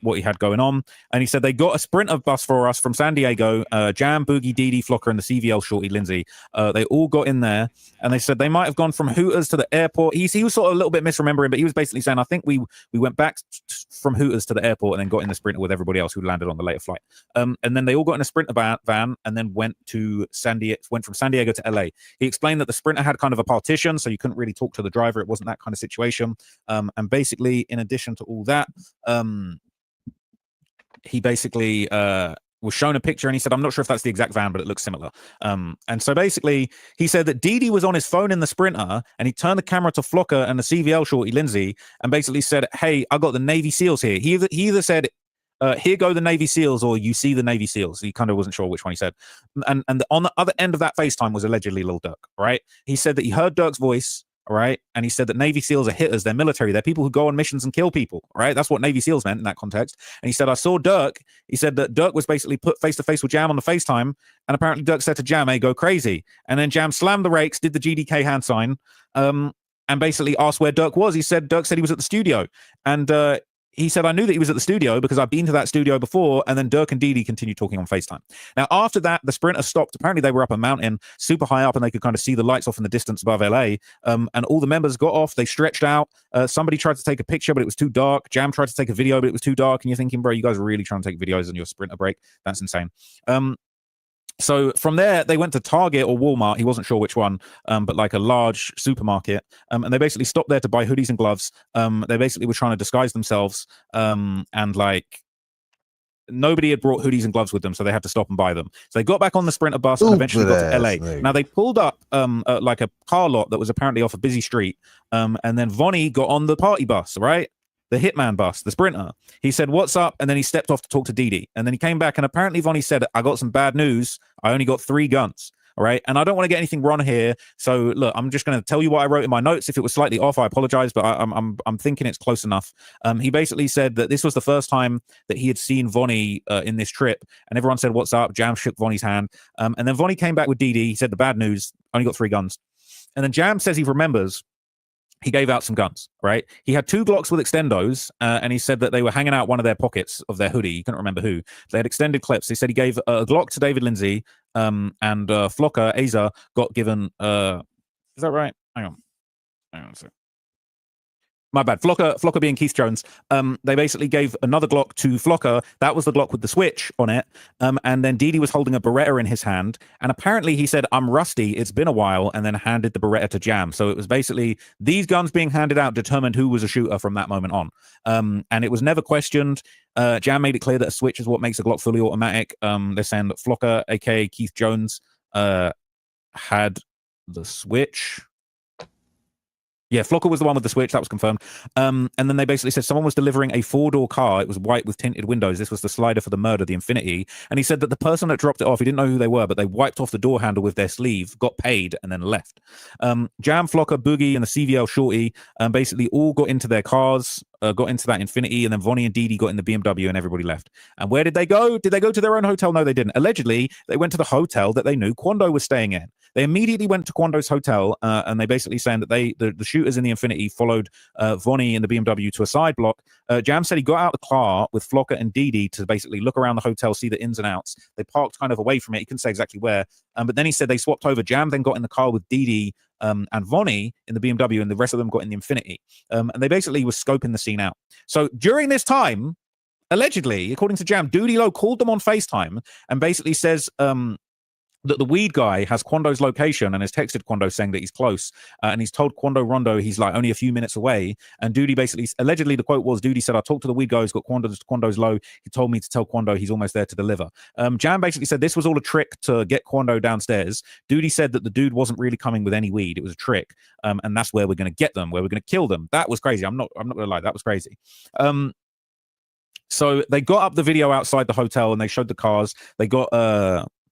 what he had going on. And he said they got a Sprinter bus for us from San Diego. Jam, Boogie, Dee, Flocker, and the CVL shorty Lindsay. They all got in there, and they said they might have gone from Hooters to the airport. He was sort of a little bit misremembering, but he was basically saying, I think we went back from Hooters to the airport and then got in the Sprinter with everybody else who landed on the later flight. And then they all got in a Sprinter van and then went from San Diego to LA. He explained that the Sprinter had kind of a partition, so you couldn't really talk to the driver. It wasn't that kind of situation. And basically, in addition to all that, he basically was shown a picture and he said, I'm not sure if that's the exact van, but it looks similar. And so basically, he said that Dee was on his phone in the Sprinter and he turned the camera to Flocker and the CVL shorty Lindsay and basically said, hey, I got the Navy SEALs here. He either said, here go the Navy SEAls, or you see the Navy SEAls. He kind of wasn't sure which one he said. And on the other end of that FaceTime was allegedly Lil Durk, right? He said that he heard Durk's voice, all right? And he said that Navy SEAls are hitters. They're military. They're people who go on missions and kill people, right? That's what Navy SEAls meant in that context. And he said, I saw Durk. He said that Durk was basically put face-to-face with Jam on the FaceTime. And apparently Durk said to Jam, hey, go crazy. And then Jam slammed the rakes, did the GDK hand sign, and basically asked where Durk was. Durk said he was at the studio. And he said, I knew that he was at the studio because I've been to that studio before. And then Durk and Dee continued talking on FaceTime. Now, after that, the Sprinter stopped. Apparently, they were up a mountain, super high up, and they could kind of see the lights off in the distance above LA. And all the members got off. They stretched out. Somebody tried to take a picture, but it was too dark. Jam tried to take a video, but it was too dark. And you're thinking, bro, you guys are really trying to take videos on your Sprinter break? That's insane. So from there, they went to Target or Walmart. He wasn't sure which one, but like a large supermarket. And they basically stopped there to buy hoodies and gloves. They basically were trying to disguise themselves. And like nobody had brought hoodies and gloves with them, so they had to stop and buy them. So they got back on the Sprinter bus and eventually got to LA. Now they pulled up like a car lot that was apparently off a busy street. And then Vonnie got on the party bus, right? The Hitman bus, the Sprinter. He said, what's up? And then he stepped off to talk to Dee. And then he came back and apparently Vonnie said, I got some bad news. I only got 3 guns. All right. And I don't want to get anything wrong here. So look, I'm just going to tell you what I wrote in my notes. If it was slightly off, I apologize, but I'm thinking it's close enough. He basically said that this was the first time that he had seen Vonnie in this trip. And everyone said, what's up? Jam shook Vonnie's hand. And then Vonnie came back with Dee. He said the bad news, only got 3 guns. And then Jam says he remembers he gave out some guns, right? He had 2 Glocks with extendos, and he said that they were hanging out one of their pockets of their hoodie. He couldn't remember who. They had extended clips. He said he gave a Glock to David Lindsay, and Flocker, Asa, got given... is that right? Hang on a sec. My bad. Flocker being Keith Jones. They basically gave another Glock to Flocker. That was the Glock with the switch on it. And then Dee was holding a Beretta in his hand. And apparently he said, I'm rusty. It's been a while. And then handed the Beretta to Jam. So it was basically these guns being handed out determined who was a shooter from that moment on. And it was never questioned. Jam made it clear that a switch is what makes a Glock fully automatic. They're saying that Flocker, aka Keith Jones, had the switch. Yeah, Flocker was the one with the switch. That was confirmed. And then they basically said someone was delivering a 4-door car. It was white with tinted windows. This was the slider for the murder, the Infinity. And he said that the person that dropped it off, he didn't know who they were, but they wiped off the door handle with their sleeve, got paid, and then left. Jam, Flocker, Boogie, and the CVL shorty basically all got into their cars, got into that Infinity, and then Vonnie and Dee got in the BMW, and everybody left. And where did they go? Did they go to their own hotel? No, they didn't. Allegedly, they went to the hotel that they knew Quando was staying in. They immediately went to Quando's hotel, and they basically saying that the shooters in the Infinity followed Vonnie in the BMW to a side block. Jam said he got out the car with Flocker and Dee to basically look around the hotel, see the ins and outs. They parked kind of away from it. He couldn't say exactly where. But then he said they swapped over. Jam then got in the car with Dee and Vonnie in the BMW, and the rest of them got in the Infinity. And they basically were scoping the scene out. So during this time, allegedly, according to Jam, Doody Low called them on FaceTime and basically says that the weed guy has Quando's location and has texted Quando saying that he's close. And he's told Quando Rondo he's like only a few minutes away. And Doody basically, allegedly the quote was, Doody said, I talked to the weed guy who's got Quando's low. He told me to tell Quando he's almost there to deliver. Jam basically said this was all a trick to get Quando downstairs. Doody said that the dude wasn't really coming with any weed. It was a trick. And that's where we're going to get them, where we're going to kill them. That was crazy. I'm not going to lie. That was crazy. So they got up the video outside the hotel and they showed the cars. They got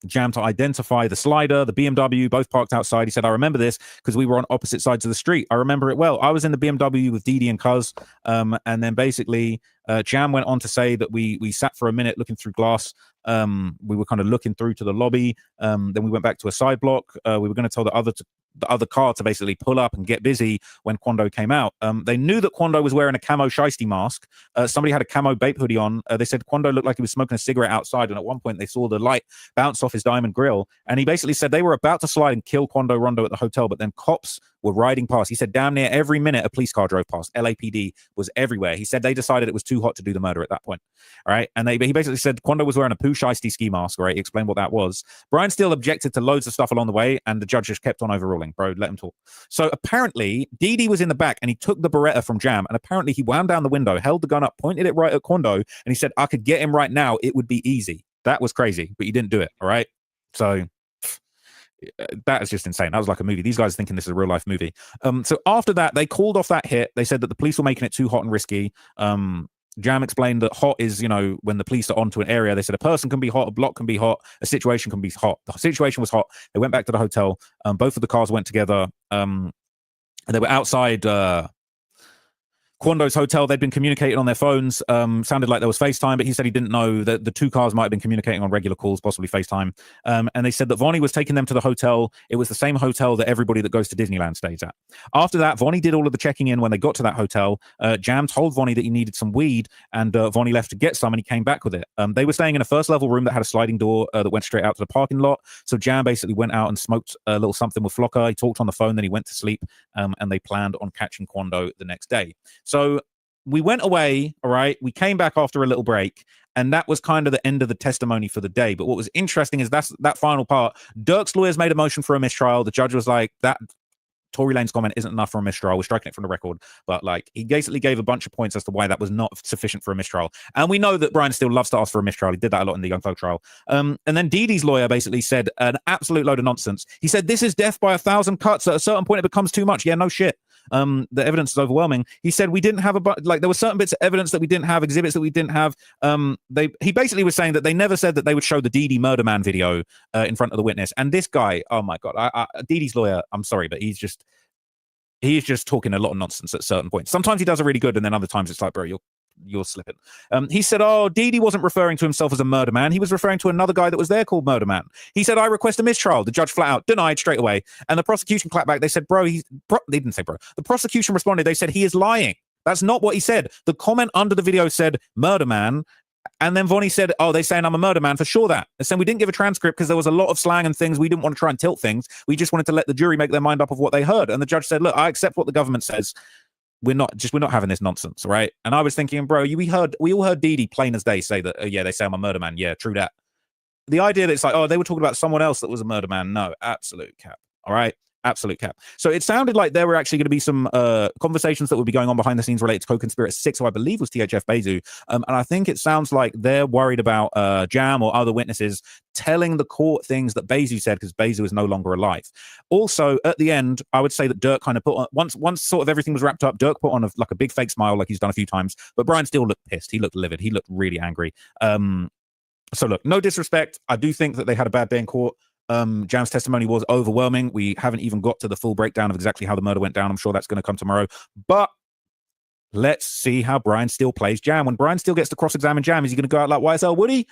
Jam to identify the slider, the BMW, both parked outside. He said, I remember this because we were on opposite sides of the street. I remember it well. I was in the BMW with Dee and Cuz. And then basically Jam went on to say that we sat for a minute looking through glass. We were kind of looking through to the lobby. Then we went back to a side block. We were going to tell the other the other car to basically pull up and get busy when Quando came out. They knew that Quando was wearing a camo shiesty mask. Somebody had a camo Bape hoodie on. They said Quando looked like he was smoking a cigarette outside, and at one point they saw the light bounce off his diamond grill. And he basically said they were about to slide and kill Quando Rondo at the hotel, but then cops were riding past. He said damn near every minute a police car drove past. LAPD was everywhere. He said they decided it was too hot to do the murder at that point. All right. And he basically said Quando was wearing a poo shiesty ski mask. All right. He explained what that was. Brian Steele objected to loads of stuff along the way, and the judge just kept on overruling. Bro, let him talk. So apparently, Didi was in the back, and he took the Beretta from Jam, and apparently he wound down the window, held the gun up, pointed it right at Quando, and he said, I could get him right now. It would be easy. That was crazy, but you didn't do it. All right. So that is just insane. That was like a movie. These guys are thinking this is a real life movie. So after that, they called off that hit. They said that the police were making it too hot and risky. Jam explained that hot is, when the police are onto an area, they said a person can be hot, a block can be hot, a situation can be hot. The situation was hot. They went back to the hotel. Both of the cars went together. And they were outside Quando's hotel. They'd been communicating on their phones. Sounded like there was FaceTime, but he said he didn't know that the two cars might have been communicating on regular calls, possibly FaceTime. And they said that Vonnie was taking them to the hotel. It was the same hotel that everybody that goes to Disneyland stays at. After that, Vonnie did all of the checking in when they got to that hotel. Jam told Vonnie that he needed some weed, and Vonnie left to get some, and he came back with it. They were staying in a first level room that had a sliding door that went straight out to the parking lot. So Jam basically went out and smoked a little something with Flocka. He talked on the phone, then he went to sleep, and they planned on catching Quando the next day. So we went away, all right? We came back after a little break, and that was kind of the end of the testimony for the day. But what was interesting is that final part. Dirk's lawyers made a motion for a mistrial. The judge was like, that Tory Lane's comment isn't enough for a mistrial. We're striking it from the record. But he basically gave a bunch of points as to why that was not sufficient for a mistrial. And we know that Brian still loves to ask for a mistrial. He did that a lot in the Young Thug trial. And then Didi's lawyer basically said an absolute load of nonsense. He said, this is death by 1,000 cuts. At a certain point, it becomes too much. Yeah, no shit. The evidence is overwhelming. He said we didn't have there were certain bits of evidence that we didn't have, exhibits that we didn't have. He basically was saying that they never said that they would show the Didi Murder Man video in front of the witness. And this guy, oh my God, Didi's lawyer, I'm sorry, but he's just talking a lot of nonsense at certain points. Sometimes he does it really good, and then other times it's like, bro, you're slipping. He said, Didi wasn't referring to himself as a murder man. He was referring to another guy that was there called Murder Man. He said, I request a mistrial. The judge flat out denied straight away. And the prosecution clapped back. They said, they didn't say bro. The prosecution responded. They said, he is lying. That's not what he said. The comment under the video said Murder Man. And then Vonnie said, they're saying I'm a murder man for sure that. And so we didn't give a transcript because there was a lot of slang and things. We didn't want to try and tilt things. We just wanted to let the jury make their mind up of what they heard. And the judge said, look, I accept what the government says. We're not having this nonsense, right? And I was thinking, bro, we all heard Didi plain as day say that, they say I'm a murder man. Yeah, true that. The idea that it's like, they were talking about someone else that was a murder man. No, absolute cap. All right. Absolute cap. So it sounded like there were actually going to be some conversations that would be going on behind the scenes related to Co-Conspirator 6, who I believe was THF Bezu. And I think it sounds like they're worried about Jam or other witnesses telling the court things that Bezu said because Bezu is no longer alive. Also, at the end, I would say that Dirk kind of put on, once sort of everything was wrapped up, Dirk put on a big fake smile like he's done a few times. But Brian still looked pissed. He looked livid. He looked really angry. So look, no disrespect. I do think that they had a bad day in court. Jam's testimony was overwhelming. We haven't even got to the full breakdown of exactly how the murder went down. I'm sure that's going to come tomorrow. But let's see how Brian Steele plays Jam. When Brian Steele gets to cross-examine Jam, is he going to go out like YSL Woody?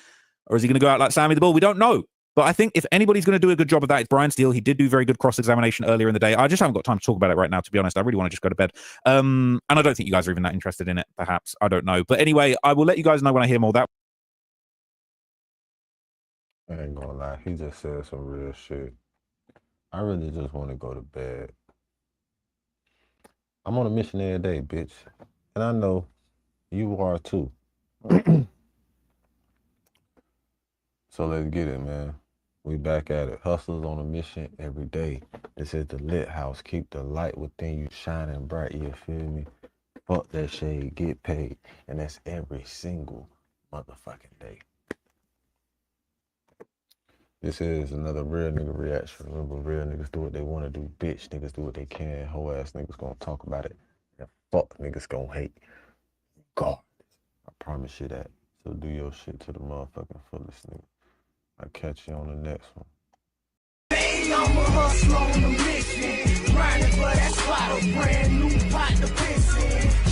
Or is he going to go out like Sammy the Bull? We don't know. But I think if anybody's going to do a good job of that, it's Brian Steele. He did do very good cross-examination earlier in the day. I just haven't got time to talk about it right now, to be honest. I really want to just go to bed. And I don't think you guys are even that interested in it, perhaps. I don't know. But anyway, I will let you guys know when I hear more of that. I ain't gonna lie, he just said some real shit. I really just want to go to bed. I'm on a mission every day, bitch. And I know you are too. So let's get it, man. We back at it. Hustlers on a mission every day. This is the Lit House. Keep the light within you shining bright, you feel me? Fuck that shade, get paid. And that's every single motherfucking day. This is another real nigga reaction. Remember, real niggas do what they want to do. Bitch niggas do what they can. Hoe ass niggas gonna talk about it. And fuck niggas gonna hate. God, I promise you that. So do your shit to the motherfucking fullest, nigga. I'll catch you on the next one. Baby, I'm a hustler on a mission. Grinding for that spot, a brand new pot to piss in.